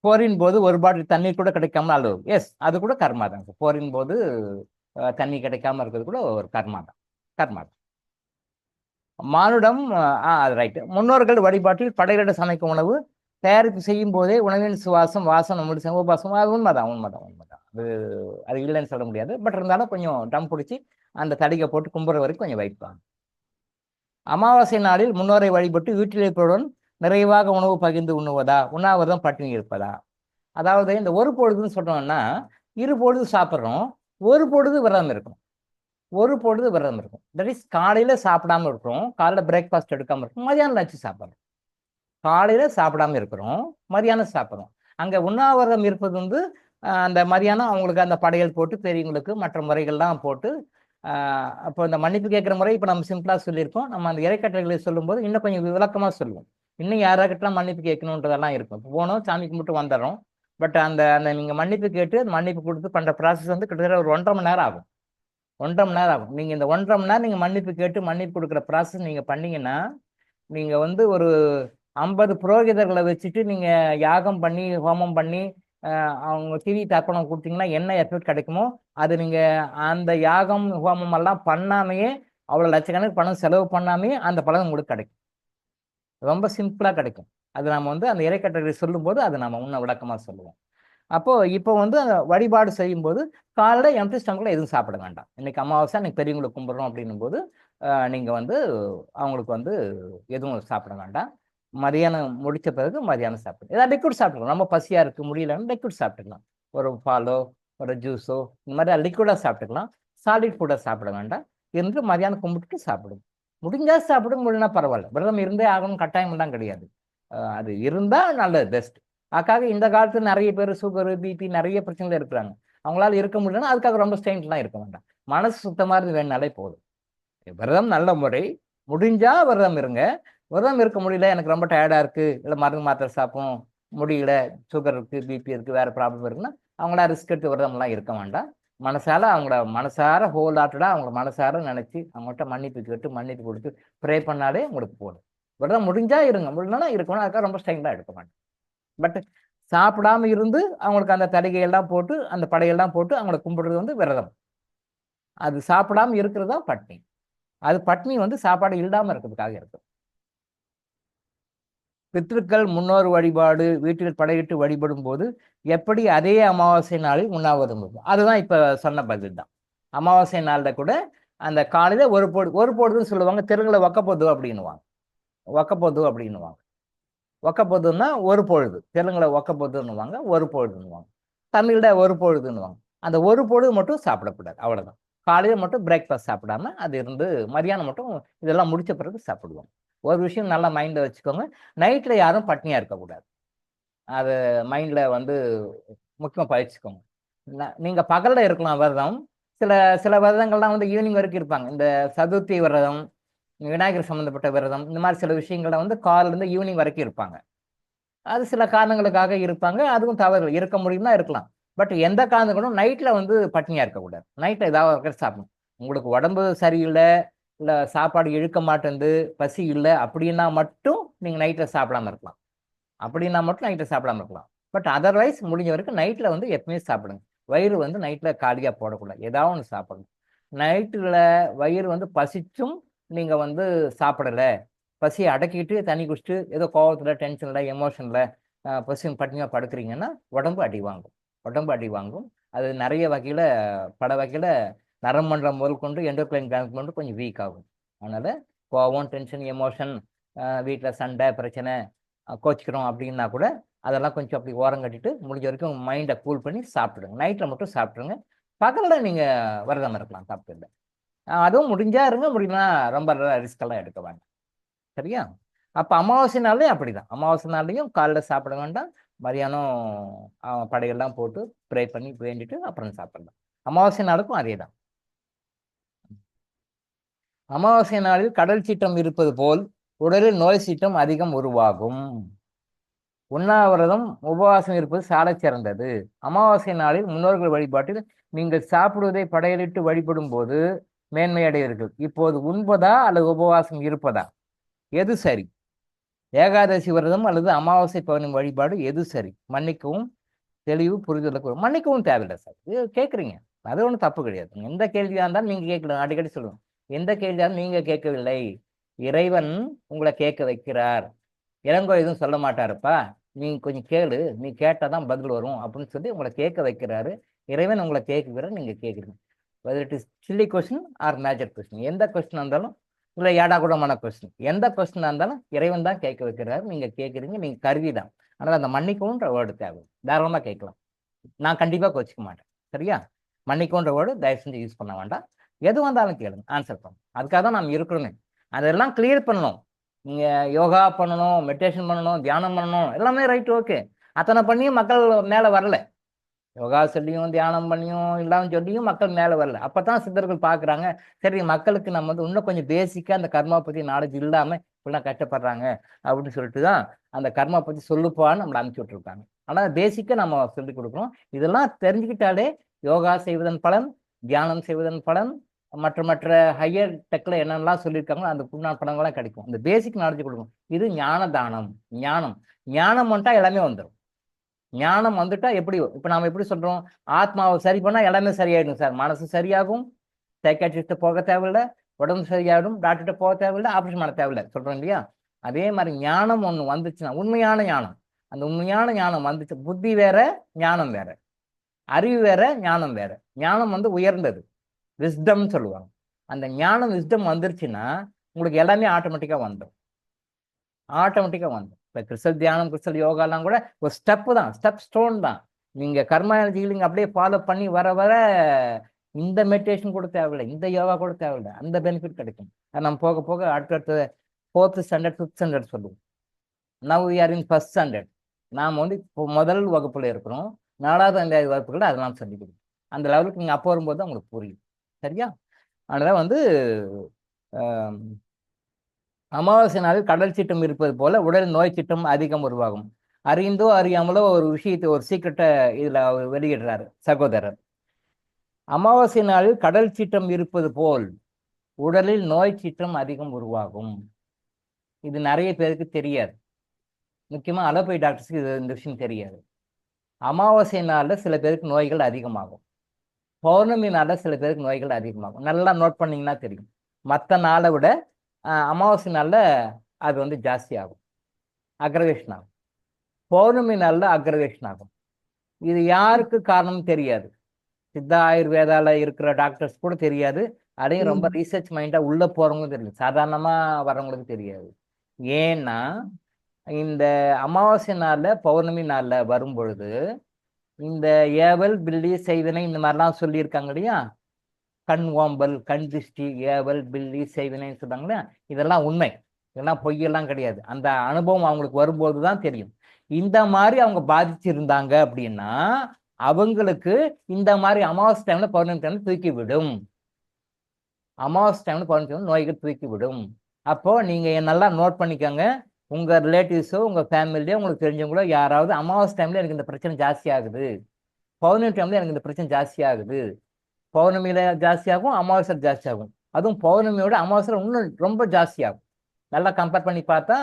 போரின் போது ஒரு பாட்டில் தண்ணீர் கூட கிடைக்காம அழுவு. எஸ், அது கூட கர்மா தான் சார். போரின் போது தண்ணி கிடைக்காம இருக்கிறது கூட ஒரு கர்மா தான். மானுடம், அது ரைட்டு. முன்னோர்கள் வழிபாட்டில் படையிட சமைக்கும் உணவு தயாரிப்பு செய்யும் போதே உணவின் சுவாசம், வாசம் நம்முடைய உபாசம். அது உண்மைதான். அது இல்லைன்னு சொல்ல முடியாது. பட் இருந்தாலும் கொஞ்சம் டம் பிடிச்சி அந்த தடிகை போட்டு கும்புற வரைக்கும் கொஞ்சம் வைப்பாங்க. அமாவாசை நாளில் முன்னோரை வழிபட்டு வீட்டில் இருப்பதுடன் நிறைவாக உணவு பகிர்ந்து உண்ணுவதா, உண்ணாவிரதம் பட்டினி இருப்பதா? அதாவது இந்த ஒரு பொழுதுன்னு சொல்றோம்னா, 2 பொழுது சாப்பிட்றோம், ஒரு பொழுது விரதம் இருக்கும். தட் இஸ் காலையில சாப்பிடாம இருக்கிறோம், காலையில பிரேக்ஃபாஸ்ட் எடுக்காம இருக்கும், மதியானம் லஞ்சு சாப்பிட்றோம். காலையில சாப்பிடாம இருக்கிறோம், மதியானம் சாப்பிட்றோம். அங்க உண்ணாவிரதம் இருப்பது வந்து அந்த மதியானம் அவங்களுக்கு அந்த படையல் போட்டு பெரியவங்களுக்கு மற்ற முறைகள்லாம் போட்டு, அப்போ இந்த மன்னிப்பு கேட்குற முறை இப்போ நம்ம சிம்பிளாக சொல்லியிருக்கோம். நம்ம அந்த இறைக்கட்டளைகளை சொல்லும்போது இன்னும் கொஞ்சம் விளக்கமாக சொல்லுவோம். இன்னும் யாராக்கிட்டலாம் மன்னிப்பு கேட்கணுன்றதெல்லாம் இருக்கும். இப்போ போனோம், சாமி கும்பிட்டு வந்துடுறோம். பட் அந்த அந்த நீங்கள் மன்னிப்பு கேட்டு மன்னிப்பு கொடுத்து பண்ணுற ப்ராசஸ் வந்து கிட்டத்தட்ட ஒரு 1.5 மணி நேரம் ஆகும். 1.5 மணி நேரம் ஆகும். நீங்கள் இந்த 1.5 மணி நேரம் நீங்கள் மன்னிப்பு கேட்டு மன்னிப்பு கொடுக்குற ப்ராசஸ் நீங்கள் பண்ணீங்கன்னா, நீங்கள் வந்து ஒரு 50 புரோகிதர்களை வச்சுட்டு நீங்கள் யாகம் பண்ணி ஹோமம் பண்ணி அவங்க திதி தர்ப்பணம் கொடுத்தீங்கன்னா என்ன எஃபெக்ட் கிடைக்குமோ, அது நீங்கள் அந்த யாகம் ஹோமம் எல்லாம் பண்ணாமையே, அவ்வளோ லட்சக்கணக்கு பணம் செலவு பண்ணாமையே அந்த பலன் உங்களுக்கு கிடைக்கும். ரொம்ப சிம்பிளாக கிடைக்கும். அது நம்ம வந்து அந்த இறைக்கட்டளை சொல்லும்போது அது நம்ம இன்னும் விளக்கமாக சொல்லுவோம். அப்போது இப்போ வந்து வழிபாடு செய்யும்போது காலைல எம்டி ஸ்டமக்கில் எதுவும் சாப்பிட வேண்டாம். இன்னைக்கு அமாவாசை, இன்னைக்கு பெரியவங்களை கும்பிட்றோம் அப்படின்னும் போது நீங்கள் வந்து அவங்களுக்கு வந்து எதுவும் சாப்பிட வேண்டாம். மதியானம் முடித்த பிறகு மதியானம் சாப்பிடுங்க. ஏதாவது லிக்விட் சாப்பிட்டுக்கலாம். ரொம்ப பசியாக இருக்குது முடியலன்னு லிக்விட் சாப்பிட்டுக்கலாம். ஒரு பாலோ ஒரு ஜூஸோ இந்த மாதிரி லிக்விடாக சாப்பிட்டுக்கலாம். சாலிட் ஃபுட்டாக சாப்பிட வேண்டாம். இருந்து மதியானம் கும்பிட்டுட்டு சாப்பிடுங்க. முடிஞ்சால் சாப்பிடுங்க, முடியலன்னா பரவாயில்ல. விரதம் இருந்தே ஆகணும் கட்டாயமெல்லாம் கிடையாது. அது இருந்தால் நல்லது, பெஸ்ட். அதுக்காக இந்த காலத்தில் நிறைய பேர் சுகரு, பிபி நிறைய பிரச்சனைகள் இருக்கிறாங்க. அவங்களால இருக்க முடியலன்னா அதுக்காக ரொம்ப ஸ்ட்ரெயின்லாம் இருக்க வேண்டாம். மனசு சுத்தமாக இருந்து வேணுனாலே போதும். விரதம் நல்ல முறை. முடிஞ்சால் விரதம் இருங்க. விரதம் இருக்க முடியல, எனக்கு ரொம்ப டயர்டாக இருக்குது, இல்லை மருந்து மாத்திரை சாப்பிடும் முடியல, சுகர் இருக்குது, பிபி இருக்குது, வேறு ப்ராப்ளம் இருக்குன்னா அவங்களா ரிஸ்க் எடுத்து விரதம்லாம் இருக்க வேண்டாம். அவங்கள மனசார ஹோல் ஹார்ட்டடாக அவங்கள மனசார நினச்சி அவங்கள்ட்ட மன்னிப்பு கேட்டு மன்னிப்பு கொடுத்து ப்ரே பண்ணாலே உங்களுக்கு போதும். விரதம் முடிஞ்சால் இருங்க, முடியலன்னா இருக்கணும். அதுக்காக ரொம்ப ஸ்ட்ரெயின்லாம் எடுக்க வேண்டாம். பட் சாப்பிடாம இருந்து அவங்களுக்கு அந்த தடிகையெல்லாம் போட்டு அந்த படையெல்லாம் போட்டு அவங்கள கும்பிடுறது வந்து விரதம். அது சாப்பிடாம இருக்கிறது தான் பட்னி. அது பட்னி வந்து சாப்பாடு இல்லாமல் இருக்கிறதுக்காக இருக்கு. பித்ருக்கள் முன்னோர் வழிபாடு வீட்டில் படையிட்டு வழிபடும் போது எப்படி அதே அமாவாசை நாளில் உண்ணாவிரதம் இருக்கும். அதுதான் இப்போ சொன்ன பதில் தான். அமாவாசை நாளில் கூட அந்த காலையில் ஒரு பொழுதுன்னு சொல்லுவாங்க. தெலுங்குல ஒக்கப்பொது அப்படின்னுவாங்க. ஒக்கப்பொதுன்னா ஒரு பொழுது. தெலுங்குல ஒக்கப்பொதுன்னுவாங்க, ஒரு பொழுதுன்னுவாங்க. தமிழில் ஒரு பொழுதுன்னுவாங்க. அந்த ஒரு பொழுது மட்டும் சாப்பிடக்கூடாது, அவ்வளோதான். காலையில் மட்டும் பிரேக்ஃபாஸ்ட் சாப்பிடாம அது இருந்து மதியானம் மட்டும் இதெல்லாம் முடிச்ச பிறகு சாப்பிடுவோம். ஒரு விஷயம் நல்லா மைண்டில் வச்சுக்கோங்க, நைட்டில் யாரும் பட்னியாக இருக்கக்கூடாது. அது மைண்டில் வந்து முக்கியமாக பயிற்சிக்கோங்க. நீங்கள் பகலில் இருக்கலாம் விரதம். சில விரதங்கள்லாம் வந்து ஈவினிங் வரைக்கும் இருப்பாங்க. இந்த சதுர்த்தி விரதம், விநாயகர் சம்மந்தப்பட்ட விரதம், இந்த மாதிரி சில விஷயங்களை வந்து காலிலேருந்து ஈவினிங் வரைக்கும் இருப்பாங்க. அது சில காரணங்களுக்காக இருப்பாங்க. அதுவும் தவறு, இருக்க முடியும்னா இருக்கலாம். பட் எந்த காரணங்களும் நைட்டில் வந்து பட்னியாக இருக்கக்கூடாது. நைட்டில் ஏதாவது சாப்பிடணும். உங்களுக்கு உடம்பு சரியில்லை, இல்லை சாப்பாடு இழுக்க மாட்டேங்குது, பசி இல்லை அப்படின்னா மட்டும் நீங்கள் நைட்டில் சாப்பிடாம இருக்கலாம். பட் அதர்வைஸ் முடிஞ்ச வரைக்கும் நைட்டில் வந்து எப்பவுமே சாப்பிடுங்க. வயிறு வந்து நைட்டில் காலியாக போடக்கூடாது. ஏதாவது ஒன்று சாப்பிடணும். நைட்டில் வயிறு வந்து பசிச்சும் நீங்கள் வந்து சாப்பிடலை, பசியை அடக்கிட்டு தண்ணி குடிச்சிட்டு ஏதோ கோவத்தில், டென்ஷனில், எமோஷனில் பட்டினியாக படுக்கிறீங்கன்னா உடம்பு அடி வாங்கும். அது நிறைய வகையில், பல வகையில் நரம்பண்டலம் முதல் கொண்டு எண்டோக்ரைன் கிளாண்ட் கொண்டு கொஞ்சம் வீக் ஆகும். அதனால் கோவம், டென்ஷன், எமோஷன், வீட்டில் சண்டை பிரச்சனை, கோச்சிக்கிறோம் அப்படின்னா கூட அதெல்லாம் கொஞ்சம் அப்படி ஓரம் கட்டிட்டு முடிஞ்ச வரைக்கும் மைண்டை கூல் பண்ணி சாப்பிடுங்க. நைட்டில் மட்டும் சாப்பிட்ருங்க. பகலில் நீங்கள் விரதம் இருக்கலாம், சாப்பிட்டு. அதுவும் முடிஞ்சா இருங்க, முடியலன்னா ரொம்ப ரிஸ்கெல்லாம் எடுக்க வேண்டாம். சரியா? அப்போ அமாவாசை நாள்லையும் அப்படிதான். அமாவாசை நாள்லையும் காலைல சாப்பிட வேண்டாம், மதியானம் படையெல்லாம் போட்டு ப்ரே பண்ணி வேண்டிட்டு அப்புறம் சாப்பிடலாம். அமாவாசை நாளுக்கும் அதே தான். அமாவாசை நாளில் கடல் சீற்றம் இருப்பது போல் உடலில் நோய் சீற்றம் அதிகம் உருவாகும். உண்ணாவிரதம் உபவாசம் இருப்பது சாலச் சிறந்தது. அமாவாசை நாளில் முன்னோர்கள் வழிபாட்டில் நீங்கள் சாப்பிடுவதை படையலிட்டு வழிபடும் போது மேன்மையடைவீர்கள். இப்போது உண்பதா அல்லது உபவாசம் இருப்பதா, எது சரி? ஏகாதசி விரதம் அல்லது அமாவாசை பௌர்ணமி வழிபாடு எது சரி? மன்னிக்கவும், தெளிவு புரிதலுக்கு மன்னிக்கவும் தேவையில்லை சார். இது கேட்குறீங்க, அது ஒன்றும் தப்பு கிடையாது. எந்த கேள்வியாக இருந்தாலும் நீங்கள் கேட்கலாம். அடிக்கடி சொல்லுவோம், எந்த கேள்வியாலும் நீங்கள் கேட்கவில்லை, இறைவன் உங்களை கேட்க வைக்கிறார். இளங்கோ எதுவும் சொல்ல மாட்டாருப்பா, நீ கொஞ்சம் கேளு, நீ கேட்டால் தான் பதில் வரும் அப்படின்னு சொல்லி உங்களை கேட்க வைக்கிறாரு. இறைவன் உங்களை கேட்குறாரு, நீங்கள் கேட்குறீங்க. Whether it is chilli question or major question, எந்த கொஸ்டின் இருந்தாலும், இல்லை ஏடாகூடமான கொஸ்டின், எந்த கொஸ்டினாக இருந்தாலும் இறைவன் தான் கேட்க வைக்கிறாரு. நீங்கள் கேட்குறீங்க, நீங்கள் கருவி தான். ஆனால் அந்த மன்னிக்கவுன்ற வேர்டு தேவை. தாராளமாக கேட்கலாம், நான் கண்டிப்பாக கோச்சிக்க மாட்டேன். சரியா? மன்னிக்கவுன்ற வேர்டு தயவு செஞ்சு யூஸ் பண்ண வேண்டாம். எது வந்தாலும் கேளுங்க, ஆன்சர் பண்ணும். அதுக்காக தான் நாம் இருக்கிறோமே. அதெல்லாம் கிளியர் பண்ணணும். நீங்கள் யோகா பண்ணணும், மெடிடேஷன் பண்ணணும், தியானம் பண்ணணும், எல்லாமே ரைட், ஓகே. அத்தனை பண்ணியும் மக்கள் மேலே வரல. யோகா சொல்லியும் தியானம் பண்ணியும் இல்லாமல் சொல்லியும் மக்கள் மேலே வரல. அப்போ தான் சித்தர்கள் பார்க்குறாங்க, சரி மக்களுக்கு நம்ம வந்து இன்னும் கொஞ்சம் பேசிக்காக அந்த கர்மா பற்றி நாலேஜ் இல்லாமல் இப்படிலாம் கஷ்டப்படுறாங்க அப்படின்னு சொல்லிட்டு தான் அந்த கர்மா பற்றி சொல்லுப்பான்னு நம்மளை அனுப்பிச்சி விட்ருக்காங்க. ஆனால் பேசிக்காக நம்ம சொல்லிக் கொடுக்குறோம். இதெல்லாம் தெரிஞ்சுக்கிட்டாலே யோகா செய்வதன் பலன், தியானம் செய்வதன் பலன், மற்ற ஹையர் டெக்கில் என்னென்னலாம் சொல்லியிருக்காங்களோ அந்த புண்ணான பலன்கள்லாம் கிடைக்கும். இந்த பேசிக் நாலேஜ் கொடுக்கும். இது ஞான தானம். ஞானம் வந்துட்டா எல்லாமே வந்துடும். ஞானம் வந்துட்டா எப்படி, இப்போ நாம எப்படி சொல்றோம், ஆத்மாவை சரி பண்ணா எல்லாமே சரியாயிடும் சார். மனசு சரியாகும், சைக்காட்ரிஸ்ட்டை போக தேவையில்லை, உடம்பு சரியாயிடும், டாக்டர்கிட்ட போக தேவையில்லை, ஆப்ரேஷன் பண்ண தேவையில்லை சொல்றோம் இல்லையா? அதே மாதிரி ஞானம் ஒன்று வந்துச்சுன்னா, உண்மையான ஞானம், அந்த உண்மையான ஞானம் வந்துச்சு. புத்தி வேற, ஞானம் வேற. அறிவு வேற, ஞானம் வேற. ஞானம் வந்து உயர்ந்தது, விஸ்டம் சொல்லுவாங்க. அந்த ஞானம் விஸ்டம் வந்துருச்சுன்னா உங்களுக்கு எல்லாமே ஆட்டோமேட்டிக்காக வந்துடும். இப்போ கிறிஸ்டல் தியானம், கிறிஸ்டல் யோகாலாம் கூட ஒரு ஸ்டெப்பு தான், ஸ்டெப் ஸ்டோன் தான். நீங்கள் கர்மா எனர்ஜி ஹீலிங் அப்படியே ஃபாலோ பண்ணி வர வர இந்த மெடிடேஷன் கூட தேவையில்லை, இந்த யோகா கூட தேவையில்லை, அந்த பெனிஃபிட் கிடைக்கும். நம்ம போக போக அடுத்தடுத்த 4th ஸ்டாண்டர்ட் 5th ஸ்டாண்டர்ட் சொல்லுவோம். Now we are in 1st standard. நாம் வந்து இப்போ முதல் வகுப்பில் இருக்கிறோம். 4வது 5வது வகுப்புகள் அதெல்லாம் சொல்லி கொடுக்கும். அந்த லெவலுக்கு நீங்கள் அப்போ வரும்போது தான் உங்களுக்கு புரியும். சரியா? அதனால் வந்து அமாவாசை நாளில் கடல் சீற்றம் இருப்பது போல உடல் நோய் சீற்றம் அதிகம் உருவாகும். அறிந்தோ அறியாமலோ ஒரு விஷயத்தை, ஒரு சீக்கிரட்டை இதில் அவர் வெளியிடுறாரு சகோதரர். அமாவாசை நாளில் கடல் சீற்றம் இருப்பது போல் உடலில் நோய் சீற்றம் அதிகம் உருவாகும். இது நிறைய பேருக்கு தெரியாது. முக்கியமாக அலோபதி டாக்டர்ஸ்க்கு இது இந்த விஷயம் தெரியாது. அமாவாசை நாளில் சில பேருக்கு நோய்கள் அதிகமாகும், பௌர்ணமி நாளில் சில பேருக்கு நோய்கள் அதிகமாகும். நல்லா நோட் பண்ணிங்கன்னா தெரியும். மற்ற நாளை விட அமாவாசை நாளில் அது வந்து ஜாஸ்தி ஆகும், அக்ரவேஷன் ஆகும். பௌர்ணமி நாளில் அக்ரவேஷன் ஆகும். இது யாருக்கு காரணம் தெரியாது. சித்தா ஆயுர்வேதால இருக்கிற டாக்டர்ஸ் கூட தெரியாது. அதையும் ரொம்ப ரீசர்ச் மைண்டாக உள்ளே போகிறவங்களும் தெரியும், சாதாரணமாக வரவங்களுக்கு தெரியாது. ஏன்னா இந்த அமாவாசை நாளில் பௌர்ணமி நாளில் வரும் பொழுது இந்த ஏவல் பில்லி செய்வினை இந்த மாதிரிலாம் சொல்லியிருக்காங்க இல்லையா? கண் ஓம்பல், கண் திருஷ்டி, ஏவல் பில்லி செய்வினைன்னு சொல்றாங்களே, இதெல்லாம் உண்மை, இதெல்லாம் பொய்யெல்லாம் கிடையாது. அந்த அனுபவம் அவங்களுக்கு வரும்போது தான் தெரியும். இந்த மாதிரி அவங்க பாதிச்சிருந்தாங்க அப்படின்னா அவங்களுக்கு இந்த மாதிரி அமாவாசை டைம்ல பௌர்ணமி டைம்ல தூக்கி விடும். அமாவாசை டைம்ல பௌர்ணமி டைம்ல நோய்கள் தூக்கி விடும். அப்போ நீங்க நல்லா நோட் பண்ணிக்கோங்க. உங்க ரிலேட்டிவ்ஸோ உங்க ஃபேமிலியோ உங்களுக்கு தெரிஞ்சவங்களோ யாராவது அமாவாசை டைம்ல எனக்கு இந்த பிரச்சனை ஜாஸ்தி ஆகுது, பௌர்ணமி டைம்ல எனக்கு இந்த பிரச்சனை ஜாஸ்தி ஆகுது, பௌர்ணமியில ஜாஸ்தியாகும், அமாவாசை ஜாஸ்தியாகும், அதுவும் பௌர்ணமியோட அமாவாசை இன்னும் ரொம்ப ஜாஸ்தியாகும். நல்லா கம்பேர் பண்ணி பார்த்தா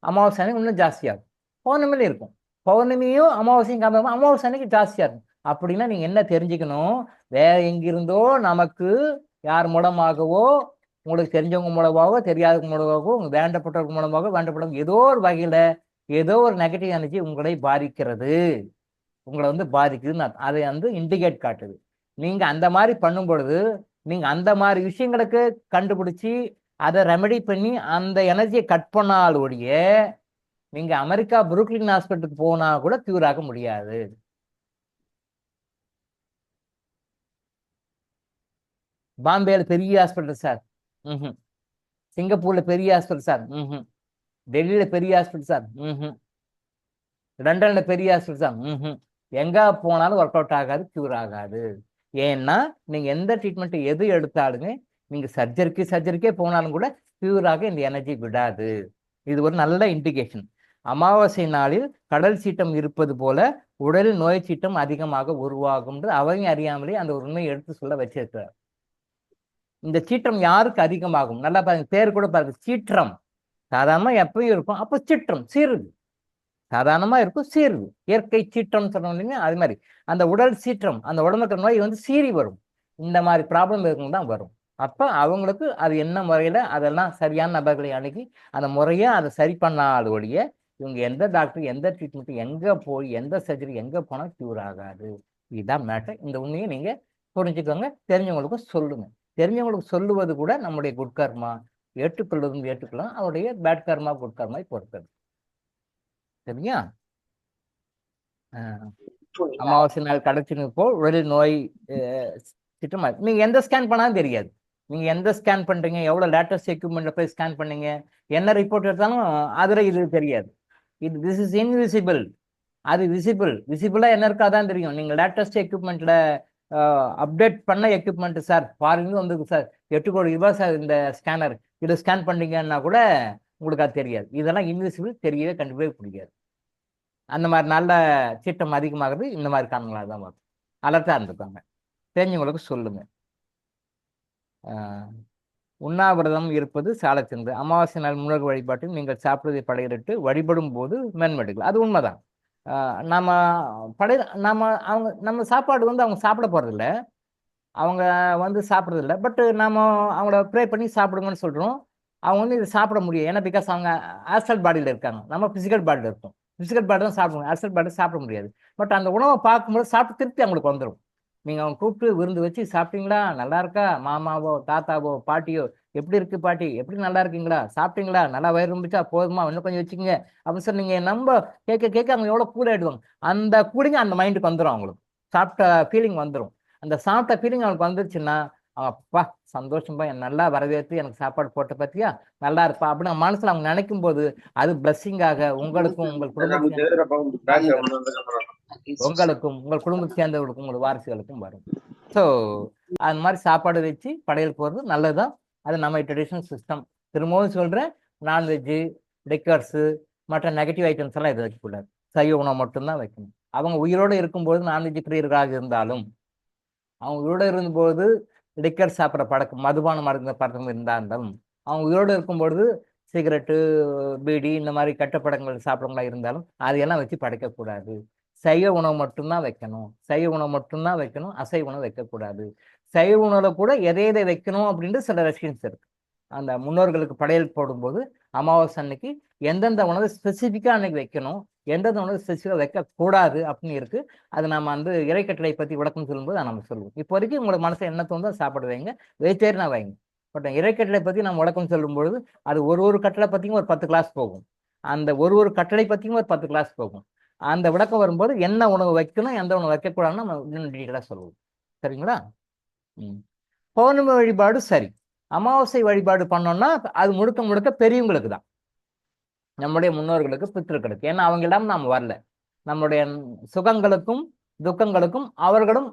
அமாவாசை அன்னைக்கு இன்னும் ஜாஸ்தியாகும், பௌர்ணமியில இருக்கும். பௌர்ணமியும் அமாவாசையும் கம்பேர் பண்ண அமாவாசை அன்னைக்கு ஜாஸ்தியா இருக்கும். அப்படின்னா நீங்க என்ன தெரிஞ்சுக்கணும், வேற எங்கிருந்தோ நமக்கு யார் மூலமாகவோ, உங்களுக்கு தெரிஞ்சவங்க மூலமாகவோ தெரியாதவங்க மூலமாகவோ, உங்க வேண்டப்பட்டவங்க மூலமாகவோ வேண்டப்பட்டவங்க ஏதோ ஒரு வகையில ஏதோ ஒரு நெகட்டிவ் எனர்ஜி உங்களை பாதிக்கிறது, உங்களை வந்து பாதிக்குதுன்னு அதை வந்து இண்டிகேட் காட்டுது. நீங்க அந்த மாதிரி பண்ணும் பொழுது நீங்க அந்த மாதிரி விஷயங்களுக்கு கண்டுபிடிச்சி அதை ரெமெடி பண்ணி அந்த எனர்ஜியை கட் பண்ணாலோடைய நீங்க அமெரிக்கா புரூக்லின் ஹாஸ்பிட்டலுக்கு போனா கூட கியூர் ஆக முடியாது. பாம்பேல பெரிய ஹாஸ்பிட்டல் சார், சிங்கப்பூர்ல பெரிய ஹாஸ்பிட்டல் சார், ம். டெல்லியில பெரிய ஹாஸ்பிட்டல் சார், ம். லண்டன்ல பெரிய ஹாஸ்பிட்டல் சார், ம். எங்க போனாலும் ஒர்க் அவுட் ஆகாது, கியூர் ஆகாது. ஏன்னா நீங்க எந்த ட்ரீட்மெண்ட் எது எடுத்தாலுமே நீங்க சர்ஜரிக்கே போனாலும் கூட கியூராக இந்த எனர்ஜி விடாது. இது ஒரு நல்ல இண்டிகேஷன். அமாவாசை நாளில் கடல் சீற்றம் இருப்பது போல உடலில் நோய் சீற்றம் அதிகமாக உருவாகும் அவங்க அறியாமலே அந்த ஒரு உண்மையை எடுத்து சொல்ல வச்சிருக்கிறார். இந்த சீற்றம் யாருக்கு அதிகமாகும்? நல்லா பாருங்க, பேர் கூட பாருங்க, சீற்றம். சாதாரணமா எப்பயும் இருக்கும், அப்போ சீற்றம் சீருது. சாதாரணமா இருக்கும், சீருது. இயற்கை சீற்றம் சொன்னோம் இல்லைங்க, அது மாதிரி அந்த உடல் சீற்றம், அந்த உடம்புக்கு நோய் வந்து சீறி வரும். இந்த மாதிரி ப்ராப்ளம் இருக்குங்க தான் வரும். அப்ப அவங்களுக்கு அது என்ன முறையில அதெல்லாம் சரியான நபர்களை அணுகி அந்த முறையை அதை சரி பண்ணாத ஒழிய இவங்க எந்த டாக்டர் எந்த ட்ரீட்மெண்ட் எங்க போய் எந்த சர்ஜரி எங்க போனா கியூர் ஆகாது. இதுதான் மேட்டர். இந்த உண்மையை நீங்க புரிஞ்சுக்கோங்க, தெரிஞ்சவங்களுக்கும் சொல்லுங்க. தெரிஞ்சவங்களுக்கு சொல்லுவது கூட நம்முடைய குட் கர்மா, ஏற்றுக்கொள்வதும் ஏற்றுக்கொள்ளலாம், அவருடைய பேட் கர்மா குட் கர்மாவை பொறுத்தது. சரியா? அமாவாசை நாள் கிடைச்சின்னு போல் உடலில் நோய் திட்டமா நீங்க எந்த ஸ்கேன் பண்ணாலும் தெரியாது. நீங்க எந்த ஸ்கேன் பண்றீங்க, எவ்வளவு லேட்டஸ்ட் எக்யூப்மெண்ட்ல போய் ஸ்கேன் பண்ணீங்க, என்ன ரிப்போர்ட் எடுத்தாலும் அதுல இது தெரியாது. This is invisible. அது விசிபிளா என்ன இருக்கோ அதான் தெரியும். நீங்க லேட்டஸ்ட் எக்யூப்மெண்ட்ல அப்டேட் பண்ண எக்யூப்மெண்ட் சார் ஃபாரின்ல வந்து சார் 8 கோடி ரூபாய் சார் இந்த ஸ்கேனர், இதை ஸ்கேன் பண்ணீங்கன்னா கூட உங்களுக்கு அது தெரியாது. இதெல்லாம் இன்விசிபிள், தெரியவே கண்டிப்பாக முடியாது. அந்த மாதிரி நல்ல சீற்றம் அதிகமாகிறது இந்த மாதிரி காரணங்களாக தான் வரும். அலர்ட்டா இருந்துக்காங்க, தெரிஞ்சவங்களுக்கு சொல்லுங்க. உண்ணாவிரதம் இருப்பது சாலச்சிறந்தது. அமாவாசை நாள் முன்னோர் வழிபாட்டில் நீங்கள் சாப்பிடுவதை படையிட்டு வழிபடும் போது மேன்மடுகள், அது உண்மைதான். நம்ம நம்ம சாப்பாடு வந்து அவங்க சாப்பிட போறதில்ல, அவங்க வந்து சாப்பிட்றதில்ல. பட் நாம அவங்கள ப்ரே பண்ணி சாப்பிடுங்கன்னு சொல்றோம். அவங்க வந்து இதை சாப்பிட முடியும். ஏன்னா பிகாஸ் அவங்க ஆஸ்ட்ரல் பாடியில் இருக்காங்க, நம்ம பிசிக்கல் பாடியில் இருக்கோம். பிசிக்கல் பாடி தான் சாப்பிடுவோம், ஆஸ்ட்ரல் பாடி சாப்பிட முடியாது. பட் அந்த உணவை பார்க்கும்போது சாப்பிட்டு திருப்தி அவங்களுக்கு வந்துடும். நீங்கள் அவங்க கூப்பிட்டு விருந்து வச்சு சாப்பிட்டீங்களா, நல்லா இருக்கா, மாமாவோ தாத்தாவோ பாட்டியோ எப்படி இருக்கு பாட்டி, எப்படி நல்லா இருக்கீங்களா, சாப்பிட்டீங்களா, நல்லா வயிறு இருந்துச்சா, போதுமா, இன்னும் கொஞ்சம் வச்சுக்கோங்க அப்படின்னு சொல்லி நீங்கள் நம்ம கேட்க அவங்க எவ்வளோ கூல் ஆகிடுவாங்க. அந்த கூலிங்க அந்த மைண்டுக்கு வந்துடும், அவங்களுக்கு சாப்பிட்ட ஃபீலிங் வந்துடும். அந்த சாப்பிட்ட ஃபீலிங் அவங்களுக்கு வந்துருச்சுன்னா அப்பா சந்தோஷம்பா, என் நல்லா வரவேற்று எனக்கு சாப்பாடு போட்ட பத்தியா, நல்லா இருப்பா அப்படின்னு மனசுல அவங்க நினைக்கும் போது அது பிளஸ்ஸிங்காக உங்களுக்கும் உங்கள் உங்கள் குடும்பத்தை சேர்ந்தவர்களுக்கும் உங்கள் வாரிசுகளுக்கும் வரும். ஸோ அது மாதிரி சாப்பாடு வச்சு படையல் போடுறது நல்லதுதான். அது நம்ம ட்ரெடிஷனல் சிஸ்டம். திரும்பவும் சொல்றேன், நான்வெஜ்ஜு, லிக்கர்ஸு, மற்ற நெகட்டிவ் ஐட்டம்ஸ் எல்லாம் இதை வைக்கக்கூடாது. சைவ உணவு மட்டும்தான் வைக்கணும். அவங்க உயிரோடு இருக்கும்போது நான்வெஜ் பிரியர்களாக இருந்தாலும், அவங்க உயிரோடு இருந்தபோது லிக்கர் சாப்பிட்ற பழக்கம், மதுபானம் மருந்து பழக்கம் இருந்தாலும், அவங்க உயிரோடு இருக்கும்பொழுது சிகரெட்டு, பீடி, இந்த மாதிரி கட்டப்படங்கள் சாப்பிட்றவங்களா இருந்தாலும் அதையெல்லாம் வச்சு படைக்கக்கூடாது. சைவ உணவு மட்டும்தான் வைக்கணும், சைவ உணவு மட்டும்தான் வைக்கணும், அசைவ உணவு வைக்கக்கூடாது. சைவ உணவில் கூட எதை வைக்கணும் அப்படின்ட்டு சில ரெஸ்ட்ரிக்ஷன்ஸ் இருக்கு. அந்த முன்னோர்களுக்கு படையல் போடும்போது அமாவாசை அன்னைக்கு எந்தெந்த உணவு ஸ்பெசிஃபிக்காக அன்னைக்கு வைக்கணும், எந்தெந்த உணவு ஸ்பெசிஃபிக்காக வைக்கக்கூடாது அப்படின்னு இருக்கு. அது நம்ம வந்து இறைக்கட்டளை பற்றி விளக்கம் சொல்லும்போது அதை நம்ம சொல்லுவோம். இப்போ வரைக்கும் உங்களுக்கு மனசை என்ன தோணுதோ சாப்பாடு வைங்க, வெஜிடேரியனா வைங்க. பட் இறைக்கட்டளை பற்றி நம்ம விளக்கம் சொல்லும்பொழுது அது ஒரு கட்டளை பற்றியும் ஒரு 10 கிளாஸ் போகும். அந்த ஒரு கட்டளை பற்றியும் ஒரு 10 கிளாஸ் போகும். அந்த விளக்கம் வரும்போது என்ன உணவு வைக்கணும், எந்த உணவு வைக்கக்கூடாதுன்னு நம்ம இன்னும் டீட்டெயிலாக சொல்லுவோம். சரிங்களா? பௌர்ணமி வழிபாடு சரி. அமாவாசை வழிபாடு பண்ணோம்னா அது முழுக்க பெரியவங்களுக்கு தான், நம்முடைய முன்னோர்களுக்கு, பித்திருக்களுக்கு. ஏன்னா அவங்களிடம் நாம் வரல. நம்முடைய சுகங்களுக்கும் துக்கங்களுக்கும் அவர்களும்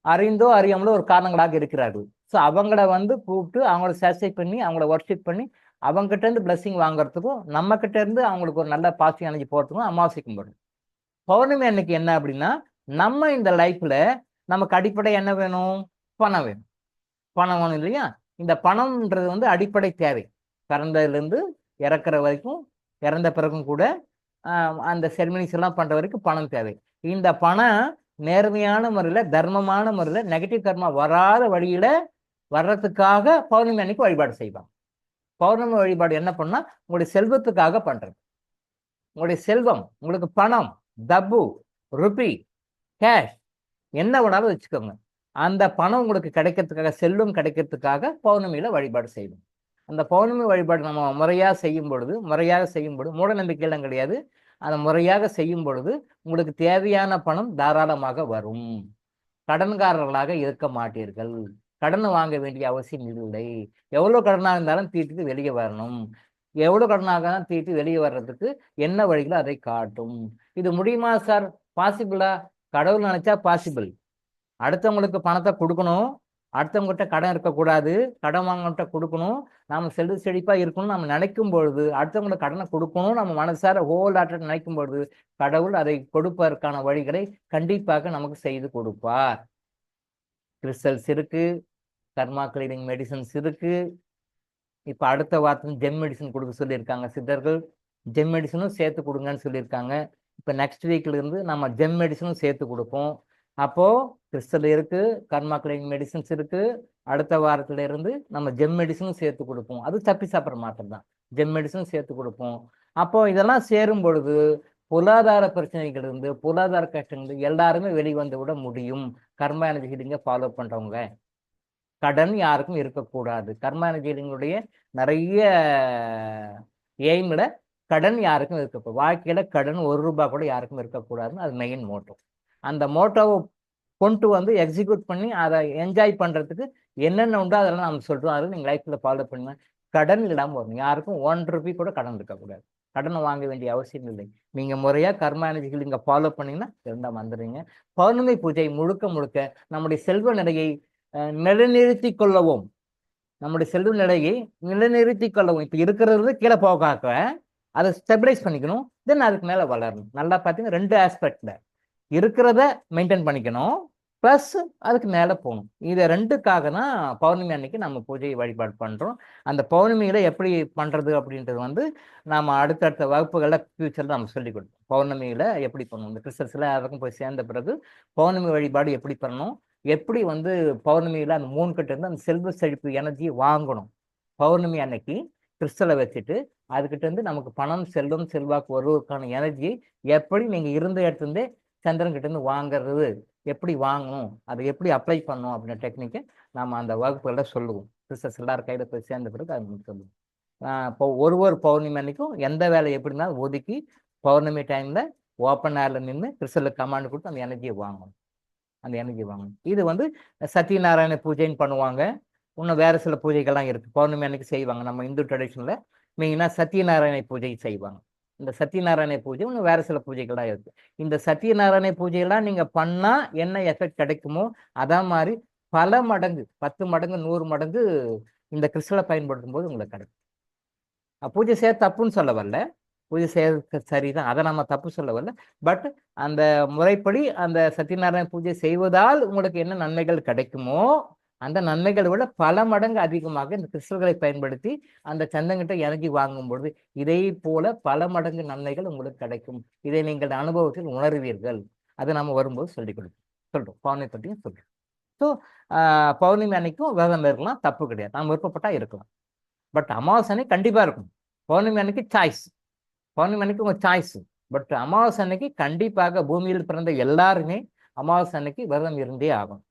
அறிந்தோ அறியாமலோ ஒரு காரணங்களாக இருக்கிறார்கள். ஸோ அவங்கள வந்து கூப்பிட்டு அவங்கள சேட்டிஸ்ஃபை பண்ணி அவங்கள ஒர்ஷிப் பண்ணி அவங்ககிட்ட இருந்து பிளஸ்ஸிங் வாங்குறதுக்கும் நம்ம கிட்ட இருந்து அவங்களுக்கு ஒரு நல்ல பாசிட்டிவ் எனர்ஜி போகிறதுக்கும் அமாவாசை கும்பிடணும். பௌர்ணமி அன்னைக்கு என்ன அப்படின்னா, நம்ம இந்த லைஃப்ல நமக்கு அடிப்படை என்ன வேணும்? பணம் வேணும். பணம் வேணும் இல்லையா? இந்த பணம்ன்றது வந்து அடிப்படை தேவை. பிறந்ததுலேருந்து இறக்குற வரைக்கும், இறந்த பிறகும் கூட அந்த செரிமனிஸ் எல்லாம் பண்ற வரைக்கும் பணம் தேவை. இந்த பணம் நேர்மையான முறையில், தர்மமான முறையில், நெகட்டிவ் கர்மா வராத வழியில வர்றதுக்காக பௌர்ணமி அன்னைக்கு வழிபாடு செய்வாங்க. பௌர்ணமி வழிபாடு என்ன பண்ணா, உங்களுடைய செல்வத்துக்காக பண்றது. உங்களுடைய செல்வம், உங்களுக்கு பணம், டப்பு, ருபி, கேஷ் என்ன வேணாலும் வச்சுக்கோங்க. அந்த பணம் உங்களுக்கு கிடைக்கிறதுக்காக, செல்வம் கிடைக்கிறதுக்காக பௌர்ணமியில வழிபாடு செய்யணும். அந்த பௌர்ணமி வழிபாடு நம்ம முறையாக செய்யும் பொழுது மூட நம்பிக்கையெல்லாம் கிடையாது. அதை முறையாக செய்யும் பொழுது உங்களுக்கு தேவையான பணம் தாராளமாக வரும். கடன்காரர்களாக இருக்க மாட்டீர்கள். கடனை வாங்க வேண்டிய அவசியம் இல்லை. எவ்வளோ கடனாக இருந்தாலும் தீர்த்துட்டு வெளியே வரணும். எவ்வளோ கடனாக தான் தீர்த்து வெளியே வர்றதுக்கு என்ன வழிகளோ அதை காட்டும். இது முடியுமா சார்? பாசிபிளா? கடவுள் நினைச்சா பாசிபிள். அடுத்தவங்களுக்கு பணத்தை கொடுக்கணும், அடுத்தவங்ககிட்ட கடன் இருக்கக்கூடாது, கடன் வாங்கிட்ட கொடுக்கணும், நம்ம செல்வ செழிப்பா இருக்கணும் நம்ம நினைக்கும் பொழுது, அடுத்தவங்களுக்கு கடனை கொடுக்கணும் நம்ம மனசார ஹோல் ஹார்ட்டட் நினைக்கும் பொழுது, கடவுள் அதை கொடுப்பதற்கான வழிகளை கண்டிப்பாக நமக்கு செய்து கொடுப்பார். கிறிஸ்டல்ஸ் இருக்கு, கர்மா கிளீனிங் மெடிசன்ஸ் இருக்கு. இப்ப அடுத்த வாரத்துல ஜெம் மெடிசன் கொடுக்க சொல்லியிருக்காங்க சித்தர்கள். ஜெம் மெடிசனும் சேர்த்து கொடுங்கன்னு சொல்லியிருக்காங்க. இப்ப நெக்ஸ்ட் வீக்ல இருந்து நம்ம ஜெம் மெடிசனும் சேர்த்து கொடுப்போம். அப்போ கிறிஸ்டல் இருக்கு, கர்மா கிளீனிங் மெடிசன்ஸ் இருக்கு. அடுத்த வாரத்துல இருந்து நம்ம ஜெம் மெடிசனும் சேர்த்து கொடுப்போம். அது தப்பி சாப்பிட்ற மாற்றம் தான். ஜெம் மெடிசனும் சேர்த்து கொடுப்போம். அப்போ இதெல்லாம் சேரும் பொழுது பொருளாதார பிரச்சனைகள் இருந்து, பொருளாதார கஷ்டங்கள் எல்லாருமே வெளிவந்து விட முடியும். கர்மா எனர்ஜி ஹீலிங்கை ஃபாலோ பண்றவங்க. கடன் யாருக்கும் இருக்கக்கூடாது. கர்மா எனர்ஜி ஹீலிங்குடைய நிறைய எய்ம்ல கடன் யாருக்கும் இருக்கக்கூடாது. வாழ்க்கையில கடன் ₹1 கூட யாருக்கும் இருக்கக்கூடாதுன்னு அது மெயின் மோட்டோ. அந்த மோட்டோவை கொண்டு வந்து எக்ஸிக்யூட் பண்ணி அதை என்ஜாய் பண்றதுக்கு என்னென்ன உண்டோ அதெல்லாம் நம்ம சொல்றோம். அது நீங்க லைஃப்ல ஃபாலோ பண்ணுங்க. கடன் இல்லாமல் வரும். யாருக்கும் ₹1 கூட கடன் இருக்கக்கூடாது. கடனை வாங்க வேண்டிய அவசியம் இல்லை. நீங்க முறையா கர்மா எனர்ஜிகள் இங்க ஃபாலோ பண்ணீங்கன்னா இருந்தா வந்துடுறீங்க. பௌர்ணமி பூஜை முழுக்க முழுக்க நம்முடைய செல்வ நிலையை நிலைநிறுத்தி கொள்ளவும், நம்முடைய செல்வ நிலையை நிலைநிறுத்தி கொள்ளவும். இப்ப இருக்கிறது கீழே போகாக்க அதை ஸ்டெபிலைஸ் பண்ணிக்கணும். தென் அதுக்கு மேல வளரணும். நல்லா பார்த்தீங்கன்னா 2 ஆஸ்பெக்ட்ல இருக்கிறத மெயின்டைன் பண்ணிக்கணும், ப்ளஸ் அதுக்கு மேலே போகணும். இதை 2க்காக தான் பௌர்ணமி அன்னைக்கு நம்ம பூஜை வழிபாடு பண்ணுறோம். அந்த பௌர்ணமியில எப்படி பண்ணுறது அப்படின்றது வந்து நாம் அடுத்தடுத்த வகுப்புகளில் ஃபியூச்சரில் நம்ம சொல்லிக் கொடுப்போம். பௌர்ணமியில் எப்படி பண்ணணும், இந்த கிறிஸ்டல்ஸில் அதுக்கும் போய் சேர்ந்த பிறகு பௌர்ணமி வழிபாடு எப்படி பண்ணணும், எப்படி வந்து பௌர்ணமியில் அந்த மூன்கிட்ட இருந்து அந்த செல்வ செழிப்பு எனர்ஜி வாங்கணும். பௌர்ணமி அன்னைக்கு கிறிஸ்டலை வச்சுட்டு அதுக்கிட்ட இருந்து நமக்கு பணம், செல்வம், செல்வாக்கு வருவதற்கான எனர்ஜியை எப்படி நீங்கள் இருந்த இடத்துலேருந்தே சந்திரன் கிட்ட இருந்து வாங்குறது, எப்படி வாங்கணும், அதை எப்படி அப்ளை பண்ணணும் அப்படின்ற டெக்னிக்கை நம்ம அந்த வகுப்புகளில் சொல்லுவோம். கிறிஸ்டல்ஸ் எல்லாரும் கையில் போய் சேர்ந்த பிறகு அது சொல்லுவோம். இப்போ ஒரு பௌர்ணமி அன்னைக்கும் எந்த வேலை எப்படின்னா ஒதுக்கி பௌர்ணமி டைம்ல ஓப்பன் ஏர்ல நின்று கிறிஸ்டலுக்கு கமாண்ட் கொடுத்து அந்த எனர்ஜியை வாங்கணும். அந்த எனர்ஜி வாங்கணும். இது வந்து சத்யநாராயண பூஜைன்னு பண்ணுவாங்க. இன்னும் வேற சில பூஜைகள்லாம் இருக்கு. பௌர்ணமி அன்னைக்கு செய்வாங்க. நம்ம இந்து ட்ரெடிஷன்ல மெயினாக சத்யநாராயண பூஜை செய்வாங்க. இந்த சத்யநாராயண பூஜை இன்னும் வேற சில பூஜைகள்லாம் இருக்கு. இந்த சத்யநாராயண பூஜையெல்லாம் நீங்க பண்ணா என்ன எஃபெக்ட் கிடைக்குமோ அதே மாதிரி பல மடங்கு, 10 மடங்கு, 100 மடங்கு இந்த கிறிஸ்டலை பயன்படுத்தும் போது உங்களுக்கு கிடைக்கும். பூஜை செய்ய தப்புன்னு சொல்ல வரல, பூஜை செய்ய சரிதான், அதை நம்ம தப்பு சொல்ல வரல. பட் அந்த முறைப்படி அந்த சத்யநாராயண பூஜை செய்வதால் உங்களுக்கு என்ன நன்மைகள் கிடைக்குமோ அந்த நன்மைகளை விட பல மடங்கு அதிகமாக இந்த கிறிஸ்டல்களை பயன்படுத்தி அந்த சந்தங்கிட்ட எனர்ஜி வாங்கும் பொழுது இதை போல பல மடங்கு நன்மைகள் உங்களுக்கு கிடைக்கும். இதை நீங்கள் அனுபவத்தில் உணர்வீர்கள். அதை நம்ம வரும்போது சொல்லிக் கொடுப்போம், சொல்றோம். பௌர்ணமி பற்றியும் சொல்றோம். ஸோ பௌர்ணமி அன்னைக்கும் விரதம் இருக்கலாம், தப்பு கிடையாது. நம்ம விருப்பப்பட்டா இருக்கலாம். பட் அமாவாசை அன்னைக்கு கண்டிப்பா இருக்கும். பௌர்ணமி அன்னைக்கு சாய்ஸ், பௌர்ணமி அன்னைக்கு உங்க சாய்ஸ். பட் அமாவாசை அன்னைக்கு கண்டிப்பாக பூமியில் பிறந்த எல்லாருமே அமாவாசை அன்னைக்கு விரதம் இருந்தே ஆகும்.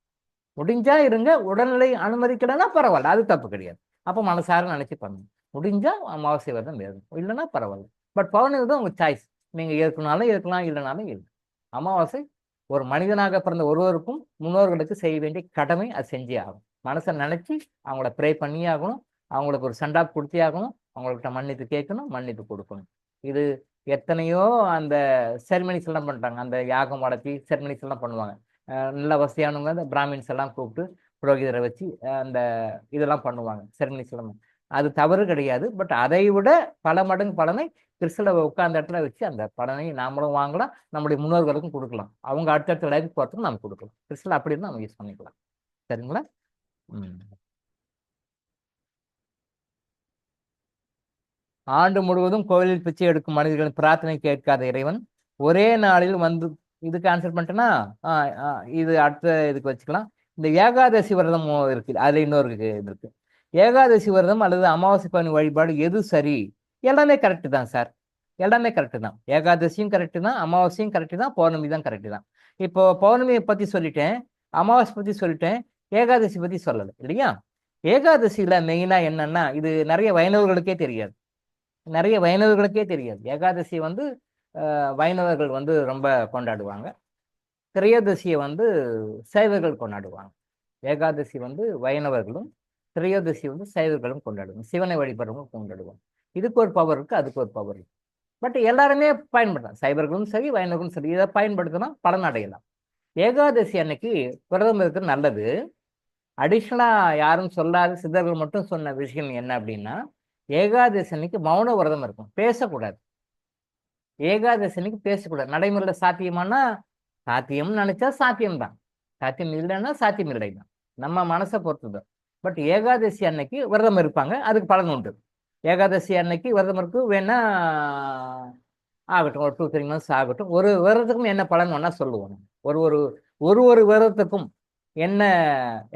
முடிஞ்சா இருங்க, உடல்நிலை அனுமதிக்கலன்னா பரவாயில்ல, அது தப்பு கிடையாது. அப்போ மனசார நினைச்சு பண்ணணும். முடிஞ்சா அமாவாசை விரதம் இருக்கும், இல்லைன்னா பரவாயில்ல. பட் பௌர்ணமி தான் உங்க சாய்ஸ். நீங்க இருக்கனாலும் இருக்கலாம், இல்லைனாலும் இல்லை. அமாவாசை ஒரு மனிதனாக பிறந்த ஒருவருக்கும் முன்னோர்களுக்கு செய்ய வேண்டிய கடமை, அது செஞ்சே ஆகும். மனசை நினைச்சு அவங்கள ப்ரே பண்ணியே ஆகணும். அவங்களுக்கு ஒரு சண்டாப் கொடுத்தே ஆகணும். அவங்கள்ட்ட மன்னிப்பு கேட்கணும், மன்னிப்பு கொடுக்கணும். இது எத்தனையோ அந்த செரிமனிஸ் எல்லாம் பண்றாங்க. அந்த யாகம் வளர்த்தி செரிமனிஸ் எல்லாம் பண்ணுவாங்க. நல்ல வசதியானவங்க அந்த பிராமின்ஸ் எல்லாம் கூப்பிட்டு புரோகிதரை வச்சு அந்த இதெல்லாம் பண்ணுவாங்க, செரிமனிஸ் எல்லாம். அது தவறு கிடையாது. பட் அதை விட பல மடங்கு பலனை கிறிஸ்தல உட்கார்ந்த இடத்துல வச்சு அந்த பலனை நாமளும் வாங்கலாம், நம்முடைய முன்னோர்களுக்கும் கொடுக்கலாம். அவங்க அடுத்தடுத்த லைஃப் போகிறதுக்கும் நம்ம கொடுக்கலாம். கிறிஸ்தல அப்படி இருந்தால் நம்ம யூஸ் பண்ணிக்கலாம். சரிங்களா? ஆண்டு முழுவதும் கோவிலில் பிச்சை எடுக்கும் மனிதர்களின் பிரார்த்தனை கேட்காத இறைவன் ஒரே நாளில் வந்து, இதுக்கு ஆன்சர் பண்ணிட்டேன்னா இது அடுத்த இதுக்கு வச்சுக்கலாம். இந்த ஏகாதசி விரதம் இருக்கு, அதுல இன்னொரு இது இருக்கு. ஏகாதசி விரதம் அல்லது அமாவாசை பௌர்ணமி வழிபாடு எது சரி? எல்லாமே கரெக்டு தான் சார், எல்லாமே கரெக்டு தான். ஏகாதசியும் கரெக்டு தான், அமாவாசையும் கரெக்டு தான், பௌர்ணமி தான் கரெக்டு தான். இப்போ பௌர்ணமியை பத்தி சொல்லிட்டேன், அமாவாசை பத்தி சொல்லிட்டேன், ஏகாதசி பத்தி சொல்லலை இல்லையா? ஏகாதசியில மெயினா என்னன்னா, இது நிறைய வைணவர்களுக்கே தெரியாது, நிறைய வைணவர்களுக்கே தெரியாது. ஏகாதசி வந்து வைணவர்கள் வந்து ரொம்ப கொண்டாடுவாங்க. திரையோதசியை வந்து சைவர்கள் கொண்டாடுவாங்க. ஏகாதசி வந்து வைணவர்களும், திரையோதசி வந்து சைவர்களும் கொண்டாடுவோம். சிவனை வழிபடுறவங்க கொண்டாடுவோம். இதுக்கு ஒரு பவர் இருக்கு, அதுக்கு ஒரு பவர் இருக்கு. பட் எல்லாருமே பயன்படுத்தலாம். சைவர்களும் சரி, வைணவர்களும் சரி, இதை பயன்படுத்தினா பலன் அடையலாம். ஏகாதசி அன்னைக்கு விரதம் இருக்கிறது நல்லது. அடிஷ்னலா யாரும் சொல்லாத சித்தர்கள் மட்டும் சொன்ன விஷயம் என்ன அப்படின்னா, ஏகாதசி அன்னைக்கு மௌன விரதம் இருக்கும், பேசக்கூடாது. ஏகாதசி அன்னைக்கு பேசக்கூடாது. நடைமுறையில சாத்தியமானா சாத்தியம்னு நினைச்சா சாத்தியம்தான், சாத்தியம் இல்லைன்னா சாத்தியம் இல்லை தான், நம்ம மனசை பொறுத்துதான். பட் ஏகாதசி அன்னைக்கு விரதம் இருப்பாங்க, அதுக்கு பலன் உண்டு. ஏகாதசி அன்னைக்கு விரதம் இருக்கு வேணா ஆகட்டும், ஒரு 2-3 months ஆகட்டும். ஒரு விரதத்துக்கும் என்ன பலன் வேணா சொல்லுவோம். ஒரு ஒரு ஒரு ஒரு விரதத்துக்கும் என்ன,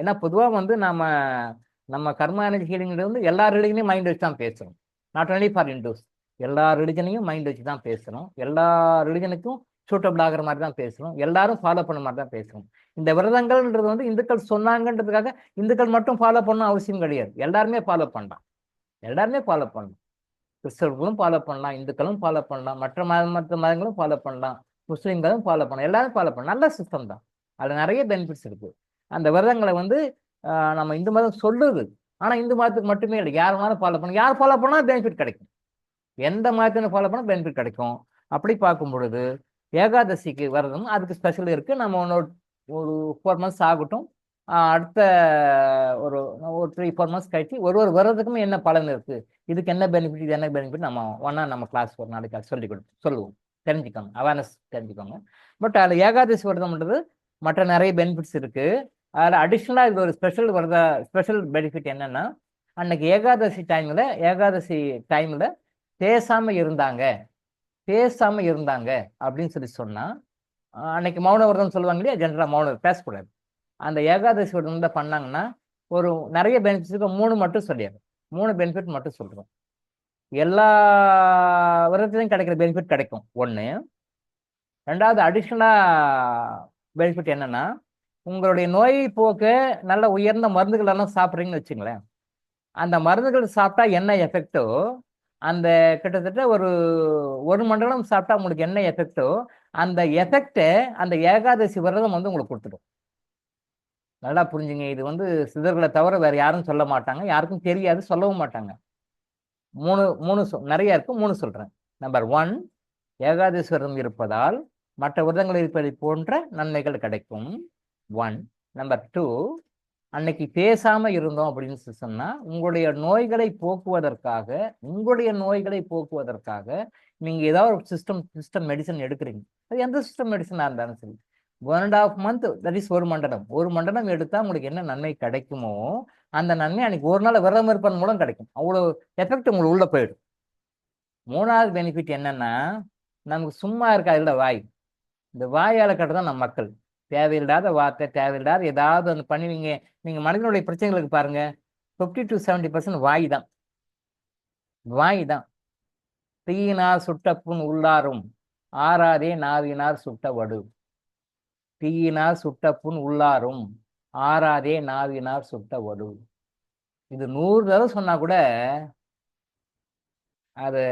ஏன்னா பொதுவாக வந்து நம்ம கர்மா எனர்ஜி ஹீலிங்கிறது வந்து எல்லா ரிலிஜனையும் மைண்ட் வச்சு தான் பேசுகிறோம். நாட் ஒன்லி ஃபார் இண்டோஸ், எல்லா ரிலிஜனையும் மைண்ட் வச்சு தான் பேசுகிறோம். எல்லா ரிலிஜனுக்கும் சூட்டபிள் ஆகிற மாதிரி தான் பேசுகிறோம். எல்லாரும் ஃபாலோ பண்ண மாதிரி தான் பேசுகிறோம். இந்த விரதங்கள்ன்றது வந்து இந்துக்கள் சொன்னாங்கன்றதுக்காக இந்துக்கள் மட்டும் ஃபாலோ பண்ணணும் அவசியம் கிடையாது. எல்லாருமே ஃபாலோ பண்ணலாம், எல்லாருமே ஃபாலோ பண்ணலாம். கிறிஸ்தவர்களும் ஃபாலோ பண்ணலாம், இந்துக்களும் ஃபாலோ பண்ணலாம், மற்ற மதங்களும் ஃபாலோ பண்ணலாம், முஸ்லீம்களும் ஃபாலோ பண்ணலாம், எல்லாரும் ஃபாலோ பண்ணலாம். நல்ல சிஸ்டம் தான், அதில் நிறைய பெனிஃபிட்ஸ் இருக்குது. அந்த விரதங்களை வந்து நம்ம இந்து மதம் சொல்லுது, ஆனால் இந்து மதத்துக்கு மட்டுமே இல்லை, யார் வேணாலும் ஃபாலோ பண்ணலாம். யார் ஃபாலோ பண்ணால் பெனிஃபிட் கிடைக்கும், எந்த மதத்தினை ஃபாலோ பண்ணால் பெனிஃபிட் கிடைக்கும். அப்படி பார்க்கும் பொழுது ஏகாதசிக்கு விரதம் அதுக்கு ஸ்பெஷல் இருக்குது. நம்ம ஒரு 4 months ஆகட்டும், அடுத்த ஒரு 3-4 months கழிச்சு ஒரு விரதத்துக்குமே என்ன பலன் இருக்கு, இதுக்கு என்ன பெனிஃபிட், இது என்ன பெனிஃபிட், நம்ம கிளாஸ் ஒரு நாளைக்கு சொல்லுவோம், தெரிஞ்சுக்கோங்க, அவேர்னஸ் தெரிஞ்சுக்கோங்க. பட் அதில் ஏகாதசி விரதம்ன்றது மற்ற நிறைய பெனிஃபிட்ஸ் இருக்கு. அதில் அடிஷ்னலாக இது ஒரு ஸ்பெஷல் பெனிஃபிட் என்னன்னா, அன்னைக்கு ஏகாதசி டைமில் பேசாமல் இருந்தாங்க அப்படின்னு சொன்னா, அன்னைக்கு மௌன விரதம் சொல்லுவாங்க இல்லையா, ஜென்ரலாக மௌனம் பேசக்கூடாது. அந்த ஏகாதசி விரதம் தான் பண்ணாங்கன்னா ஒரு நிறைய பெனிஃபிட்ஸ் இருக்கு. 3 பெனிஃபிட் மட்டும் சொல்றோம். எல்லா விரதத்திலையும் கிடைக்கிற பெனிஃபிட் கிடைக்கும் ஒன்று. ரெண்டாவது அடிஷ்னலா பெனிஃபிட் என்னன்னா, உங்களுடைய நோயை போக்க நல்ல உயர்ந்த மருந்துகள் எல்லாம் சாப்பிட்றீங்கன்னு வச்சுங்களேன், அந்த மருந்துகள் சாப்பிட்டா என்ன எஃபெக்டோ, அந்த கிட்டத்தட்ட ஒரு மண்டலம் சாப்பிட்டா உங்களுக்கு என்ன எஃபெக்டோ, அந்த எஃபெக்டை அந்த ஏகாதசி விரதம் வந்து உங்களுக்கு கொடுத்துடும். நல்லா புரிஞ்சுங்க. இது வந்து சித்தர்களை தவிர வேற யாரும் சொல்ல மாட்டாங்க, யாருக்கும் தெரியாது, சொல்லவும் மாட்டாங்க. நிறைய இருக்கு, 3 சொல்றேன். நம்பர் 1, ஏகாதசி விரதம் இருப்பதால் மற்ற விரதங்கள் இருப்பதை போன்ற நன்மைகள் கிடைக்கும். 1. நம்பர் 2, அன்னைக்கு பேசாம இருந்தோம் அப்படின்னு சொன்னா உங்களுடைய நோய்களை போக்குவதற்காக நீங்க ஏதாவது ஒரு சிஸ்டம் மெடிசன் எடுக்கிறீங்க. அது எந்த சிஸ்டம் மெடிசனா இருந்தாலும் சரி, 1.5 month, தட் இஸ் ஒரு மண்டலம் எடுத்தா உங்களுக்கு என்ன நன்மை கிடைக்குமோ அந்த நன்மை அன்னைக்கு ஒரு நாள் விரதம் இருப்பதன் மூலம் கிடைக்கும். அவ்வளோ எஃபெக்ட் உங்களுக்கு உள்ள போயிடும். 3வது பெனிஃபிட் என்னன்னா, நமக்கு சும்மா இருக்காதுல்ல வாய், இந்த வாயால் கட்டுதான் நம்ம மக்கள் தேவையில்லாத வார்த்தை, தேவையில்லாத ஏதாவது ஒன்று பண்ணுவீங்க. நீங்க மனிதனுடைய பிரச்சனைகளுக்கு பாருங்க, 50 to 70% வாய் தான். தீயினார் சுட்ட புண் உள்ளாரும், ஆறாதே நாவினார் சுட்ட வடு. தீயினார் சுட்ட புண் உள்ளாரும், ஆறாதே நாவினார் சுட்ட வடு. இது 100 தடவை சொன்னா கூட அது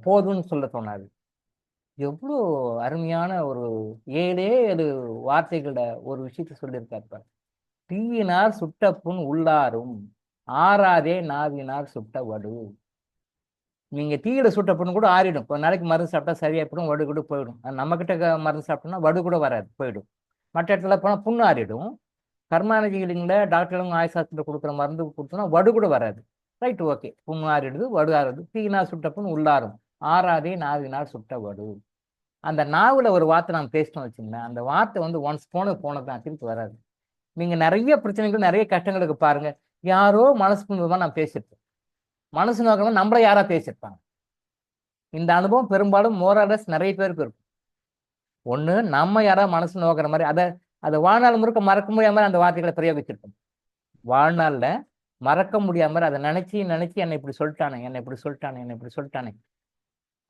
போதும்னு சொல்ல தோணாது. எவ்வளோ அருமையான ஒரு 7 வார்த்தைகளோட ஒரு விஷயத்த சொல்லியிருக்காரு. தீயினார் சுட்ட புண் உள்ளாரும், ஆறாதே நாவினார் சுட்ட வடு. நீங்க தீயில சுட்ட புண் கூட ஆறிடும், கொஞ்ச நாளைக்கு மருந்து சாப்பிட்டா சரியாயிடும், வடு கூட போயிடும். நம்ம கிட்ட மருந்து சாப்பிட்டோம்னா வடு கூட வராது, போயிடும். மற்ற இடத்துல போனால் புண்ணு ஆறிடும். கர்மானஜி ஹீலிங்ல டாக்டரும் ஆயுசாஸ்திரத்தில் கொடுக்குற மருந்து கொடுத்தோம்னா வடு கூட வராது. ரைட், ஓகே, புண்ணு ஆறிடுது, வடு ஆறுது. தீயினார் சுட்ட புண் உள்ளாரும், ஆறாதே நாவினார் சுட்ட வடு. அந்த நாவில் ஒரு வார்த்தை நாம் பேசினோம் வச்சுங்களேன், அந்த வார்த்தை வந்து ஒன்ஸ் போனதான் திருப்பி வராது. நீங்க நிறைய பிரச்சனைகள், நிறைய கஷ்டங்களுக்கு பாருங்க, யாரோ மனசு புண்ணுமா நான் பேசியிருப்பேன், மனசு நோக்கமா நம்மள யாரா பேசியிருப்பாங்க. இந்த அனுபவம் பெரும்பாலும் மோரலஸ் நிறைய பேருக்கு இருக்கும். ஒண்ணு, நம்ம யாரா மனசு நோக்கிற மாதிரி அதை வாழ்நாள் முழுக்க மறக்க முடியாம அந்த வார்த்தைகளை பிரயோகிச்சிருப்போம். வாழ்நாள்ல மறக்க முடியாம அதை நினைச்சு என்னை இப்படி சொல்லிட்டானே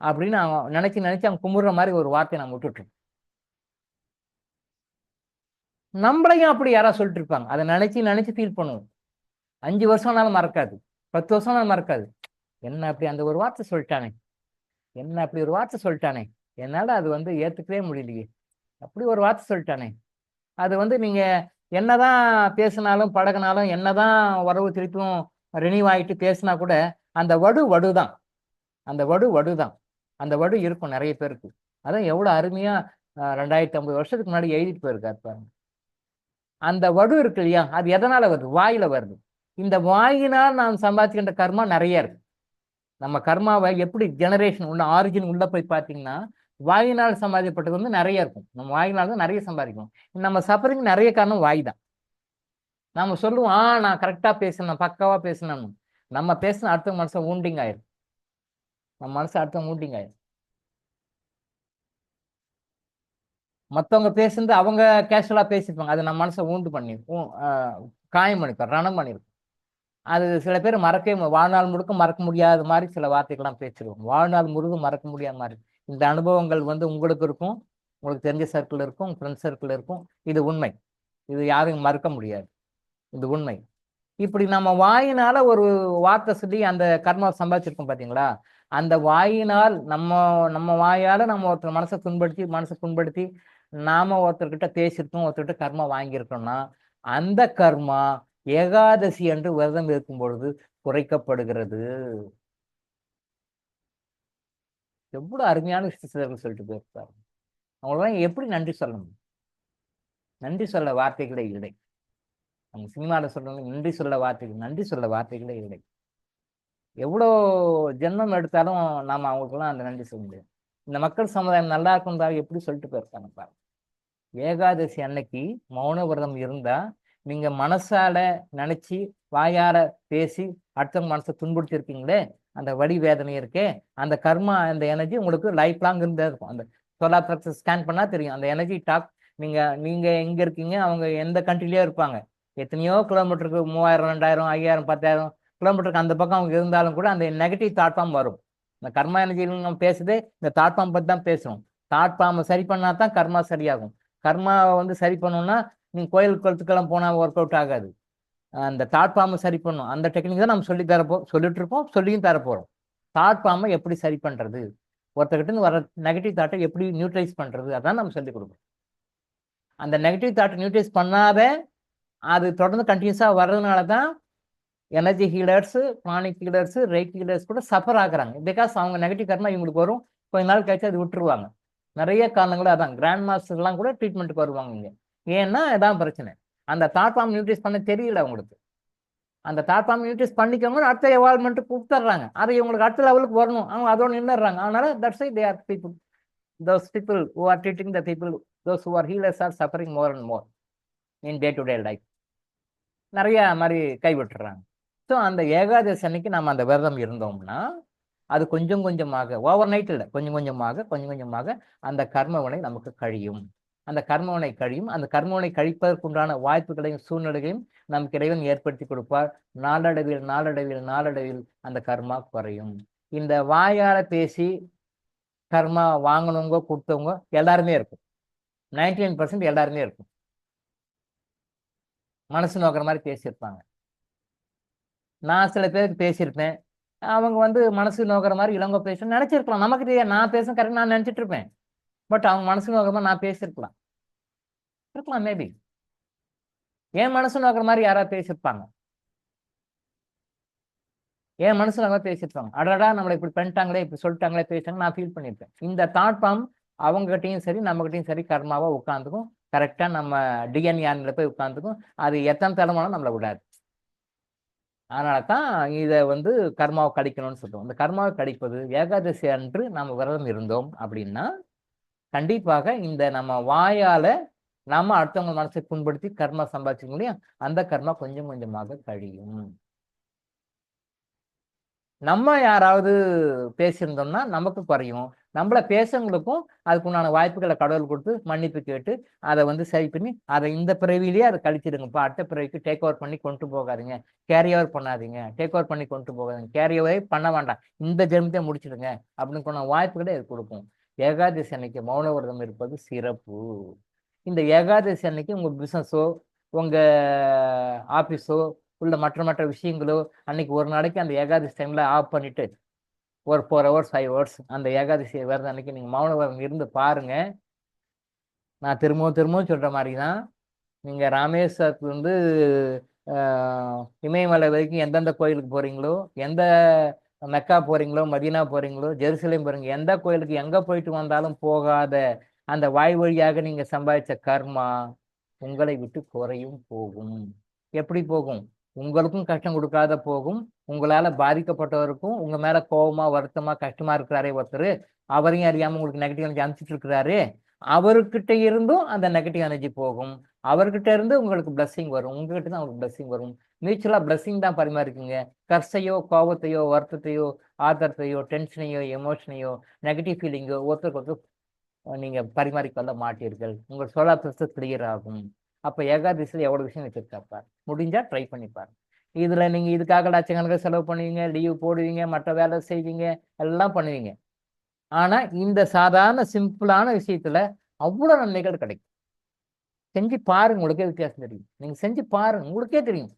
அப்படின்னு அவன் நினைச்சு அவன் கும்பிடுற மாதிரி ஒரு வார்த்தையை நம்ம விட்டுட்டோம். நம்மளையும் அப்படி யாராவது சொல்லிட்டு இருப்பாங்க, அதை நினைச்சு ஃபீல் பண்ணுவோம். 5 வருஷம்னாலும் மறக்காது, 10 வருஷம்னாலும் மறக்காது. என்ன அப்படி அந்த ஒரு வார்த்தை சொல்லிட்டானே, என்னால அது வந்து ஏத்துக்கவே முடியலையே, அப்படி ஒரு வார்த்தை சொல்லிட்டானே. அது வந்து நீங்க என்னதான் பேசினாலும் பழகினாலும் என்னதான் உறவு திருப்பியும் ரினிவ் ஆகிட்டு பேசினா கூட அந்த வடு தான். அந்த வடு தான். அந்த வடு இருக்கும் நிறைய பேருக்கு. அதான் எவ்வளோ அருமையா 2050 வருஷத்துக்கு முன்னாடி எழுதிட்டு போயிருக்காரு பாருங்க. அந்த வடு இருக்கு இல்லையா, அது எதனால வருது? வாயில வருது. இந்த வாயினால் நாம் சம்பாதிக்கின்ற கர்மா நிறைய இருக்கு. நம்ம கர்மாவை எப்படி ஜெனரேஷன் உள்ள ஆரிஜின் உள்ள போய் பார்த்தீங்கன்னா வாயினால் சம்பாதிப்பட்டது வந்து நிறைய இருக்கும். நம்ம வாயினால் தான் நிறைய சம்பாதிக்கணும். நம்ம சஃபரிங் நிறைய காரணம் வாய் தான். நம்ம சொல்லுவோம் நான் கரெக்டாக பேசணும், பக்காவா பேசணும். நம்ம பேசின அடுத்த மனசை ஊண்டிங் ஆயிரும். நம்ம மனசு அடுத்த ஊண்டிங் ஆயிரும். மற்றவங்க பேசுறது அவங்க கேஷுவலாக பேசியிருப்பாங்க, அது நம்ம மனசை ஊண்டு பண்ணி காயம் பண்ணிருக்கோம், ரணம் பண்ணியிருக்கோம். அது சில பேர் வாழ்நாள் முழுக்க மறக்க முடியாத மாதிரி சில வார்த்தைகள்லாம் பேசிடுவோம். வாழ்நாள் முழுதும் மறக்க முடியாத மாதிரி. இந்த அனுபவங்கள் வந்து உங்களுக்கு இருக்கும், உங்களுக்கு தெரிஞ்ச சர்க்கிள் இருக்கும், உங்க ஃப்ரெண்ட்ஸ் சர்க்கிள் இருக்கும். இது உண்மை. இது யாரும் மறுக்க முடியாது. இது உண்மை. இப்படி நம்ம வாயினால ஒரு வார்த்தை சொல்லி அந்த கர்மா சம்பாதிச்சிருக்கோம் பார்த்தீங்களா? அந்த வாயினால் நம்ம வாயால நம்ம ஒருத்தர் மனசை புண்படுத்தி நாம ஒருத்தர்கிட்ட பேசியிருக்கோம், ஒருத்தர்கிட்ட கர்மா வாங்கியிருக்கோம்னா அந்த கர்மா ஏகாதசி என்று விரதம் இருக்கும் பொழுது குறைக்கப்படுகிறது. எவ்வளவு அருமையான விஷயத்தை சொல்லிட்டு போயிருப்பாரு. அவங்களாம் எப்படி நன்றி சொல்லணும்? நன்றி சொல்ல வார்த்தைகளே இல்லை. நம்ம சினிமாவில் சொல்றவங்க நன்றி சொல்ல வார்த்தைகளே இல்லை. எவ்வளோ ஜென்மம் எடுத்தாலும் நாம அவங்களுக்கெல்லாம் அந்த நன்றி சொல்ல முடியாது. இந்த மக்கள் சமுதாயம் நல்லா இருக்கும்டா எப்படி சொல்லிட்டு போயிருக்காங்க பாருங்க. ஏகாதசி அன்னைக்கு மௌன விரதம் இருந்தா நீங்க மனசால நினைச்சு வாயார பேசி அடுத்தவங்க மனசை துன்புறுத்திருக்கீங்களே, அந்த வலி வேதனை இருக்கே, அந்த கர்மா அந்த எனர்ஜி உங்களுக்கு லைஃப் லாங் இருந்தே இருக்கும். அந்த சோலார் பிளக்ஸஸ் ஸ்கேன் பண்ணா தெரியும் அந்த எனர்ஜி டாக். நீங்க எங்க இருக்கீங்க, அவங்க எந்த கண்ட்ரிலயோ இருப்பாங்க, எத்தனையோ கிலோமீட்டருக்கு 3000 2000 5000 10,000 கிலோமீட்டருக்கு அந்த பக்கம் அவங்க இருந்தாலும் கூட அந்த நெகட்டிவ் தாட் ஃபார்ம் வரும். இந்த கர்மா எனர்ஜியில் நம்ம பேசுதே இந்த தாட் ஃபார்ம் பற்றி தான் பேசுறோம். தாட் ஃபார்மை சரி பண்ணா தான் கர்மா சரியாகும். கர்மாவை வந்து சரி பண்ணணும்னா நீங்க கோயில் குளத்துக்கெல்லாம் போனா ஒர்க் அவுட் ஆகாது. அந்த தாட் ஃபார்மை சரி பண்ணணும். அந்த டெக்னிக் தான் நம்ம சொல்லிட்டு இருப்போம், சொல்லியும் தரப்போறோம். தாட் ஃபார்மை எப்படி சரி பண்றது, ஒருத்தர்கிட்ட வர நெகட்டிவ் தாட்டை எப்படி நியூட்ரலைஸ் பண்றது, அதான் நம்ம சொல்லிக் கொடுப்போம். அந்த நெகட்டிவ் தாட்டை நியூட்ரலைஸ் பண்ணாத அது தொடர்ந்து கண்டினியூஸா வர்றதுனால தான் energy healers, pranic healers, right healers கூட சஃபர் ஆகுறாங்க. பிகாஸ் அவங்க நெகட்டிவ் கர்மா இவங்களுக்கு வரும், கொஞ்ச நாள் கழிச்சு அது விட்டுருவாங்க. நிறைய காரணங்களும் அதான். கிராண்ட் மாஸ்டர்லாம் கூட ட்ரீட்மெண்ட்டுக்கு வருவாங்க இங்க. ஏன்னா இதான் பிரச்சனை, அந்த தாட் ஃபார்ம் நியூட்ரலைஸ் பண்ண தெரியல அவங்களுக்கு. அந்த தாட் ஃபார்ம் நியூட்ரலைஸ் பண்ணிக்கவங்க அடுத்த எவால்மெண்ட் கொடுத்துட்றாங்க. அதை இவங்களுக்கு அடுத்த லெவலுக்கு வரணும், அவங்க அதோட நின்றுறாங்க. அதனால that's why they are people, those people who are treating the people, those who are healers are suffering more and more in day to day life. நிறைய மாதிரி கைவிட்டுறாங்க. ஸோ அந்த ஏகாதசி அன்னைக்கு நம்ம அந்த விரதம் இருந்தோம்னா அது கொஞ்சம் கொஞ்சமாக, ஓவர் நைட் இல்லை, கொஞ்சம் கொஞ்சமாக அந்த கர்மவினை நமக்கு கழியும். அந்த கர்மவினை கழிப்பதற்குண்டான வாய்ப்புகளையும் சூழ்நிலைகளையும் நமக்கு இறைவன் ஏற்படுத்தி கொடுப்பார். நாளடைவில் அந்த கர்மா குறையும். இந்த வாயால பேசி கர்மா வாங்கினவங்க கொடுத்தவங்க எல்லாருமே இருக்கும். 99% எல்லாருமே இருக்கும். மனசு நோக்கிற மாதிரி பேசியிருப்பாங்க. நான் சில பேருக்கு பேசியிருப்பேன், அவங்க வந்து மனசு நோக்கிற மாதிரி இளங்க பேசணும்னு நினைச்சிருக்கலாம். நமக்கு தெரியாது, நான் பேச கரெக்ட் நான் நினைச்சிட்டு இருப்பேன். பட் அவங்க மனசு நோக்கிற மாதிரி நான் பேசியிருக்கலாம். மேபி என் மனசு நோக்கிற மாதிரி யாராவது பேசியிருப்பாங்க. என் மனசுல அவங்க பேசியிருப்பாங்க, அடடா நம்மளை இப்படி பண்ணிட்டாங்களே, இப்படி சொல்லிட்டாங்களே, பேசிட்டாங்க, நான் ஃபீல் பண்ணியிருப்பேன். இந்த தாட் ஃபார்ம் அவங்ககிட்டையும் சரி நம்மகிட்டையும் சரி கர்மாவா உட்காந்துக்கும். கரெக்டா நம்ம டிஎன்ஏ போய் உட்காந்துக்கும். அது எத்தனை தலைமுறை நம்மளை விடாது. அதனால தான் இதை வந்து கர்மாவை கழிக்கணும்னு சொல்லுவோம். இந்த கர்மாவை கழிப்பது ஏகாதசி அன்று நம்ம விரதம் இருந்தோம் அப்படின்னா கண்டிப்பாக இந்த நம்ம வாயால நாம அடுத்தவங்க மனசை புண்படுத்தி கர்மா சம்பாதிச்சுக்க முடியும். அந்த கர்மா கொஞ்சம் கொஞ்சமாக கழியும். நம்ம யாராவது பேசியிருந்தோம்னா நமக்கு குறையும். நம்மளை பேசுறவங்களுக்கும் அதுக்குண்டான வாய்ப்புகளை கடவுள் கொடுத்து மன்னிப்பு கேட்டு அதை வந்து சரி பண்ணி அதை இந்த பிறவிலேயே அதை கழிச்சிடுங்கப்பா, அடுத்த பிறவிக்கு டேக் ஓவர் பண்ணி கொண்டு போகாதீங்க, கேரி ஓவர் பண்ணாதீங்க, டேக் ஓவர் பண்ணி கொண்டு போகாதீங்க, கேரி ஓவரே பண்ண வேண்டாம், இந்த ஜென்மத்தை முடிச்சிடுங்க அப்படின்னு கொண்ட வாய்ப்புகளை அது கொடுக்கும். ஏகாதசி அன்னைக்கு மௌன விரதம் இருப்பது சிறப்பு. இந்த ஏகாதசி அன்னைக்கு உங்க பிசினஸோ உங்க ஆபீஸோ உள்ள மற்ற விஷயங்களோ அன்னைக்கு ஒரு நாளைக்கு அந்த ஏகாதசி டைம்ல ஆஃப் பண்ணிட்டு ஒரு 4 hours 5 hours அந்த ஏகாதசி விரதம் அன்னைக்கு நீங்க மௌன விரதம் இருந்து பாருங்க. நான் திரும்பவும் சொல்ற மாதிரி தான், நீங்கள் ராமேஸ்வரத்துலேருந்து இமயமலை வரைக்கும் எந்தெந்த கோயிலுக்கு போகிறீங்களோ, எந்த மெக்கா போகிறீங்களோ, மதீனா போகிறீங்களோ, ஜெருசலேம் போகிறீங்க, எந்த கோயிலுக்கு எங்கே போயிட்டு வந்தாலும் போகாத அந்த வாய் வழியாக நீங்கள் சம்பாதிச்ச கர்மா உங்களை விட்டு குறையும் போகும். எப்படி போகும்? உங்களுக்கும் கஷ்டம் கொடுக்காத போகும். உங்களால் பாதிக்கப்பட்டவருக்கும் உங்கள் மேலே கோபமாக வருத்தமாக கஷ்டமாக இருக்கிறாரே ஒருத்தர், அவரையும் அறியாமல் உங்களுக்கு நெகட்டிவ் எனர்ஜி அனுப்பிச்சிட்டு இருக்கிறாரு, அவர்கிட்ட இருந்தும் அந்த நெகட்டிவ் எனர்ஜி போகும். அவர்கிட்ட இருந்து உங்களுக்கு பிளஸ்ஸிங் வரும், உங்ககிட்ட தான் அவங்களுக்கு பிளஸ்ஸிங் வரும். மியூச்சுவலாக பிளஸ்ஸிங் தான் பரிமாறிக்குங்க. கர்சையோ, கோபத்தையோ, வருத்தத்தையோ, ஆத்திரத்தையோ, டென்ஷனையோ, எமோஷனையோ, நெகட்டிவ் ஃபீலிங்கோ ஒருத்தருக்கு ஒருத்தர் நீங்கள் பரிமாறிக்கொள்ள மாட்டீர்கள். உங்கள் சோலார் பிளஸ் கிளியர் ஆகும். அப்போ ஏகாதசியில் எவ்வளோ விஷயம் வச்சுருக்காப்பார், முடிஞ்சால் ட்ரை பண்ணிப்பார். இதில் நீங்கள் இதுக்காக லட்சக்கணக்காக செலவு பண்ணுவீங்க, லீவ் போடுவீங்க, மற்ற வேலை செய்வீங்க, எல்லாம் பண்ணுவீங்க. ஆனால் இந்த சாதாரண சிம்பிளான விஷயத்தில் அவ்வளோ நன்மைகள் கிடைக்கும். செஞ்சு பாருங்க, உங்களுக்கே வித்தியாசம் தெரியும். நீங்கள் செஞ்சு பாருங்க, உங்களுக்கே தெரியும்.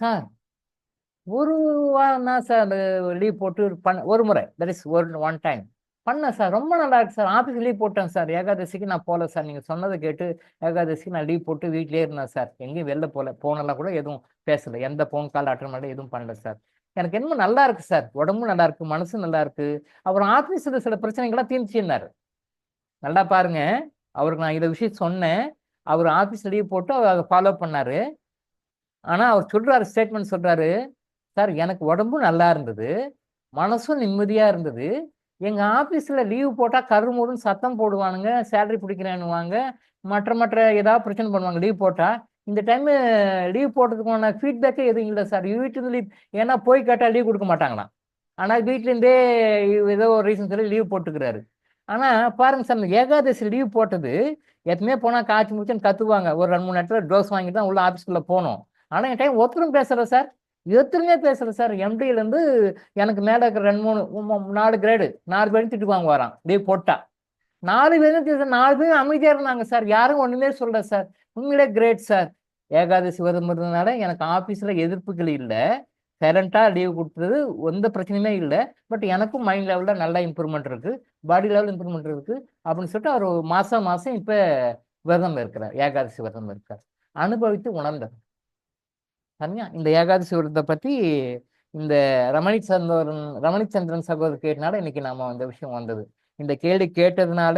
சார் ஒரு வாரம் தான் சார் அந்த லீவ் போட்டு ஒரு முறை, தட் இஸ் ஒன் டைம் பண்ணேன் சார், ரொம்ப நல்லா இருக்கு சார். ஆஃபீஸ் லீவ் போட்டேன் சார், ஏகாதசிக்கு நான் போகல சார். நீங்கள் சொன்னதை கேட்டு ஏகாதசிக்கு நான் லீவ் போட்டு வீட்டிலே இருந்தேன் சார். எங்கேயும் வெளில போகல, போனெல்லாம் கூட எதுவும் பேசலை, எந்த ஃபோன் கால் அட்டன் பண்ணல, எதுவும் பண்ணல சார். எனக்கு என்னமோ நல்லா இருக்கு சார், உடம்பும் நல்லா இருக்கு, மனசும் நல்லா இருக்கு. அப்புறம் ஆஃபீஸில் சில பிரச்சனைகள்லாம் தீர்ந்துச்சுன்னாரு. நல்லா பாருங்க, அவருக்கு நான் இதை விஷயம் சொன்னேன். அவர் ஆஃபீஸ் லீவ் போட்டு அவர் அதை ஃபாலோ பண்ணாரு. ஆனால் அவர் சொல்றாரு, ஸ்டேட்மெண்ட் சொல்றாரு, சார் எனக்கு உடம்பும் நல்லா இருந்தது, மனசும் நிம்மதியாக இருந்தது. எங்கள் ஆஃபீஸில் லீவ் போட்டால் கருமுருன்னு சத்தம் போடுவானுங்க, சேலரி பிடிக்கிறேன்னுவாங்க, மற்ற ஏதாவது பிரச்சனை பண்ணுவாங்க லீவ் போட்டால். இந்த டைமு லீவ் போட்டதுக்கான ஃபீட்பேக்கே எதுவும் இல்லை சார். வீட்டிலேருந்து லீவ், ஏன்னா போய் கேட்டால் லீவ் கொடுக்க மாட்டாங்களாம். ஆனால் வீட்டிலேருந்தே ஏதோ ஒரு ரீசன் சொல்லி லீவ் போட்டுக்கிறாரு. ஆனால் பாருங்க சார், இந்த ஏகாதசி லீவ் போட்டது எத்தனையோ போனால் காய்ச்சி முடிச்சுன்னு கற்றுவாங்க. ஒரு 2-3 இடத்துல டோஸ் வாங்கிட்டு தான் உள்ள ஆஃபீஸ்க்குள்ளே போகணும். ஆனால் என் டைம் ஒருத்தரும் பேசுகிறேன் சார், எத்தனையுமே பேசுகிறேன் சார். எம்டியிலேருந்து எனக்கு மேலே இருக்கிற 2-3-4 கிரேடு 4 பேரும் திட்டுவாங்க வரான் லீவ் போட்டா. 4 பேரும் 4 பேரும் அமைதியாக இருந்தாங்க சார், யாரும் ஒன்றுமே சொல்லல சார். உண்மையிலே கிரேட் சார். ஏகாதசி வரும்போதுனால எனக்கு ஆஃபீஸில் எதிர்ப்புகள் இல்லை, சைலண்ட்டாக லீவ் கொடுத்தது எந்த பிரச்சனையுமே இல்லை. பட் எனக்கும் மைண்ட் லெவலில் நல்லா இம்ப்ரூவ்மெண்ட் இருக்குது, பாடி லெவலில் இம்ப்ரூவ்மெண்ட் இருக்குது அப்படின்னு சொல்லிட்டு அவர் மாதம் இப்போ விரதம் இருக்கிறார், ஏகாதசி விரதம் இருக்கார். அனுபவித்து உணர்ந்தார். சரியா? இந்த ஏகாதசி விரதத்தை பற்றி இந்த ரமணிச்சந்திரன் சகோதரர் கேட்டனால இன்னைக்கு நாம இந்த விஷயம் வந்தது. இந்த கேள்வி கேட்டதுனால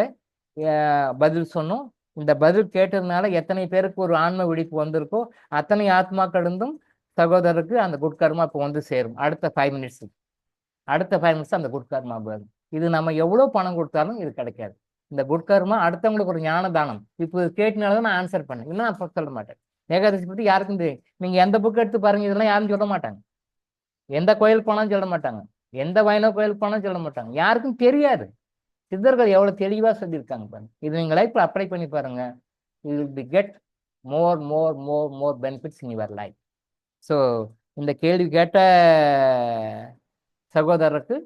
பதில் சொன்னோம். இந்த பதில் கேட்டதுனால எத்தனை பேருக்கு ஒரு ஆன்ம விழிப்பு வந்திருக்கோ அத்தனை ஆத்மாக்களிருந்தும் சகோதரருக்கு அந்த குட்கர்மா இப்போ வந்து சேரும். அடுத்த 5 மினிட்ஸ் அந்த குட்கர்மா வரும். இது நம்ம எவ்வளோ பணம் கொடுத்தாலும் இது கிடைக்காது. இந்த குட்கர்மா அடுத்தவங்களுக்கு ஒரு ஞான தானம். இப்போ கேட்டனால நான் ஆன்சர் பண்ணேன், இன்னும் நான் சொல்ல மாட்டேன். ஏகாதசி பற்றி யாருக்கும் தெரியும். நீங்கள் எந்த புக் எடுத்து பாருங்க, இதெல்லாம் யாரும் சொல்ல மாட்டாங்க. எந்த கோயிலுக்கு போனாலும் சொல்ல மாட்டாங்க, எந்த வைணவ கோயிலுக்கு போனாலும் சொல்ல மாட்டாங்க, யாருக்கும் தெரியாது. சித்தர்கள் எவ்வளோ தெளிவாக சொல்லியிருக்காங்க பாருங்க. இது நீங்கள் லைஃப்பில் அப்ளை பண்ணி பாருங்க. You will be get more benefits in your life. So இந்த கேள்வி கேட்ட சகோதரருக்கு